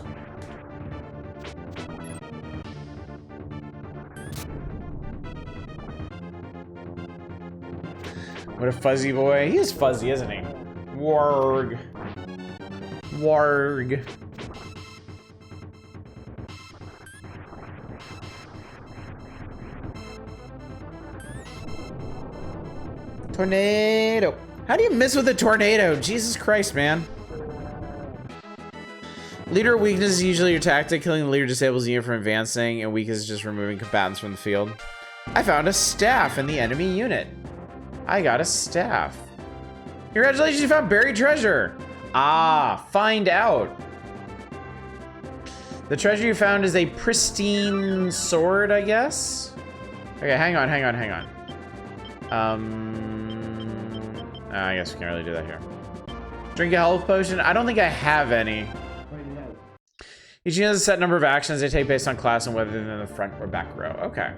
What a fuzzy boy. He is fuzzy, isn't he? Warg. Warg. Tornado. How do you miss with a tornado? Jesus Christ, man. Leader weakness is usually your tactic. Killing the leader disables the unit from advancing, and weakness is just removing combatants from the field. I found a staff in the enemy unit. I got a staff. Congratulations, you found buried treasure. Ah, find out. The treasure you found is a pristine sword, I guess? Okay, hang on. I guess we can't really do that here. Drink a health potion. I don't think I have any. Each unit has a set number of actions they take based on class and whether they're in the front or back row. Okay.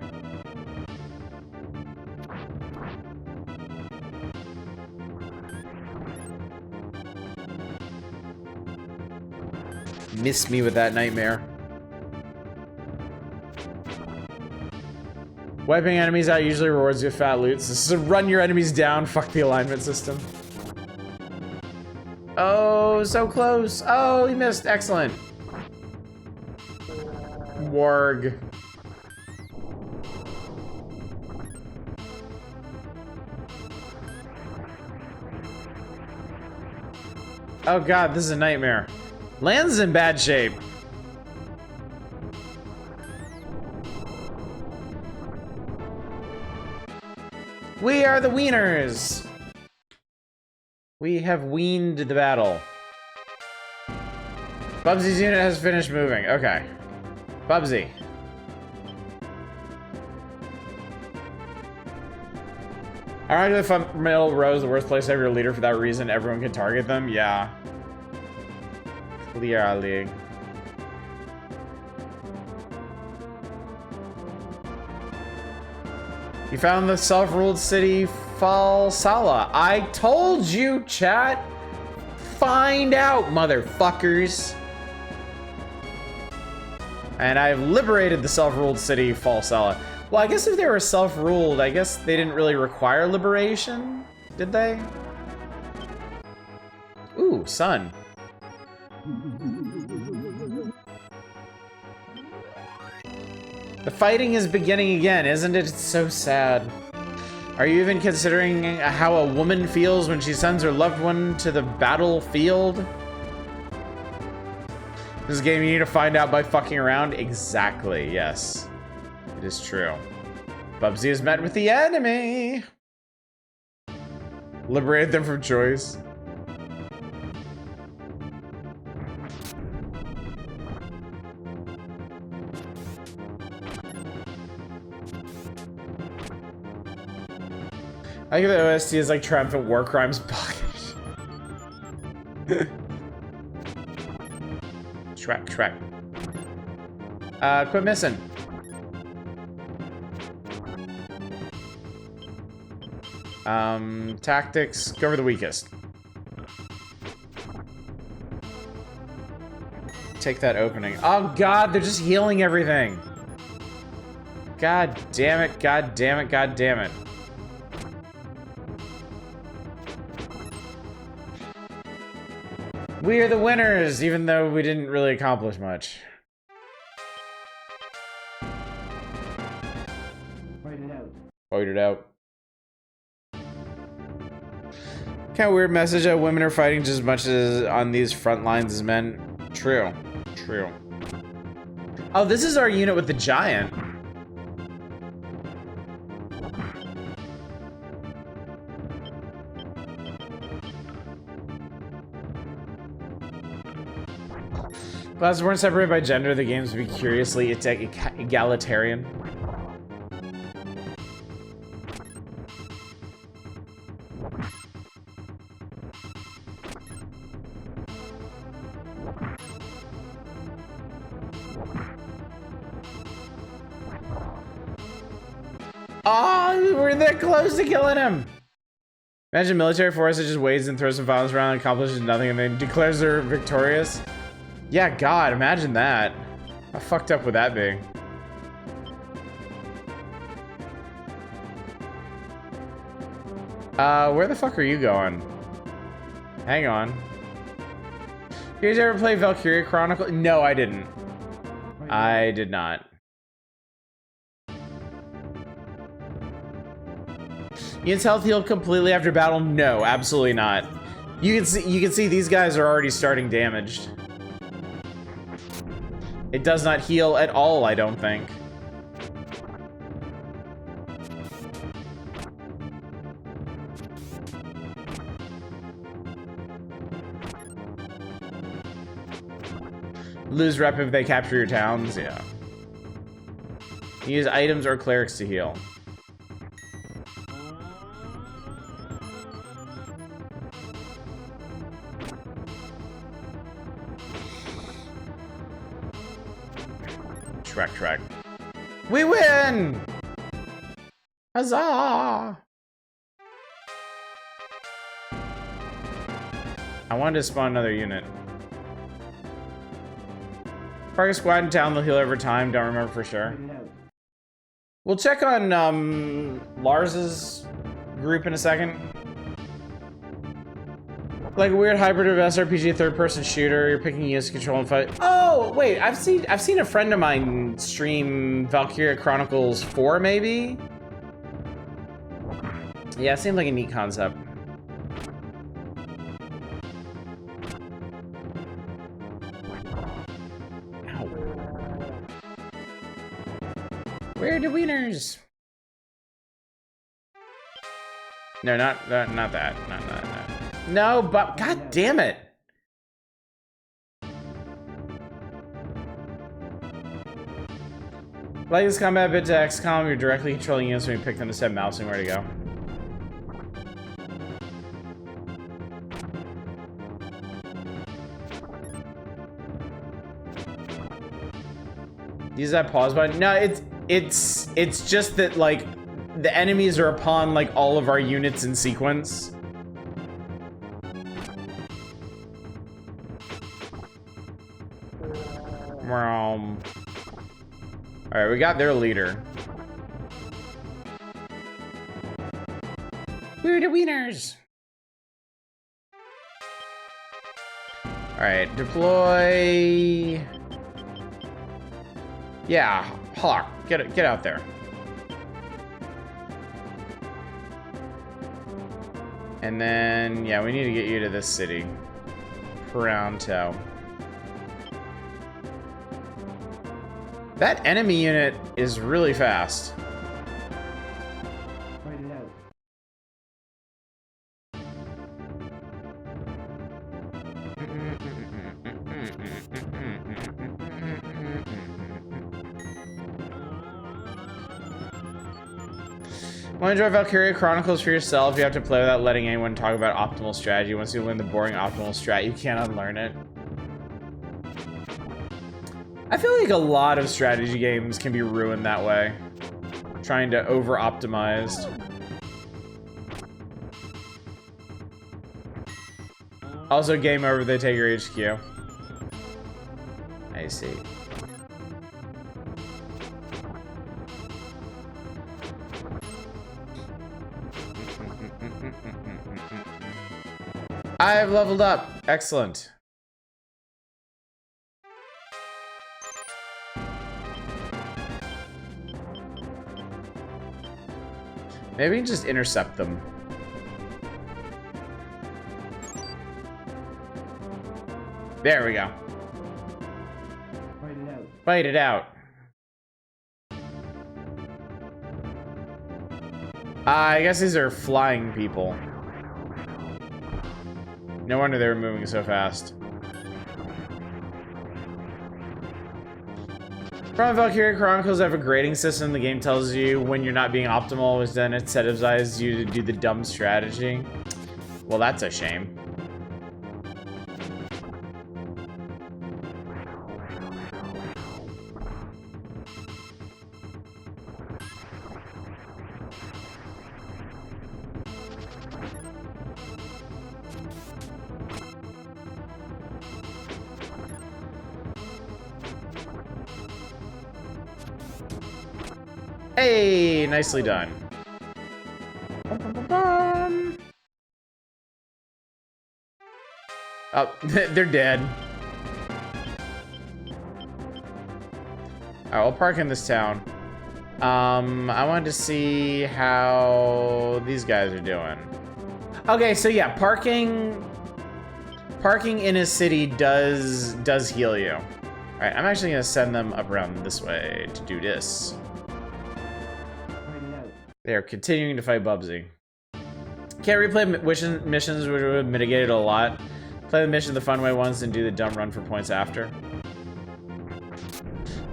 Miss me with that nightmare. Wiping enemies out usually rewards you with fat loots. This is a run your enemies down, fuck the alignment system. Oh, so close. Oh, he missed. Excellent. Warg. Oh god, this is a nightmare. Land's in bad shape. We are the wieners. We have weaned the battle. Bubsy's unit has finished moving. Okay. Bubsy. Around the front middle row is the worst place to have your leader for that reason. Everyone can target them. Yeah. Clearly. You found the self-ruled city Falsala. I told you, chat. Find out, motherfuckers. And I've liberated the self-ruled city Falsala. Well, I guess if they were self-ruled, I guess they didn't really require liberation, did they? Ooh, sun. The fighting is beginning again, isn't it? It's so sad. Are you even considering how a woman feels when she sends her loved one to the battlefield? This is a game you need to find out by fucking around. Exactly, yes. It is true. Bubsy has met with the enemy. Liberated them from choice. I think the OST is like Triumphant War Crimes package. Shrek. Quit missing. Tactics, go for the weakest. Take that opening. Oh god, they're just healing everything. God damn it, god damn it, god damn it. We are the winners, even though we didn't really accomplish much. Fight it out. Kind of weird message that women are fighting just as much as on these front lines as men. True. Oh, this is our unit with the giant. Classes weren't separated by gender. The games would be curiously egalitarian. Oh, we're that close to killing him. Imagine military force that just waits and throws some violence around and accomplishes nothing and then declares they're victorious. Yeah, God, imagine that. How fucked up would that be? Where the fuck are you going? Hang on. You guys ever play Valkyria Chronicle? No, I didn't. I did not. Units health healed completely after battle? No, absolutely not. You can see these guys are already starting damaged. It does not heal at all, I don't think. Lose rep if they capture your towns, yeah. Use items or clerics to heal. Track. We win! Huzzah! I wanted to spawn another unit. Target squad in town, they'll heal over time. Don't remember for sure. We'll check on Lars's group in a second. Like a weird hybrid of SRPG third-person shooter. You're picking units to control and fight. Oh wait, I've seen a friend of mine stream Valkyria Chronicles 4, maybe. Yeah, it seemed like a neat concept. Ow. Where are the wieners? No, not that. Not that. No, but god damn it. Like this combat bit to XCOM, you're directly controlling units when you pick them to set mousing where to go. Use that pause button. No, it's just that like the enemies are upon like all of our units in sequence. Alright, we got their leader. We're the winners! Alright, deploy... Yeah, Hawk, get out there. And then, yeah, we need to get you to this city. Pronto. That enemy unit is really fast. Want to enjoy Valkyria Chronicles for yourself? You have to play without letting anyone talk about optimal strategy. Once you learn the boring optimal strat, you can't unlearn it. I feel like a lot of strategy games can be ruined that way. Trying to over-optimize. Also, game over, they take your HQ. I see. I've leveled up. Excellent. Maybe we can just intercept them. There we go. Fight it out. Fight it out. I guess these are flying people. No wonder they were moving so fast. From Valkyria Chronicles, I have a grading system. The game tells you when you're not being optimal, which then it incentivizes you to do the dumb strategy. Well, that's a shame. Hey, nicely done. Oh, they're dead. Alright, we'll park in this town. I wanted to see how these guys are doing. Okay, so yeah, parking in a city does heal you. Alright, I'm actually gonna send them up around this way to do this. They are continuing to fight Bubsy. Can't replay missions, which would mitigate it a lot. Play the mission the fun way once and do the dumb run for points after.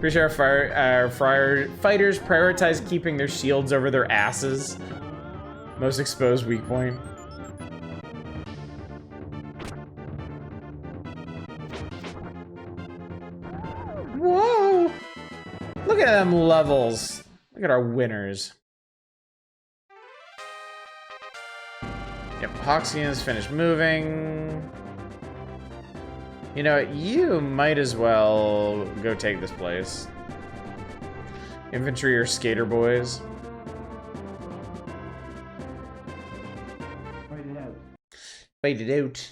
Pretty sure our fighters prioritize keeping their shields over their asses. Most exposed weak point. Whoa! Look at them levels. Look at our winners. Yep, Hoxians finished moving. You know what? You might as well go take this place. Infantry or skater boys. Fight it out. Fight it out.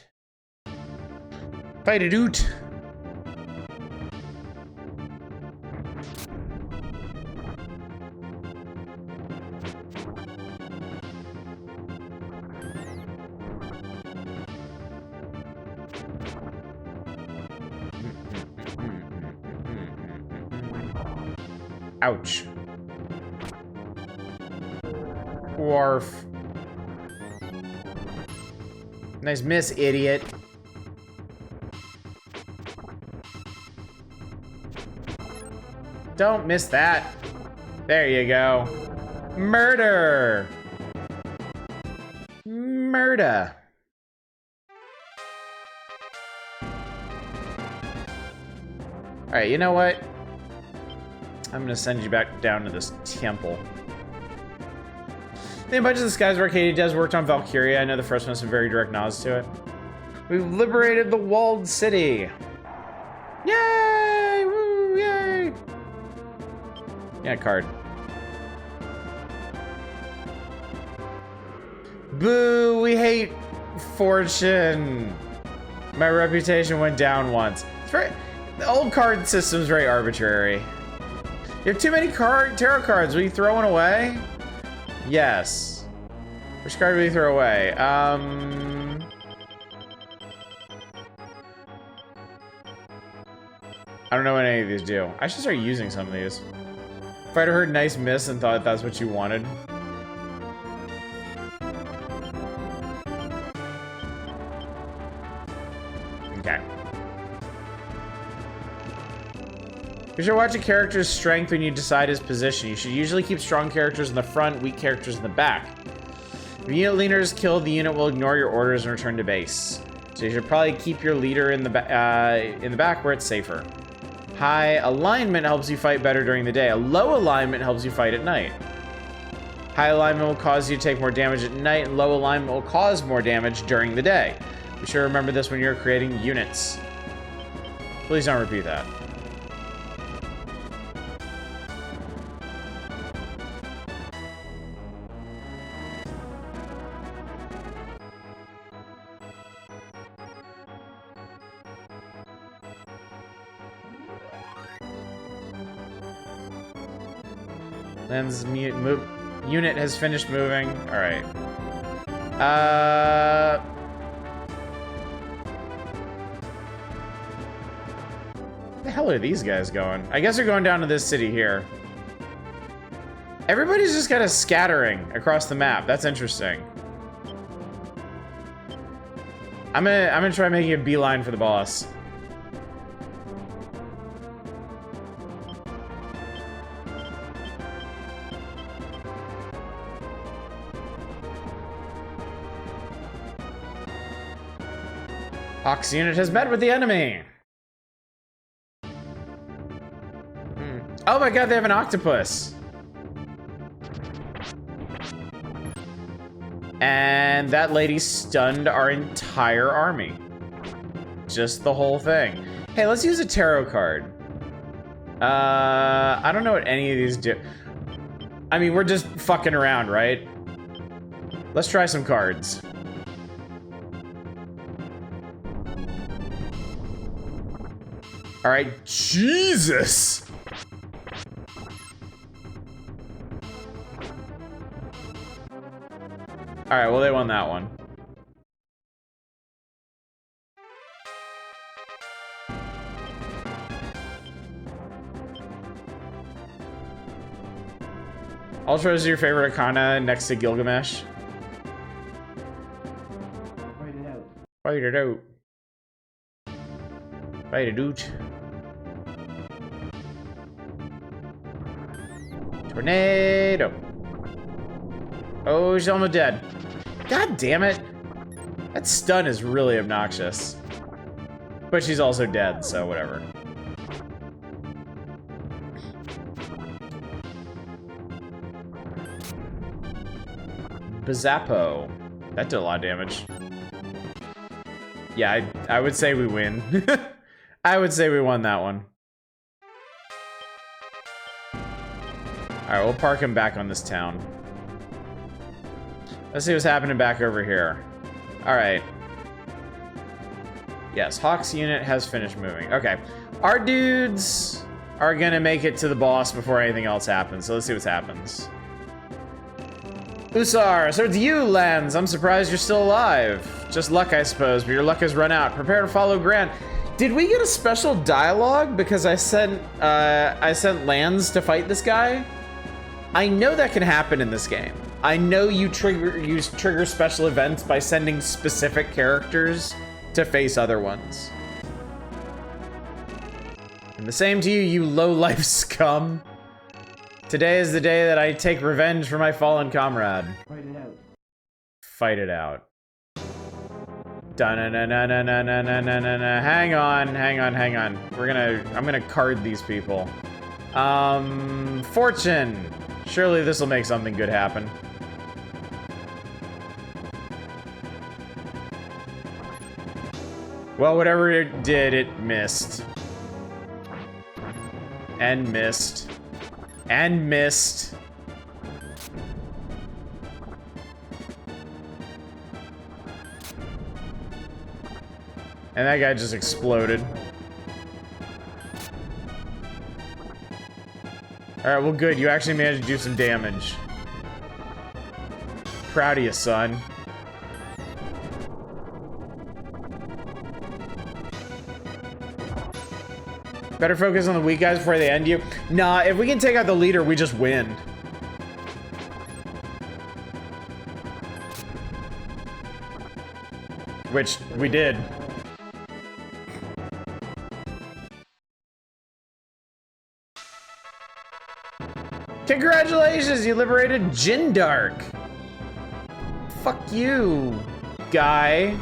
Fight it out. Ouch. Wharf. Nice miss, idiot. Don't miss that. There you go. Murder. Murder. Alright, you know what? I'm gonna send you back down to this temple. The Bunch of the Skies Arcadia does worked on Valkyria. I know the first one has some very direct nods to it. We've liberated the walled city. Yay! Woo! Yay! Yeah, card. Boo! We hate fortune. My reputation went down once. It's very, the old card system is very arbitrary. You have too many tarot cards. Will you throw one away? Yes. Which card will you throw away? I don't know what any of these do. I should start using some of these. If I'd heard nice miss and thought that's what you wanted. Okay. You should watch a character's strength when you decide his position. You should usually keep strong characters in the front, weak characters in the back. If your unit leader is killed, the unit will ignore your orders and return to base. So you should probably keep your leader in the back where it's safer. High alignment helps you fight better during the day. A low alignment helps you fight at night. High alignment will cause you to take more damage at night, and low alignment will cause more damage during the day. Be sure to remember this when you're creating units. Please don't repeat that. Lens unit has finished moving. All right. Where the hell are these guys going? I guess they're going down to this city here. Everybody's just kind of scattering across the map. That's interesting. I'm gonna try making a beeline for the boss. Hawk's unit has met with the enemy. Oh my god, they have an octopus. And that lady stunned our entire army. Just the whole thing. Hey, let's use a tarot card. I don't know what any of these do. I mean, we're just fucking around, right? Let's try some cards. All right, Jesus. All right, well, they won that one. Ultra is your favorite Arcana next to Gilgamesh? Fight it out. Fight it out. Fight it out. Tornado. Oh, she's almost dead. God damn it. That stun is really obnoxious. But she's also dead, so whatever. Bazappo. That did a lot of damage. Yeah, I would say we win. I would say we won that one. Alright, we'll park him back on this town. Let's see what's happening back over here. Alright. Yes, Hawk's unit has finished moving. Okay. Our dudes are gonna make it to the boss before anything else happens, so let's see what happens. Usar, so it's you, Lens. I'm surprised you're still alive. Just luck, I suppose, but your luck has run out. Prepare to follow Grant. Did we get a special dialogue because I sent Lens to fight this guy? I know that can happen in this game. I know you trigger special events by sending specific characters to face other ones. And the same to you, you low-life scum. Today is the day that I take revenge for my fallen comrade. Fight it out. Fight it out. Da-na-na-na-na-na-na-na-na-na. Hang on. I'm gonna card these people. Fortune. Surely this will make something good happen. Well, whatever it did, it missed. And missed. And missed. And that guy just exploded. Alright, well good, you actually managed to do some damage. Proud of you, son. Better focus on the weak guys before they end you. Nah, if we can take out the leader, we just win. Which we did. Congratulations, you liberated Jindark. Fuck you, guy.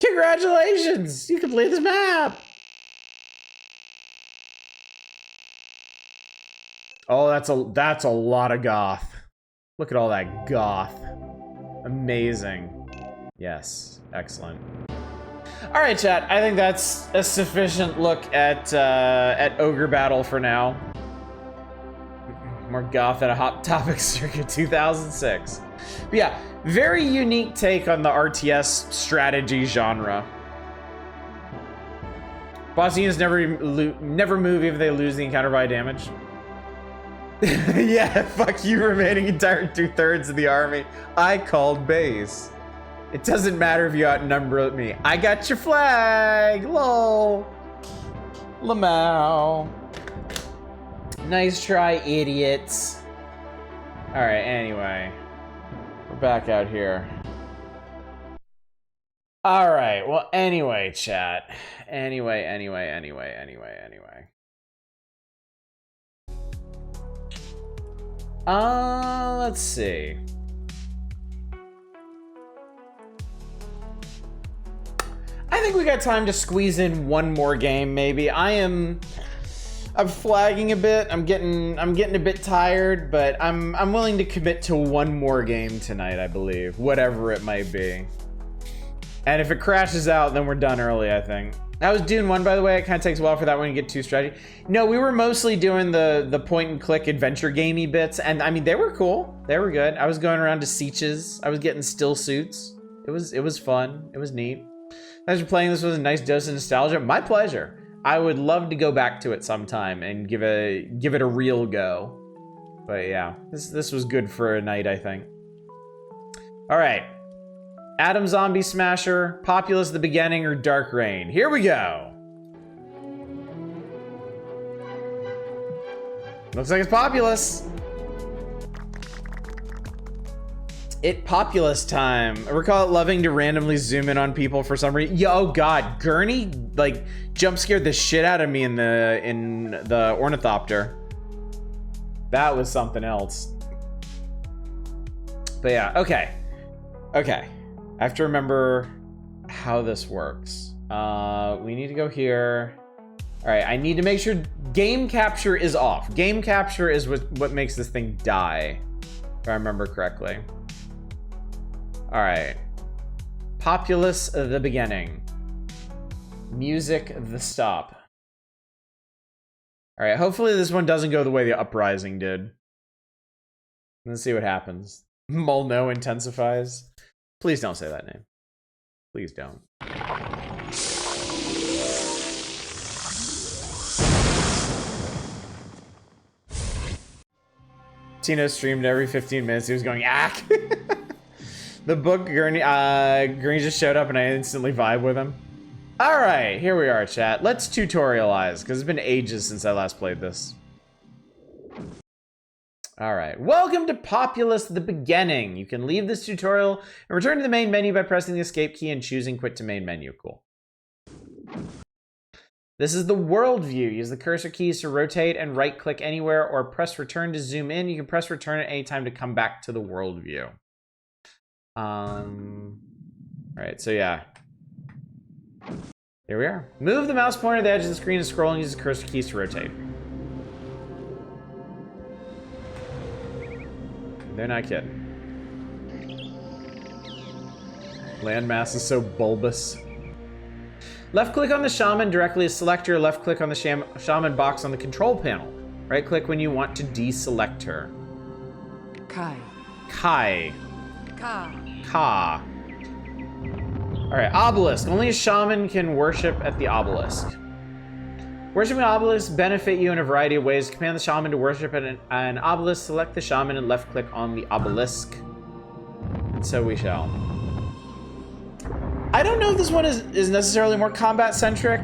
Congratulations, you completed this map. Oh, that's a lot of goth. Look at all that goth. Amazing. Yes, excellent. All right, chat. I think that's a sufficient look at Ogre Battle for now. More goth at a Hot Topic circa 2006. But yeah, very unique take on the RTS strategy genre. Boss units never move even if they lose the encounter by damage. Yeah, fuck you, remaining entire 2/3 of the army. I called base. It doesn't matter if you outnumber me. I got your flag, lol. Lamau. Nice try, idiots. All right, anyway. We're back out here. All right, well, anyway, chat. Anyway. Let's see. I think we got time to squeeze in one more game, maybe. I'm flagging a bit. I'm getting a bit tired, but I'm willing to commit to one more game tonight, I believe, whatever it might be. And if it crashes out, then we're done early, I think. That was Dune 1, by the way. It kind of takes a while for that one to get to strategy. No, we were mostly doing the point-and-click adventure gamey bits, and I mean, they were cool. They were good. I was going around to Sieches. I was getting still suits. It was fun. It was neat. Thanks for playing. This was a nice dose of nostalgia. My pleasure. I would love to go back to it sometime and give it a real go. But yeah, this was good for a night, I think. All right. Atom Zombie Smasher, Populous the Beginning, or Dark Reign. Here we go. Looks like it's Populous. It Populous time. I recall it loving to randomly zoom in on people for some reason. Yo, oh god, Gurney like jump scared the shit out of me in the ornithopter. That was something else. But yeah, okay. I have to remember how this works. We need to go here. All right, I need to make sure game capture is off. Game capture is what makes this thing die, if I remember correctly. All right. Populous the beginning. Music the stop. All right, hopefully this one doesn't go the way the Uprising did. Let's see what happens. Molno intensifies. Please don't say that name. Please don't. Tino streamed every 15 minutes. He was going, ack. The book, Gurney just showed up and I instantly vibe with him. All right, here we are, chat. Let's tutorialize, because it's been ages since I last played this. All right, welcome to Populous the Beginning. You can leave this tutorial and return to the main menu by pressing the escape key and choosing quit to main menu. Cool. This is the world view. Use the cursor keys to rotate and right click anywhere or press return to zoom in. You can press return at any time to come back to the world view. All right, so yeah. Here we are. Move the mouse pointer to the edge of the screen and scroll and use the cursor keys to rotate. They're not kidding. Landmass is so bulbous. Left click on the shaman directly to select her. Left click on the shaman box on the control panel. Right click when you want to deselect her. Kai. Kai. Ka. Ka. Alright, obelisk. Only a shaman can worship at the obelisk. Worshiping obelisks benefit you in a variety of ways. Command the shaman to worship at an obelisk. Select the shaman and left click on the obelisk. And so we shall. I don't know if this one is necessarily more combat centric.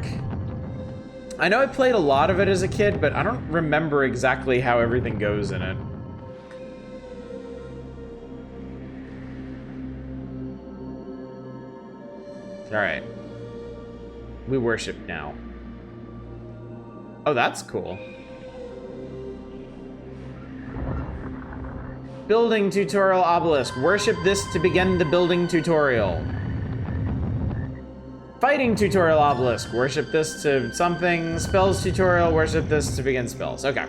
I know I played a lot of it as a kid, but I don't remember exactly how everything goes in it. Alright. We worship now. Oh, that's cool. Building tutorial obelisk. Worship this to begin the building tutorial. Fighting tutorial obelisk. Worship this to something. Spells tutorial. Worship this to begin spells. Okay.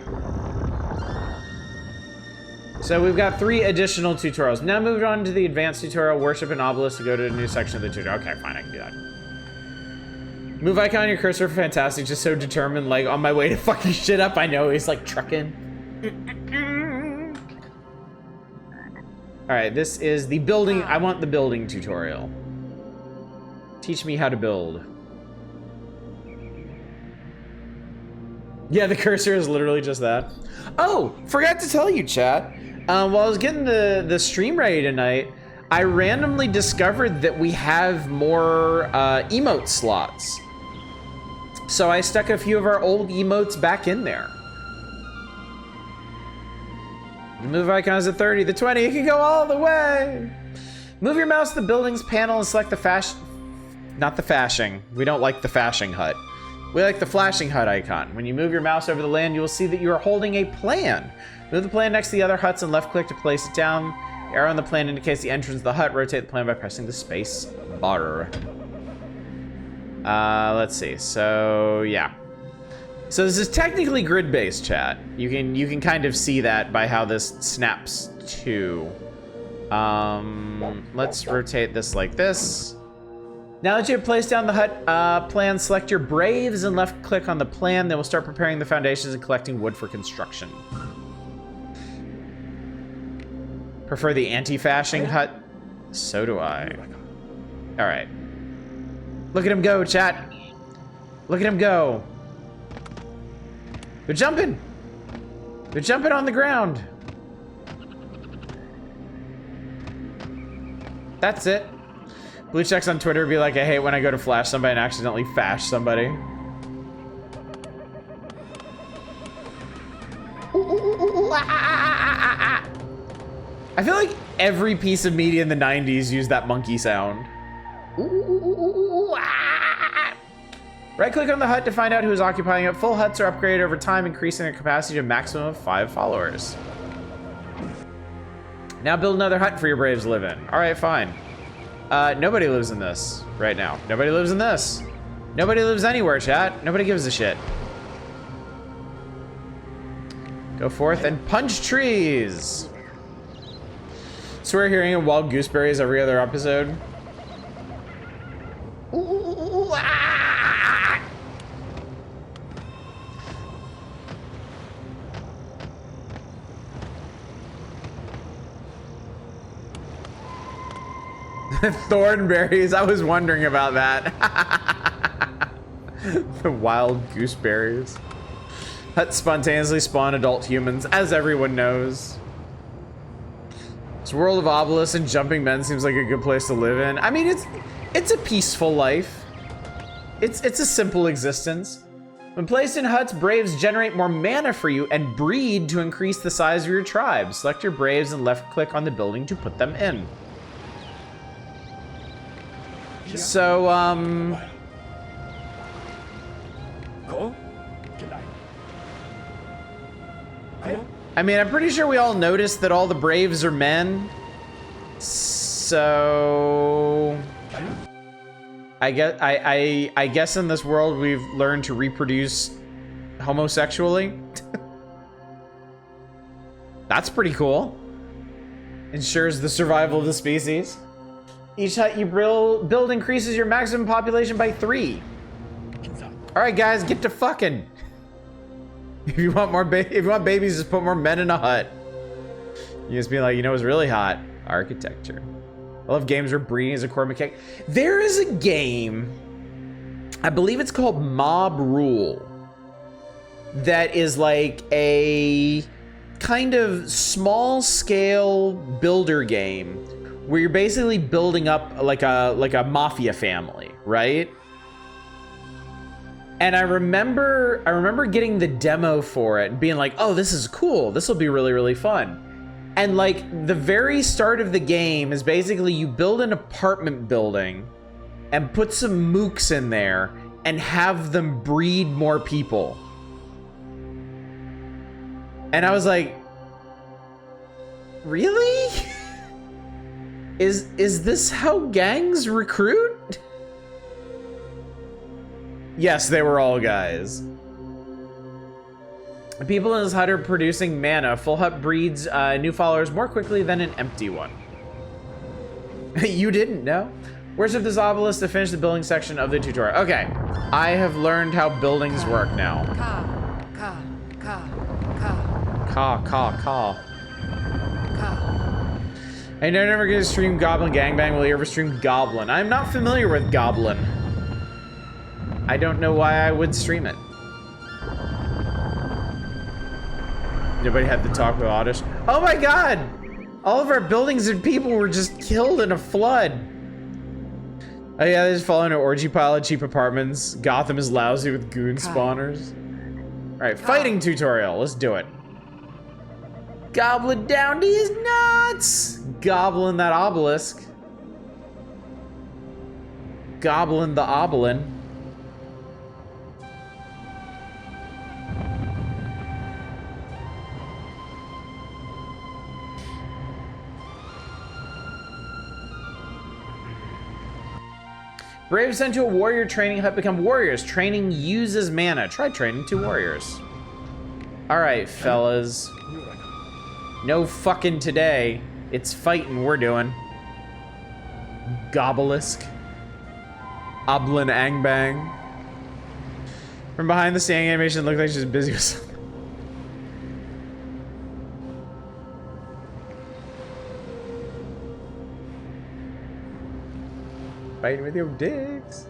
So we've got 3 additional tutorials. Now moved on to the advanced tutorial. Worship an obelisk to go to a new section of the tutorial. Okay, fine. I can do that. Move icon on your cursor for fantastic. Just so determined, like, on my way to fucking shit up. I know he's like trucking. All right, this is the building. I want the building tutorial. Teach me how to build. Yeah, the cursor is literally just that. Oh, forgot to tell you, chat. While I was getting the stream ready tonight, I randomly discovered that we have more emote slots. So I stuck a few of our old emotes back in there. The move icon is at 30, the 20, it can go all the way. Move your mouse to the buildings panel and select the not the flashing. We don't like the flashing hut. We like the flashing hut icon. When you move your mouse over the land, you will see that you are holding a plan. Move the plan next to the other huts and left click to place it down. The arrow on the plan indicates the entrance of the hut. Rotate the plan by pressing the space bar. Let's see. So yeah. So this is technically grid-based, chat. You can kind of see that by how this snaps to. Let's rotate this like this. Now that you have placed down the hut plan, select your braves and left click on the plan. Then we'll start preparing the foundations and collecting wood for construction. Prefer the anti-fashing hut? So do I. All right. Look at him go, chat. Look at him go. They're jumping. They're jumping on the ground. That's it. Blue checks on Twitter would be like, I hate when I go to flash somebody and accidentally fash somebody. I feel like every piece of media in the 90s used that monkey sound. Right click on the hut to find out who is occupying it. Full huts are upgraded over time, increasing their capacity to a maximum of 5 followers. Now build another hut for your braves to live in. All right, fine. Nobody lives in this right now. Nobody lives in this. Nobody lives anywhere, chat. Nobody gives a shit. Go forth and punch trees. So we're hearing wild gooseberries every other episode. Thornberries, I was wondering about that. The wild gooseberries. Huts spontaneously spawn adult humans, as everyone knows. This world of obelisks and jumping men seems like a good place to live in. I mean, it's a peaceful life. It's a simple existence. When placed in huts, braves generate more mana for you and breed to increase the size of your tribe. Select your braves and left click on the building to put them in. So, I mean, I'm pretty sure we all noticed that all the braves are men. So, I guess in this world we've learned to reproduce homosexually. That's pretty cool. Ensures the survival of the species. Each hut you build increases your maximum population by 3. All right, guys, get to fucking. If you want babies, just put more men in a hut. You just be like, you know what's really hot? Architecture. I love games where breeding is a core mechanic. There is a game, I believe it's called Mob Rule, that is like a kind of small scale builder game where you're basically building up like a mafia family, right? And I remember getting the demo for it and being like, oh, this is cool. This will be really, really fun. And like the very start of the game is basically you build an apartment building and put some mooks in there and have them breed more people. And I was like, really? Is this how gangs recruit? Yes, they were all guys. People in this hut are producing mana. Full hut breeds new followers more quickly than an empty one. You didn't know? Worship this obelisk to finish the building section of the tutorial. Okay, I have learned how buildings work now. I know I'm never gonna stream Goblin Gangbang. Will you ever stream Goblin? I'm not familiar with Goblin. I don't know why I would stream it. Nobody had to talk with Oddish. Oh my god! All of our buildings and people were just killed in a flood. Oh yeah, they just fall into an orgy pile of cheap apartments. Gotham is lousy with goon spawners. Alright, fighting tutorial. Let's do it. Goblin down to his nuts! Goblin that obelisk. Goblin the oblin. Braves sent to a warrior training hut become warriors. Training uses mana. Try training 2 warriors. Alright, fellas. No fucking today. It's fighting we're doing. Gobelisk. Oblin Angbang. From behind the standing animation, it looked like she's busy with something. Fighting with your dicks.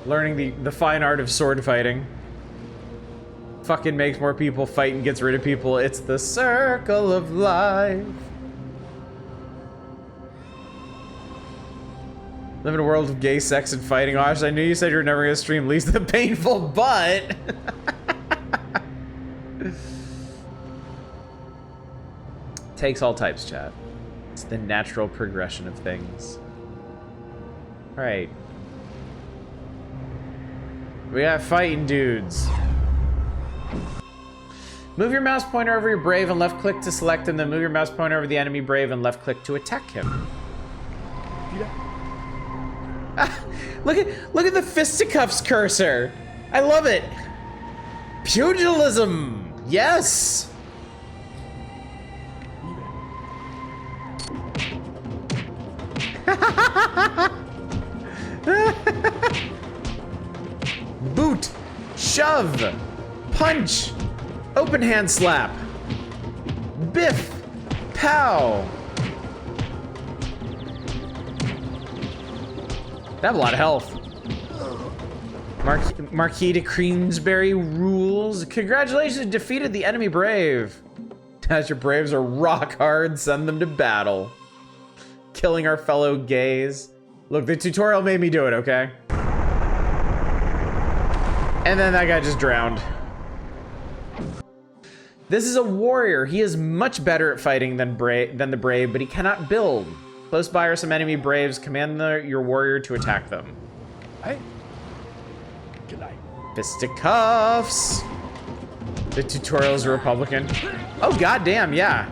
Learning the fine art of sword fighting. Fucking makes more people fight and gets rid of people. It's the circle of life. Live in a world of gay sex and fighting. Osh, I knew you said you were never gonna stream Least the Painful, but takes all types, chat. It's the natural progression of things. Alright. We got fighting dudes. Move your mouse pointer over your brave and left click to select him, then move your mouse pointer over the enemy brave and left click to attack him. Ah, look at the fisticuffs cursor. I love it. Pugilism. Yes. Boot, shove, punch, open hand slap, biff, pow. They have a lot of health. Marquis de Queensberry rules. Congratulations, you defeated the enemy brave. As your braves are rock hard, send them to battle. Killing our fellow gays. Look, the tutorial made me do it, okay? And then that guy just drowned. This is a warrior. He is much better at fighting than the brave, but he cannot build. Close by are some enemy braves. Command your warrior to attack them. Hey. Good night. Fisticuffs. The tutorial is a Republican. Oh, goddamn, yeah.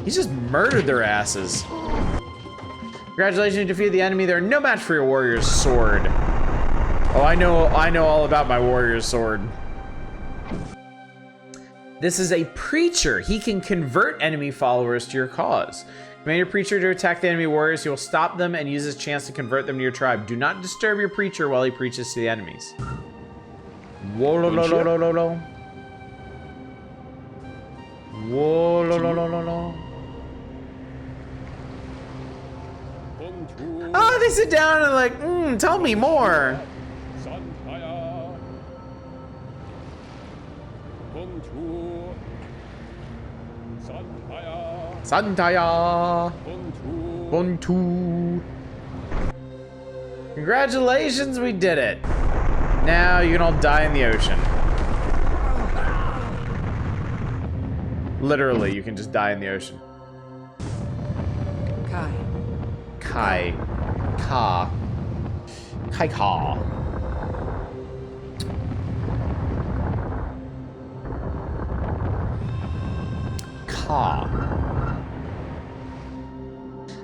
He's just murdered their asses. Congratulations, you defeated the enemy. They're no match for your warrior's sword. Oh, I know all about my warrior's sword. This is a preacher. He can convert enemy followers to your cause. Command your preacher to attack the enemy warriors. He will stop them and use his chance to convert them to your tribe. Do not disturb your preacher while he preaches to the enemies. Whoa, lo, lo, lo, lo, lo, lo. Whoa, lo, lo, lo, lo, lo. Oh, they sit down and like, tell me more. Santaya. Buntu. Congratulations, we did it. Now you can all die in the ocean. Literally, you can just die in the ocean. Kai. Kai. Ka. Kai Ka. Ka.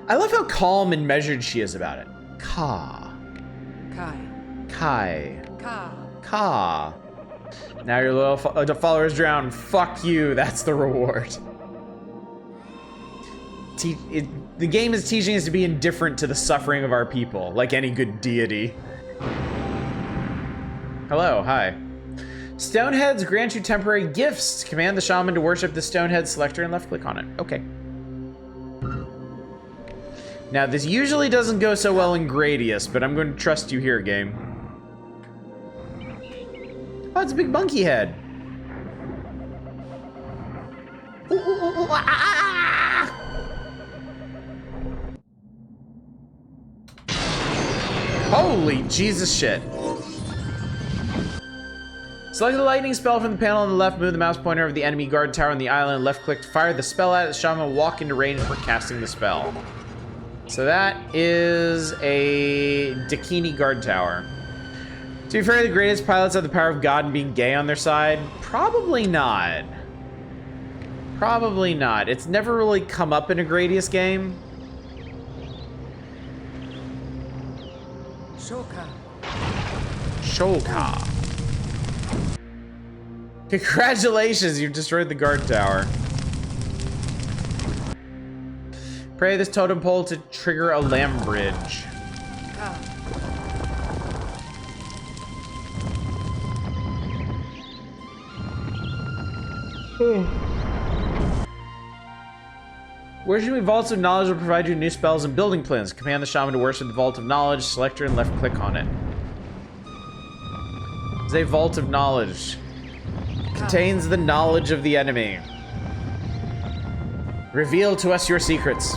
I love how calm and measured she is about it. Ka. Kai. Kai. Ka. Ka. Now your little followers drown. Fuck you. That's the reward. The game is teaching us to be indifferent to the suffering of our people, like any good deity. Hello. Hi. Stoneheads grant you temporary gifts. Command the shaman to worship the stonehead. Selector and left click on it. Okay. Now, this usually doesn't go so well in Gradius, but I'm going to trust you here, game. Oh, it's a big monkey head. Ooh, ooh, ooh, ooh, ah! Holy Jesus shit. Select the lightning spell from the panel on the left, move the mouse pointer over the enemy guard tower on the island, left click to fire the spell at it. The shaman will walk into range for casting the spell. So that is a Dakini guard tower. To be fair, the greatest pilots have the power of God and being gay on their side? Probably not. Probably not. It's never really come up in a Gradius game. Shoka. Shoka. Congratulations, you've destroyed the guard tower. Pray this totem pole to trigger a land bridge. Worshiping Vaults of Knowledge will provide you new spells and building plans. Command the shaman to worship the Vault of Knowledge. Select her and left click on it. It's a Vault of Knowledge. Contains the knowledge of the enemy. Reveal to us your secrets.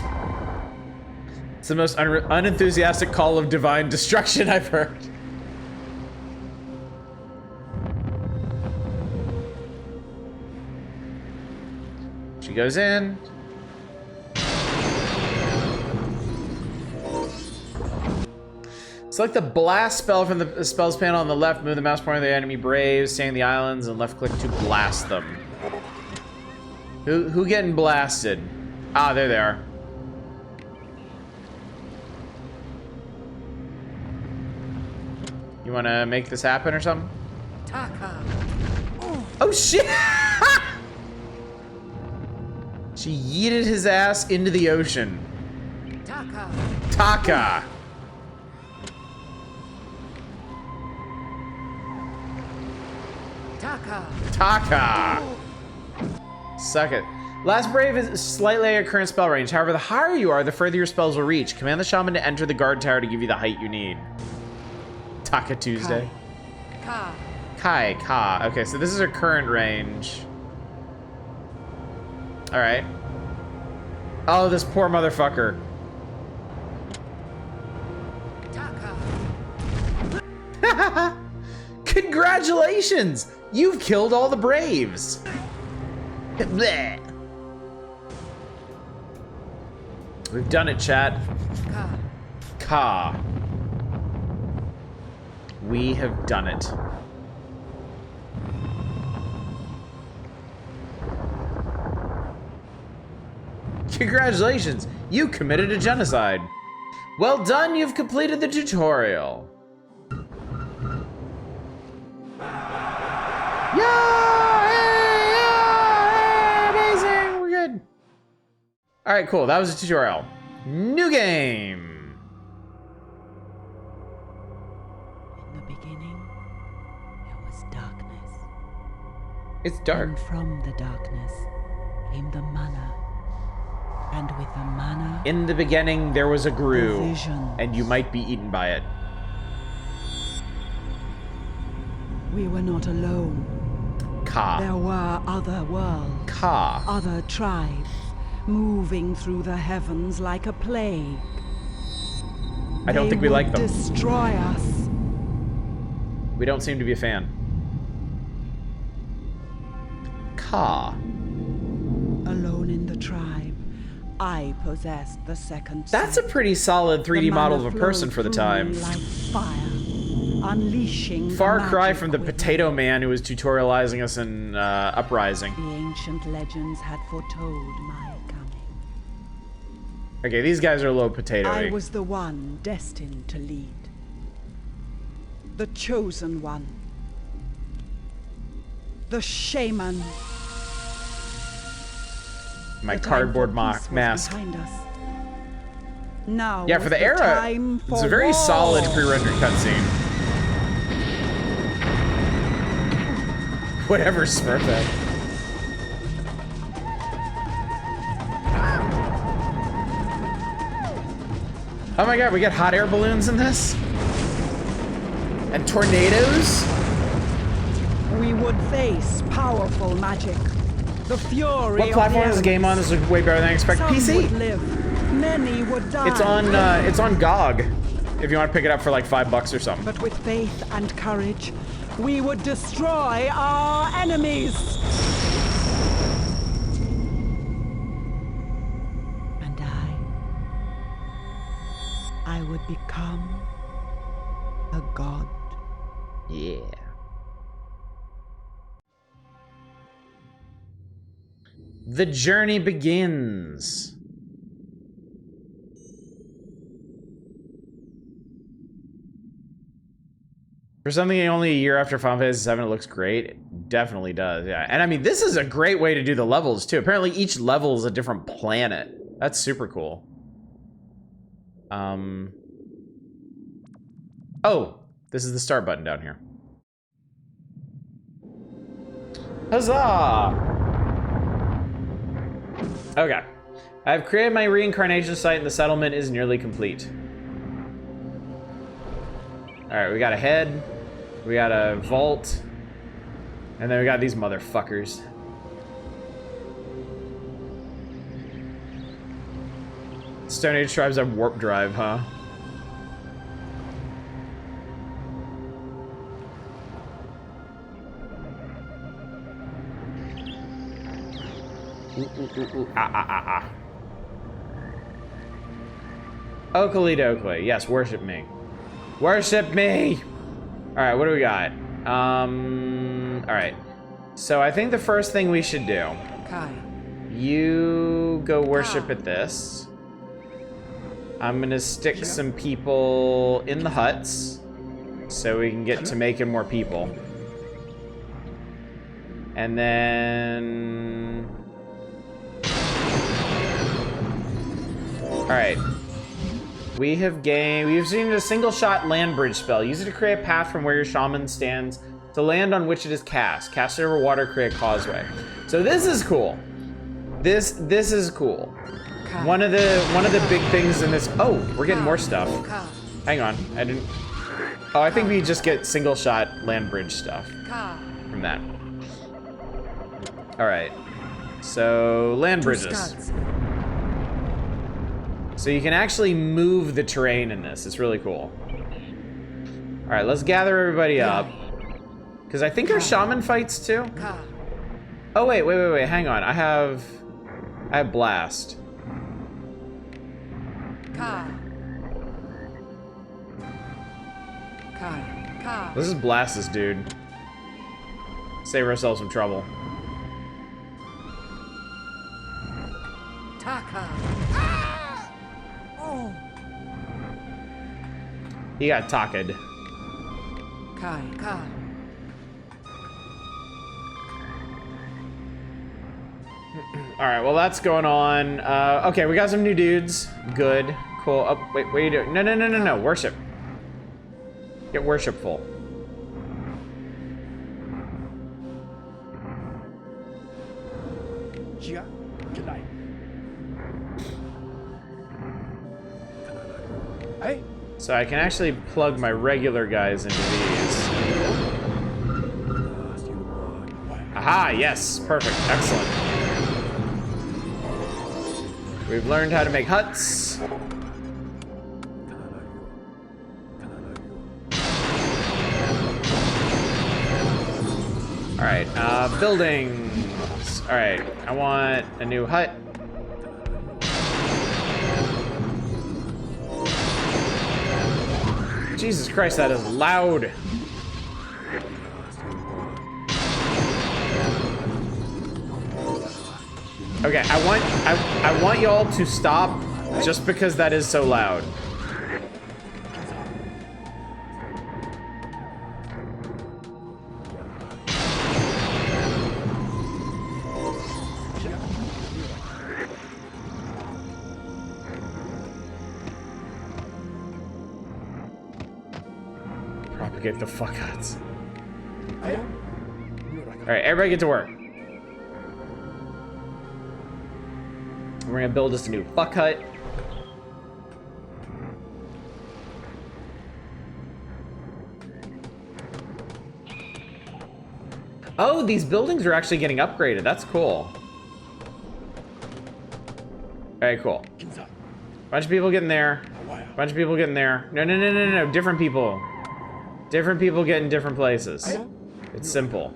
It's the most unenthusiastic call of divine destruction I've heard. She goes in. Select the blast spell from the spells panel on the left. Move the mouse pointer to the enemy braves, stay in the islands, and left click to blast them. Who getting blasted? Ah, there they are. You want to make this happen or something? Taka. Oh shit! She yeeted his ass into the ocean. Taka. Taka. Taka. Taka. Suck it. Last Brave is slightly at your current spell range. However, the higher you are, the further your spells will reach. Command the shaman to enter the guard tower to give you the height you need. Taka Tuesday. Ka. Kai, Ka. Okay, so this is her current range. Alright. Oh, this poor motherfucker. Taka. Congratulations! You've killed all the Braves. Bleh. We've done it, chat. Ka. Ka. We have done it. Congratulations, you committed a genocide. Well done, you've completed the tutorial. Yeah, amazing, we're good. All right, cool. That was a tutorial. New game. In the beginning, there was darkness. It's dark. And from the darkness came the manna. And with the manna... In the beginning, there was a Gru, vision. and you might be eaten by it. We were not alone. Ka. There were other worlds. Ka. Other tribes, moving through the heavens like a plague. I don't think we like them. Destroy us. We don't seem to be a fan. Ka. Alone in the tribe, I possessed the second That's a sight. pretty solid 3D The model manna of a person flowed for the through time. me like fire, unleashing Far the cry magic from the within. potato man who was tutorializing us in Uprising. The ancient legends had foretold my coming. Okay, these guys are a little potato-y. I was the one destined to lead. The chosen one. The shaman. My The time cardboard for peace was mask. behind us. Now Yeah, for was the era, time it's for a very war. solid pre-rendered cutscene. Whatever, Smurfette. Oh my god, we got hot air balloons in this? And tornadoes? We would face powerful magic. The fury What platform is the game on? This is way better than I expect. Some PC. would live, many would die. It's on GOG. If you want to pick it up for like $5 or something. But with faith and courage, we would destroy our enemies. And I would become a god. Yeah. The journey begins. For something only a year after Final Fantasy VII, it looks great. It definitely does, yeah. And I mean, this is a great way to do the levels, too. Apparently, each level is a different planet. That's super cool. Oh, this is the start button down here. Huzzah! Okay. I've created my reincarnation site and the settlement is nearly complete. Alright, we got a head. We got a vault. And then we got these motherfuckers. Stone Age tribes have warp drive, huh? Oakley dokley. Yes, worship me. Worship me! Alright, what do we got? Alright. So I think the first thing we should do... Kai. You go worship at this. I'm gonna stick some people in the huts so we can get to making more people. And then... Alright. We've seen a single shot land bridge spell. Use it to create a path from where your shaman stands to land on which it is cast. Cast it over water, create a causeway. So this is cool. This is cool. One of the big things in this. Oh, we're getting more stuff. Hang on, I didn't. Oh, I think we just get single shot land bridge stuff from that. All right. So land bridges. So you can actually move the terrain in this. It's really cool. All right, let's gather everybody up. Because I think our shaman fights too. Oh wait, hang on. I have blast. Let's just blast this dude. Save ourselves some trouble. Taka. He got taked. Kai. All right, well, that's going on. Okay, we got some new dudes. Good, cool. Oh, wait, what are you doing? No, worship. Get worshipful. So I can actually plug my regular guys into these. Aha, yes, perfect, excellent. We've learned how to make huts. All right, buildings. All right, I want a new hut. Jesus Christ, that is loud. Okay, I want y'all to stop just because that is so loud. Propagate the fuck out. Alright, everybody get to work. We're gonna build us a new fuck hut. Oh, these buildings are actually getting upgraded. That's cool. Very cool. Bunch of people getting there. Bunch of people getting there. No. Different people. Different people getting different places. It's simple.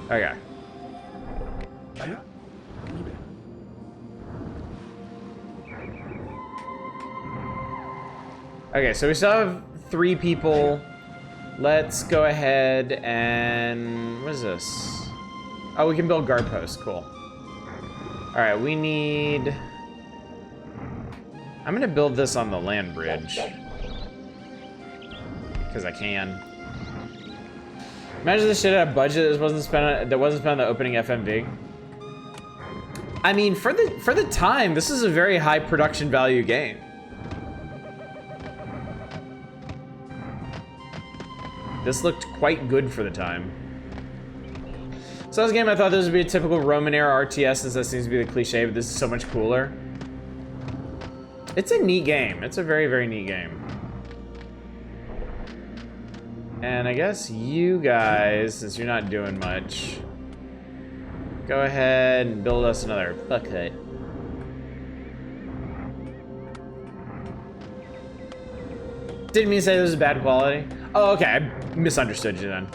Okay. Okay, so we still have 3 people. Let's go ahead and... what is this? Oh, we can build guard posts. Cool. Alright, we need... I'm gonna build this on the land bridge. Because I can. Imagine the shit out of budget that wasn't spent on the opening FMV. I mean, for the time, this is a very high production value game. This looked quite good for the time. So this game, I thought this would be a typical Roman era RTS, since that seems to be the cliche, but this is so much cooler. It's a neat game. It's a very, very neat game. And I guess you guys, since you're not doing much, go ahead and build us another fuck hut. Didn't mean to say this is bad quality. Oh, okay, I misunderstood you then.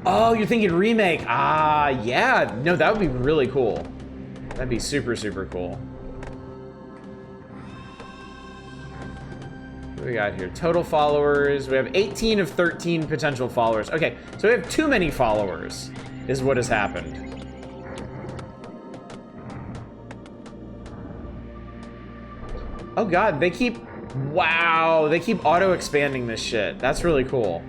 Oh, you're thinking remake. Ah, yeah. No, that would be really cool. That'd be super, super cool. What do we got here? Total followers. We have 18 of 13 potential followers. Okay, so we have too many followers, is what has happened. Oh god, they keep... wow, they keep auto-expanding this shit. That's really cool.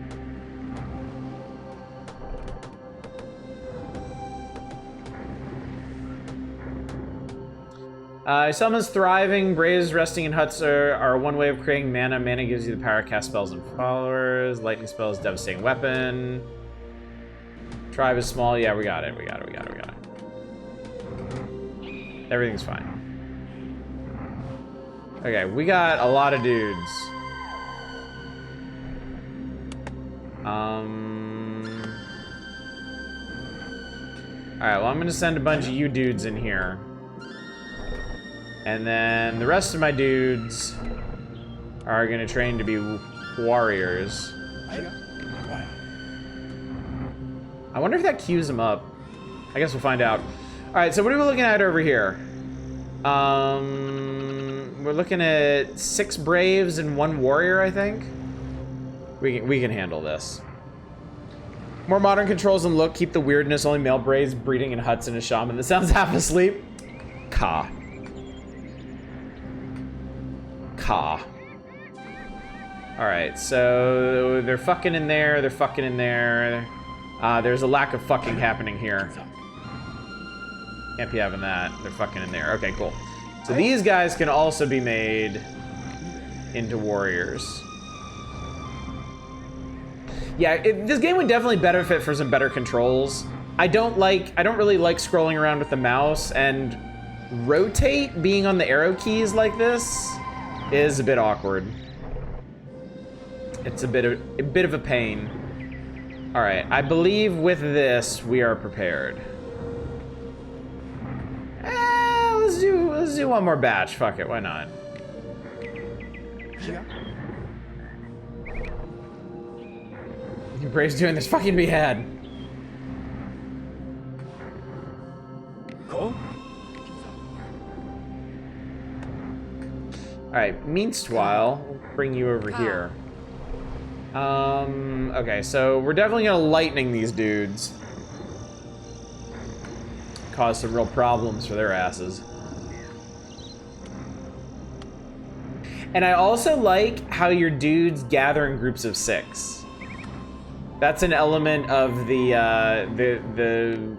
Selma's thriving. Braves resting in huts are one way of creating mana. Mana gives you the power to cast spells and followers. Lightning spells, devastating weapon. Tribe is small. Yeah, we got it. We got it. Everything's fine. Okay, we got a lot of dudes. Alright, well, I'm gonna send a bunch of you dudes in here. And then the rest of my dudes are gonna train to be warriors. I wonder if that queues them up. I guess we'll find out. Alright, so what are we looking at over here? We're looking at 6 braves and 1 warrior, I think. We can handle this. More modern controls and look. Keep the weirdness. Only male braves breeding in huts and a shaman that sounds half asleep. Alright, so they're fucking in there, they're fucking in there. There's a lack of fucking happening here. Can't be having that. They're fucking in there. Okay, cool. So these guys can also be made into warriors. Yeah, this game would definitely benefit for some better controls. I don't really like scrolling around with the mouse, and rotate being on the arrow keys like this is a bit awkward. It's a bit of a pain. All right, I believe with this we are prepared. Let's do one more batch. Fuck it, why not? Brave's doing this fucking behead. Cool. Alright, meanwhile, we'll bring you over here. Okay, so we're definitely gonna lightning these dudes. Cause some real problems for their asses. And I also like how your dudes gather in groups of 6. That's an element of the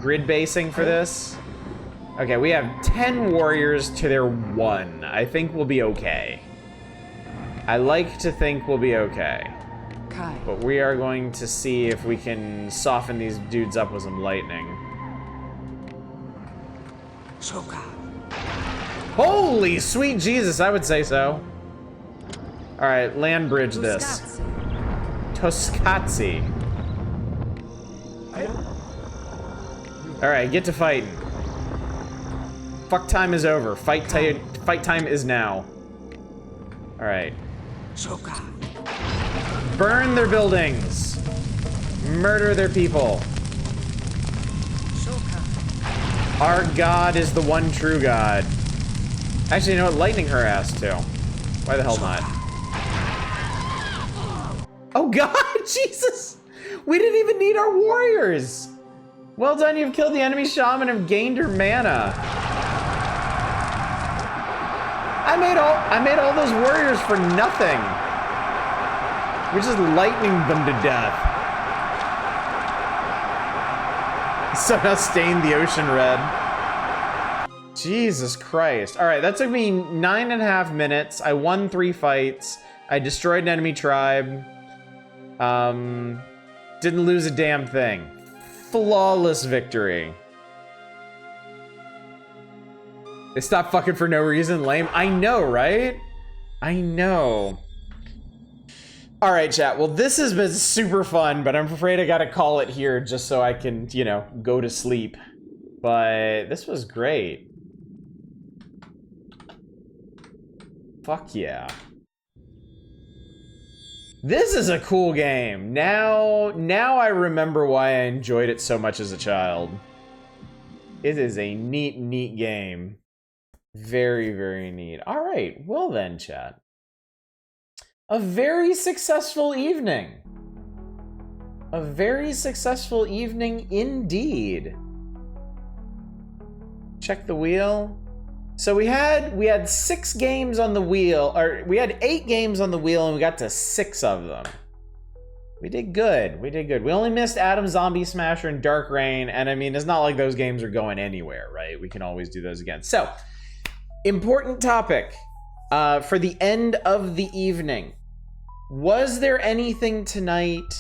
grid basing for this. Okay, we have 10 warriors to their 1. I think we'll be okay. I like to think we'll be okay. But we are going to see if we can soften these dudes up with some lightning. Holy sweet Jesus, I would say so. Alright, land bridge this. Toscazzi. Alright, get to fighting. Fuck time is over. Fight time is now. Alright. Burn their buildings. Murder their people. Our God is the one true God. Actually, you know what? Lightning her ass, too. Why the hell not? Oh, God! Jesus! We didn't even need our warriors! Well done, you've killed the enemy shaman and gained her mana. I made all those warriors for nothing. We're just lightning them to death. Somehow stained the ocean red. Jesus Christ. All right, that took me 9.5 minutes. I won 3 fights. I destroyed an enemy tribe. Didn't lose a damn thing. Flawless victory. They stopped fucking for no reason, lame. I know, right? I know. All right, chat. Well, this has been super fun, but I'm afraid I gotta call it here just so I can, you know, go to sleep. But this was great. Fuck yeah. This is a cool game. Now I remember why I enjoyed it so much as a child. It is a neat, neat game. Very, very neat. All right, well then, chat. A very successful evening. A very successful evening indeed. Check the wheel. So we had 6 games on the wheel, or we had 8 games on the wheel, and we got to 6 of them. We did good. We did good. We only missed Atom Zombie Smasher and Dark Rain, and I mean, it's not like those games are going anywhere, right? We can always do those again. So, important topic for the end of the evening. Was there anything tonight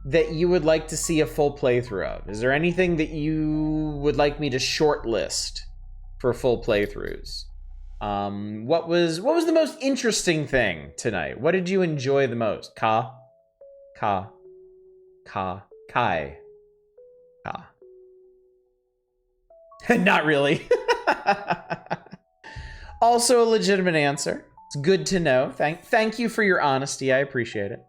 that you would like to see a full playthrough of? Is there anything that you would like me to shortlist for full playthroughs? What was the most interesting thing tonight? What did you enjoy the most? Kai. Not really. Also a legitimate answer. It's good to know. Thank you for your honesty. I appreciate it.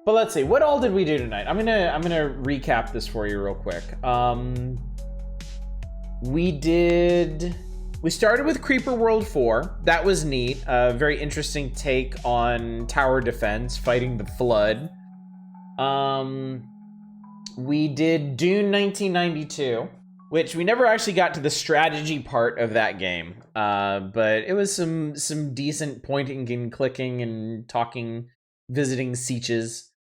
But let's see, what all did we do tonight? I'm gonna recap this for you real quick. We started with Creeper World 4. That was neat. A very interesting take on tower defense, fighting the flood. We did Dune 1992. which we never actually got to the strategy part of that game. But it was some decent pointing and clicking and talking, visiting sieges.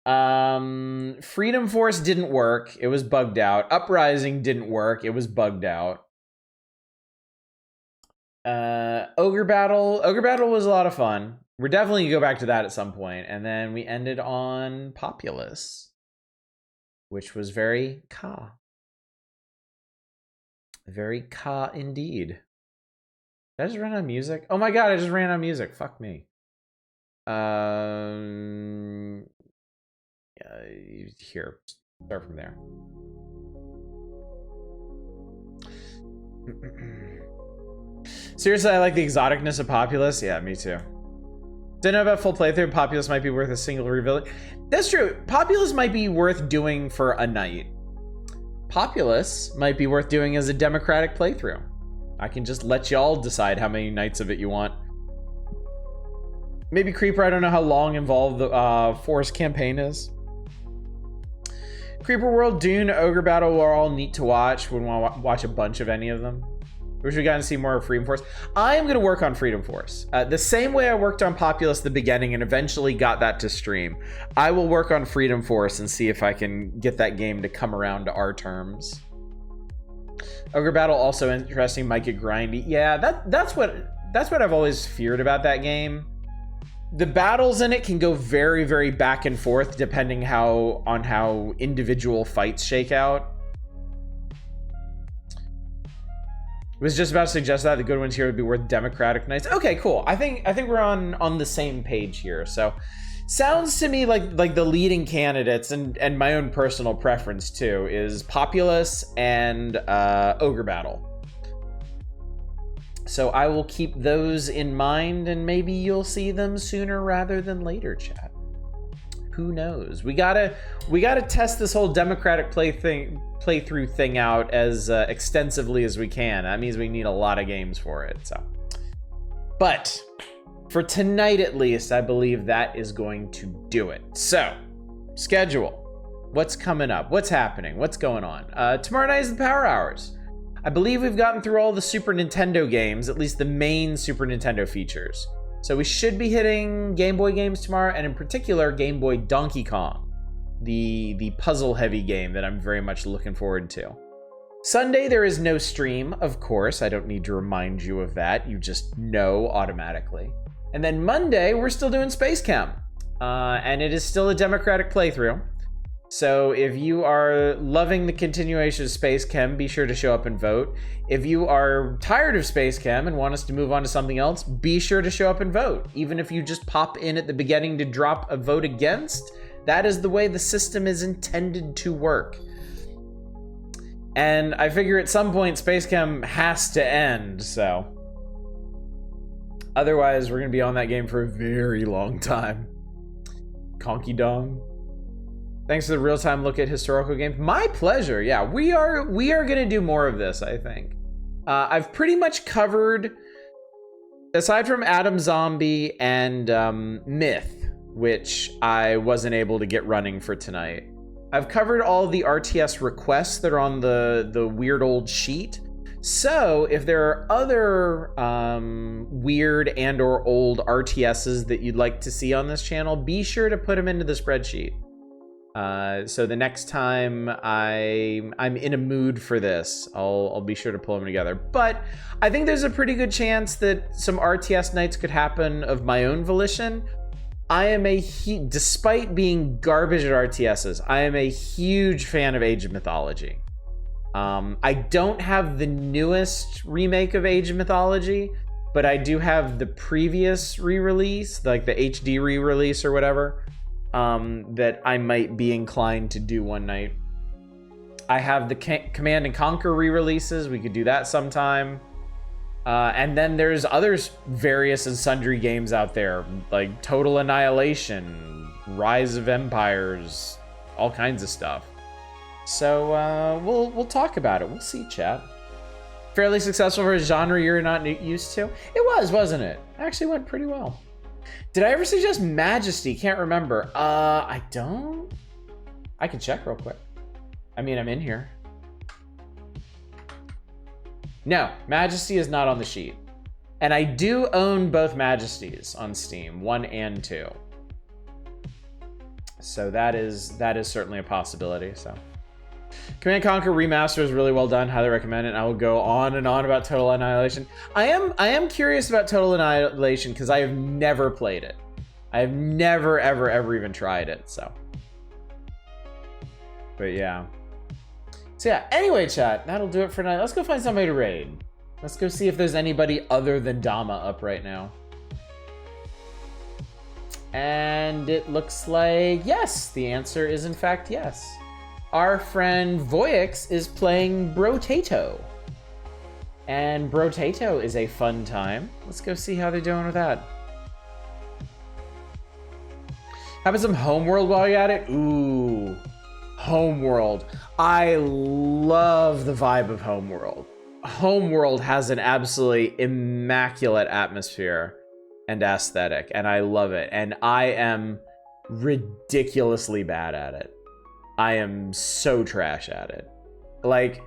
Freedom Force didn't work. It was bugged out. Uprising didn't work. It was bugged out. Ogre Battle was a lot of fun. We're definitely gonna go back to that at some point. And then we ended on Populous, which was very very indeed. Did I just run out of music? Oh my god, I just ran out of music. Fuck me. Here, start from there. Seriously, I like the exoticness of Populous. Yeah, me too. Didn't know about full playthrough. Populous might be worth a single reveal. That's true. Populous might be worth doing for a night. Populous might be worth doing as a democratic playthrough. I can just let y'all decide how many nights of it you want. Maybe Creeper. I don't know how long involved the Forest campaign is. Creeper World, Dune, Ogre Battle are all neat to watch. Wouldn't want to watch a bunch of any of them. Wish we got to see more of Freedom Force. I am going to work on Freedom Force. The same way I worked on Populous at the beginning and eventually got that to stream. I will work on Freedom Force and see if I can get that game to come around to our terms. Ogre Battle also interesting, might get grindy. Yeah, that's what I've always feared about that game. The battles in it can go very, very back and forth depending on how individual fights shake out. Was just about to suggest that the good ones here would be worth democratic nights. Okay, cool. I think we're on the same page here. So sounds to me like the leading candidates and my own personal preference too is Populous and Ogre Battle. So I will keep those in mind and maybe you'll see them sooner rather than later, chat. Who knows? We gotta test this whole democratic playthrough thing out as extensively as we can. That means we need a lot of games for it. So, but for tonight at least, I believe that is going to do it. So, schedule. What's coming up? What's happening? What's going on? Tomorrow night is the Power Hours. I believe we've gotten through all the Super Nintendo games, at least the main Super Nintendo features. So we should be hitting Game Boy games tomorrow, and in particular, Game Boy Donkey Kong, the puzzle-heavy game that I'm very much looking forward to. Sunday, there is no stream, of course. I don't need to remind you of that. You just know automatically. And then Monday, we're still doing Space Chem, and it is still a democratic playthrough. So if you are loving the continuation of Space Chem, be sure to show up and vote. If you are tired of Space Chem and want us to move on to something else, be sure to show up and vote. Even if you just pop in at the beginning to drop a vote against, that is the way the system is intended to work. And I figure at some point Space Chem has to end, so. Otherwise, we're going to be on that game for a very long time. Conky Dong. Thanks for the real-time look at historical games. My pleasure. Yeah, we are going to do more of this, I think. I've pretty much covered, aside from Adam Zombie and Myth, which I wasn't able to get running for tonight. I've covered all the RTS requests that are on the weird old sheet. So if there are other weird and or old RTSs that you'd like to see on this channel, be sure to put them into the spreadsheet. So the next time I'm in a mood for this, I'll be sure to pull them together. But I think there's a pretty good chance that some RTS nights could happen of my own volition. I am despite being garbage at RTSs, I am a huge fan of Age of Mythology. I don't have the newest remake of Age of Mythology, but I do have the previous re-release, like the HD re-release or whatever. That I might be inclined to do one night. I have the Command and Conquer re-releases. We could do that sometime. And then there's other various and sundry games out there, like Total Annihilation, Rise of Empires, all kinds of stuff. So we'll talk about it. We'll see, chat. Fairly successful for a genre you're not used to. It was, wasn't it? Actually went pretty well. Did I ever suggest Majesty? Can't remember. I don't. I can check real quick. I mean, I'm in here. No, Majesty is not on the sheet. And I do own both Majesties on Steam, 1 and 2. So that is certainly a possibility, so. Command & Conquer Remaster is really well done. Highly recommend it. I will go on and on about Total Annihilation. I am curious about Total Annihilation because I have never played it. I have never, ever even tried it, so. But yeah. So yeah, anyway, chat, that'll do it for tonight. Let's go find somebody to raid. Let's go see if there's anybody other than Dama up right now. And it looks like yes. The answer is in fact yes. Our friend Voyix is playing Brotato. And Brotato is a fun time. Let's go see how they're doing with that. How about some Homeworld while you're at it? Ooh, Homeworld. I love the vibe of Homeworld. Homeworld has an absolutely immaculate atmosphere and aesthetic, and I love it. And I am ridiculously bad at it. I am so trash at it. Like,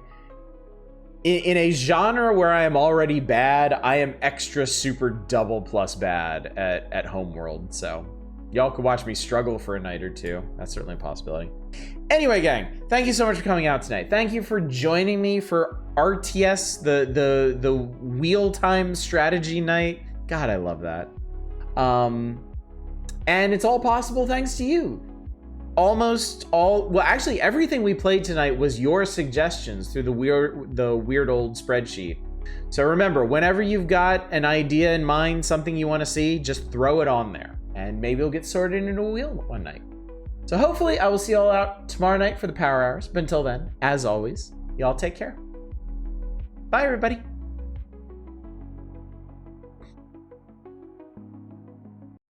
in a genre where I am already bad, I am extra super double plus bad at Homeworld. So y'all could watch me struggle for a night or two. That's certainly a possibility. Anyway, gang, thank you so much for coming out tonight. Thank you for joining me for RTS, the wheel time strategy night. God, I love that. And it's all possible thanks to you. Almost all, well, actually everything we played tonight was your suggestions through the weird old spreadsheet. So remember, whenever you've got an idea in mind, something you want to see, just throw it on there, and maybe it'll get sorted into a wheel one night. So hopefully I will see y'all out tomorrow night for the Power Hours. But until then, as always, y'all take care. Bye, everybody.